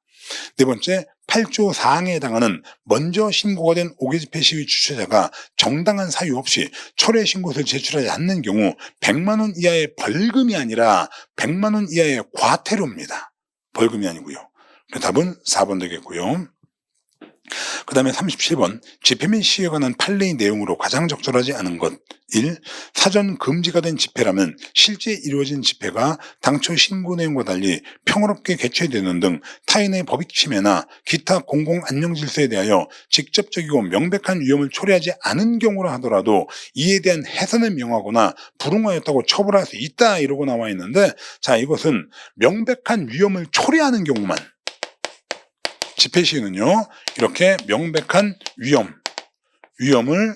네 번째, 8조 4항에 해당하는 먼저 신고가 된 5개 집회 시위 주최자가 정당한 사유 없이 철회 신고서를 제출하지 않는 경우 100만 원 이하의 벌금이 아니라 100만 원 이하의 과태료입니다. 벌금이 아니고요. 답은 4번 되겠고요. 그 다음에 37번, 집회 및 시위에 관한 판례의 내용으로 가장 적절하지 않은 것. 1. 사전 금지가 된 집회라면 실제 이루어진 집회가 당초 신고 내용과 달리 평화롭게 개최되는 등 타인의 법익 침해나 기타 공공 안녕 질서에 대하여 직접적이고 명백한 위험을 초래하지 않은 경우라 하더라도 이에 대한 해산을 명하거나 불응하였다고 처벌할 수 있다, 이러고 나와 있는데, 자, 이것은 명백한 위험을 초래하는 경우만, 집회 시위는요, 이렇게 명백한 위험을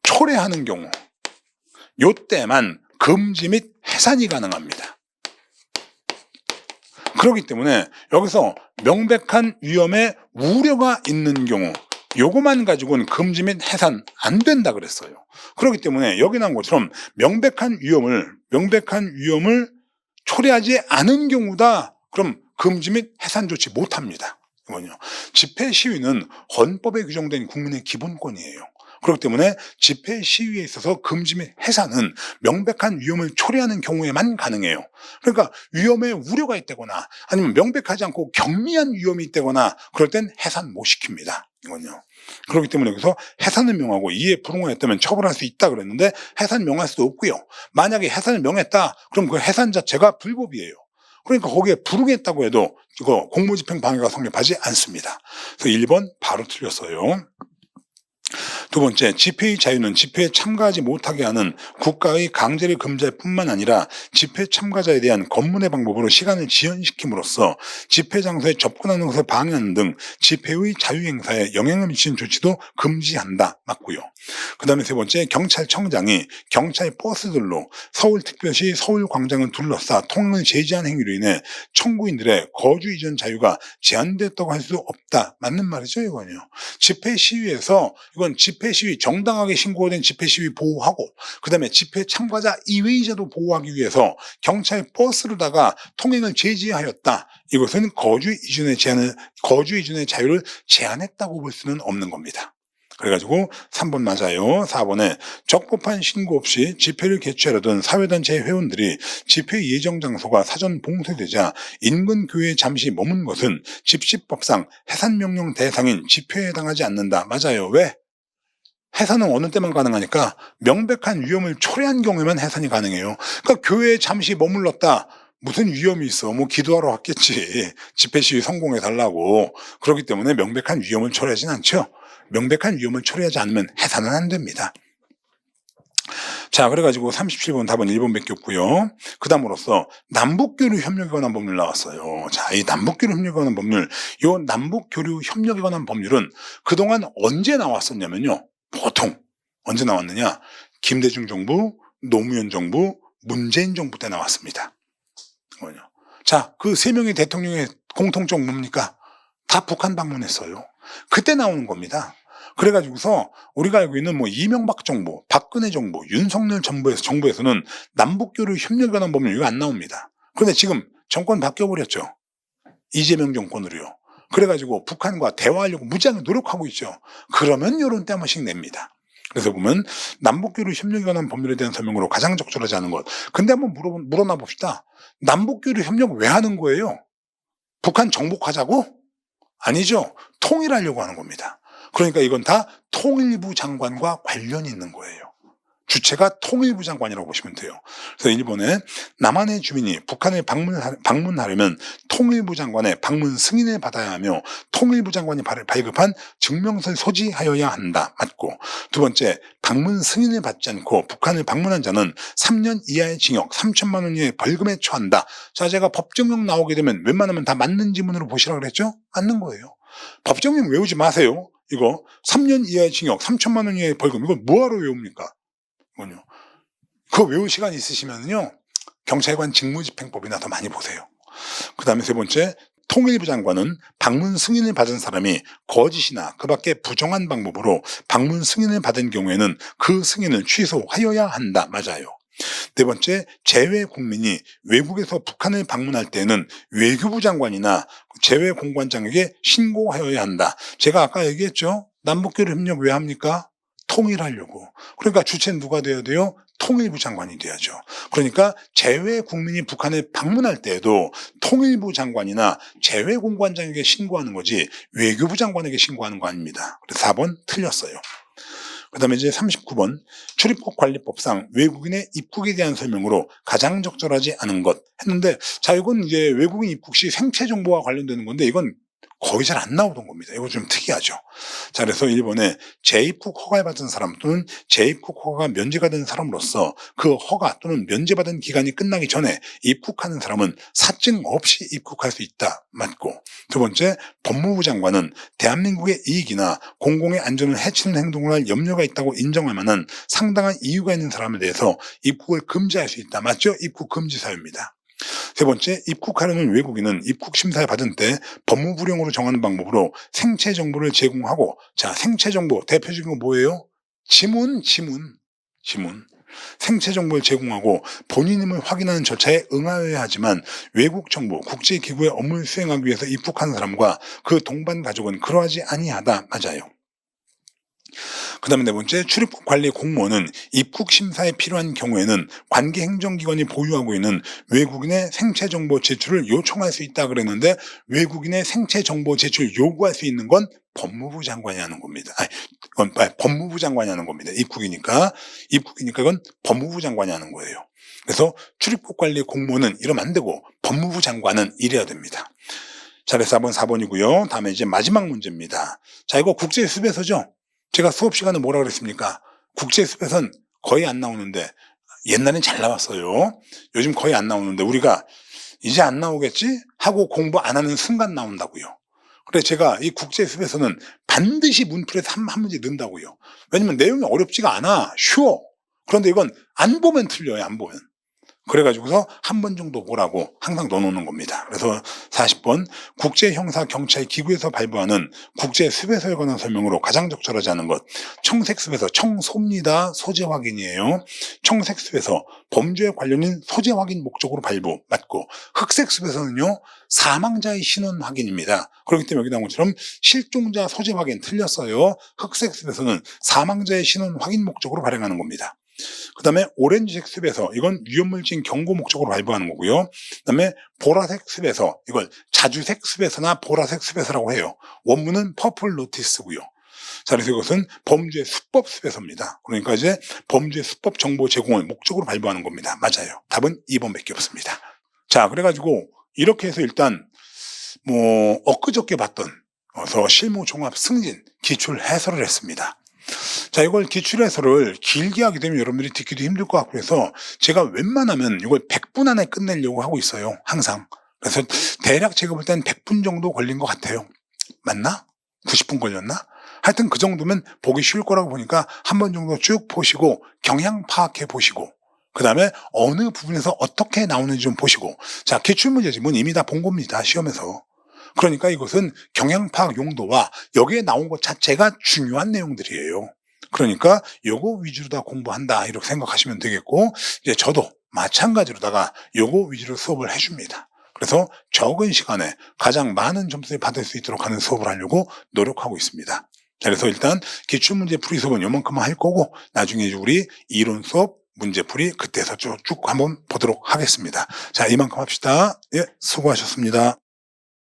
초래하는 경우, 요때만 금지 및 해산이 가능합니다. 그렇기 때문에 여기서 명백한 위험에 우려가 있는 경우, 요거만 가지고는 금지 및 해산 안 된다 그랬어요. 그렇기 때문에 여기 나온 것처럼 명백한 위험을 초래하지 않은 경우다, 그럼 금지 및 해산 조치 못합니다. 집회 시위는 헌법에 규정된 국민의 기본권이에요. 그렇기 때문에 집회 시위에 있어서 금지 및 해산은 명백한 위험을 초래하는 경우에만 가능해요. 그러니까 위험에 우려가 있다거나 아니면 명백하지 않고 경미한 위험이 있다거나 그럴 땐 해산 못 시킵니다. 이건요. 그렇기 때문에 여기서 해산을 명하고 이에 불응하였다면 처벌할 수 있다 그랬는데, 해산 명할 수도 없고요. 만약에 해산을 명했다, 그럼 그 해산 자체가 불법이에요. 그러니까 거기에 불응했다고 해도 이거 공무집행 방해가 성립하지 않습니다. 그래서 1번 바로 틀렸어요. 두 번째, 집회의 자유는 집회에 참가하지 못하게 하는 국가의 강제를 금지할 뿐만 아니라 집회 참가자에 대한 검문의 방법으로 시간을 지연시킴으로써 집회 장소에 접근하는 것을 방해하는 등 집회의 자유행사에 영향을 미치는 조치도 금지한다. 맞고요. 그 다음에 세 번째, 경찰청장이 경찰 버스들로 서울특별시 서울광장을 둘러싸 통행을 제지한 행위로 인해 청구인들의 거주 이전 자유가 제한됐다고 할 수 없다. 맞는 말이죠, 이거는요. 집회 시위에서 이건 집회 시위, 정당하게 신고된 집회 시위 보호하고, 그 다음에 집회 참가자 이외의자도 보호하기 위해서 경찰 버스로다가 통행을 제지하였다. 이것은 거주 이전의 자유를 제한했다고 볼 수는 없는 겁니다. 그래가지고 3번 맞아요. 4번에 적법한 신고 없이 집회를 개최하려던 사회단체 회원들이 집회 예정 장소가 사전 봉쇄되자 인근 교회에 잠시 머문 것은 집시법상 해산명령 대상인 집회에 해당하지 않는다. 맞아요. 왜? 해산은 어느 때만 가능하니까 명백한 위험을 초래한 경우에만 해산이 가능해요. 그러니까 교회에 잠시 머물렀다. 무슨 위험이 있어? 뭐 기도하러 왔겠지. 집회 시위 성공해달라고. 그렇기 때문에 명백한 위험을 초래하진 않죠. 명백한 위험을 초래하지 않으면 해산은 안 됩니다. 자, 그래가지고 37번 답은 1번밖에 없고요. 그 다음으로써 남북교류 협력에 관한 법률 나왔어요. 자, 이 남북교류 협력에 관한 법률, 이 남북교류 협력에 관한 법률은 그동안 언제 나왔었냐면요. 보통 언제 나왔느냐? 김대중 정부, 노무현 정부, 문재인 정부 때 나왔습니다. 자, 그 세 명의 대통령의 공통점 뭡니까? 다 북한 방문했어요. 그때 나오는 겁니다. 그래가지고서 우리가 알고 있는 뭐 이명박 정부, 박근혜 정부, 윤석열 정부에서는 남북교류 협력에 관한 법률 이거 안 나옵니다. 그런데 지금 정권 바뀌어버렸죠. 이재명 정권으로요. 그래가지고 북한과 대화하려고 무지하게 노력하고 있죠. 그러면 이런 때 한 번씩 냅니다. 그래서 보면 남북교류 협력에 관한 법률에 대한 설명으로 가장 적절하지 않은 것. 근데 한번 물어나 봅시다. 남북교류 협력 왜 하는 거예요? 북한 정복하자고? 아니죠. 통일하려고 하는 겁니다. 그러니까 이건 다 통일부 장관과 관련이 있는 거예요. 주체가 통일부 장관이라고 보시면 돼요. 그래서 일본에 남한의 주민이 북한을 방문하려면 통일부 장관의 방문 승인을 받아야 하며 통일부 장관이 발급한 증명서를 소지하여야 한다. 맞고, 두 번째, 방문 승인을 받지 않고 북한을 방문한 자는 3년 이하의 징역 3천만 원 이하의 벌금에 처한다. 자, 제가 법정형 나오게 되면 웬만하면 다 맞는 지문으로 보시라고 그랬죠? 맞는 거예요. 법정형 외우지 마세요. 이거 3년 이하의 징역 3천만 원 이하의 벌금, 이거 뭐하러 외웁니까? 그거 외울 시간 있으시면요, 경찰관 직무집행법이나 더 많이 보세요. 그 다음에 세 번째, 통일부 장관은 방문 승인을 받은 사람이 거짓이나 그 밖에 부정한 방법으로 방문 승인을 받은 경우에는 그 승인을 취소하여야 한다. 맞아요. 네 번째, 재외 국민이 외국에서 북한을 방문할 때는 외교부 장관이나 재외 공관장에게 신고하여야 한다. 제가 아까 얘기했죠. 남북교류 협력 왜 합니까? 통일하려고. 그러니까 주체는 누가 돼야 돼요? 통일부 장관이 돼야죠. 그러니까 재외 국민이 북한을 방문할 때에도 통일부 장관이나 재외 공관장에게 신고하는 거지 외교부 장관에게 신고하는 거 아닙니다. 그래서 4번 틀렸어요. 그 다음에 이제 39번, 출입국 관리법상 외국인의 입국에 대한 설명으로 가장 적절하지 않은 것 했는데, 자, 이건 이제 외국인 입국 시 생체 정보와 관련되는 건데 이건 거의 잘 안 나오던 겁니다. 이거 좀 특이하죠. 자, 그래서 1번에 재입국 허가를 받은 사람 또는 재입국 허가가 면제가 된 사람으로서 그 허가 또는 면제받은 기간이 끝나기 전에 입국하는 사람은 사증 없이 입국할 수 있다. 맞고, 두 번째, 법무부 장관은 대한민국의 이익이나 공공의 안전을 해치는 행동을 할 염려가 있다고 인정할 만한 상당한 이유가 있는 사람에 대해서 입국을 금지할 수 있다. 맞죠? 입국 금지 사유입니다. 세 번째, 입국하려는 외국인은 입국 심사를 받은 때 법무부령으로 정하는 방법으로 생체 정보를 제공하고, 자, 생체 정보 대표적인 건 뭐예요? 지문. 생체 정보를 제공하고 본인임을 확인하는 절차에 응하여야 하지만 외국 정부, 국제기구의 업무를 수행하기 위해서 입국하는 사람과 그 동반 가족은 그러하지 아니하다. 맞아요. 그 다음에 네 번째, 출입국 관리 공무원은 입국 심사에 필요한 경우에는 관계 행정기관이 보유하고 있는 외국인의 생체 정보 제출을 요청할 수 있다 그랬는데, 외국인의 생체 정보 제출 요구할 수 있는 건 법무부 장관이 하는 겁니다. 법무부 장관이 하는 겁니다. 입국이니까 이건 법무부 장관이 하는 거예요. 그래서 출입국 관리 공무원은 이러면 안 되고 법무부 장관은 이래야 됩니다. 자, 그래서 4번이고요. 다음에 이제 마지막 문제입니다. 자, 이거 국제수배서죠. 제가 수업 시간에 뭐라 그랬습니까? 국제수배서는 거의 안 나오는데, 옛날엔 잘 나왔어요. 요즘 거의 안 나오는데 우리가 이제 안 나오겠지 하고 공부 안 하는 순간 나온다고요. 그래서 제가 이 국제수배서는 반드시 문풀에서 한 문제 넣는다고요. 왜냐면 내용이 어렵지가 않아. 쉬워. 그런데 이건 안 보면 틀려요. 안 보면. 그래가지고서 한 번 정도 보라고 항상 넣어놓는 겁니다. 그래서 40번, 국제형사경찰기구에서 발부하는 국제수배서에 관한 설명으로 가장 적절하지 않은 것. 청색수배서, 청소입니다. 소재 확인이에요. 청색수배서, 범죄에 관련인 소재 확인 목적으로 발부, 맞고, 흑색수배서는요, 사망자의 신원 확인입니다. 그렇기 때문에 여기 나온 것처럼 실종자 소재 확인 틀렸어요. 흑색수배서는 사망자의 신원 확인 목적으로 발행하는 겁니다. 그 다음에 오렌지색 수배서, 이건 위험물질 경고 목적으로 발부하는 거고요. 그 다음에 보라색 수배서, 이걸 자주색 수배서나 보라색 수배서라고 해요. 원문은 퍼플 노티스고요. 자, 그래서 이것은 범죄 수법 수배서입니다. 그러니까 이제 범죄 수법 정보 제공을 목적으로 발부하는 겁니다. 맞아요. 답은 2번밖에 없습니다. 자, 그래가지고 이렇게 해서 일단 엊그저께 봤던 실무 종합 승진 기출 해설을 했습니다. 자, 이걸 기출 해설을 길게 하게 되면 여러분들이 듣기도 힘들 것 같고 해서 제가 웬만하면 이걸 100분 안에 끝내려고 하고 있어요. 항상. 그래서 대략 제가 볼 때는 100분 정도 걸린 것 같아요. 맞나? 90분 걸렸나? 하여튼 그 정도면 보기 쉬울 거라고 보니까 한 번 정도 쭉 보시고 경향 파악해 보시고, 그 다음에 어느 부분에서 어떻게 나오는지 좀 보시고. 자, 기출문제집은 이미 다 본 겁니다. 시험에서. 그러니까 이것은 경향 파악 용도와 여기에 나온 것 자체가 중요한 내용들이에요. 그러니까 요거 위주로 다 공부한다 이렇게 생각하시면 되겠고, 이제 저도 마찬가지로다가 요거 위주로 수업을 해줍니다. 그래서 적은 시간에 가장 많은 점수를 받을 수 있도록 하는 수업을 하려고 노력하고 있습니다. 자, 그래서 일단 기출문제 풀이 수업은 요만큼만 할 거고, 나중에 우리 이론 수업 문제풀이 그때서 쭉 한번 보도록 하겠습니다. 자, 이만큼 합시다. 예, 수고하셨습니다.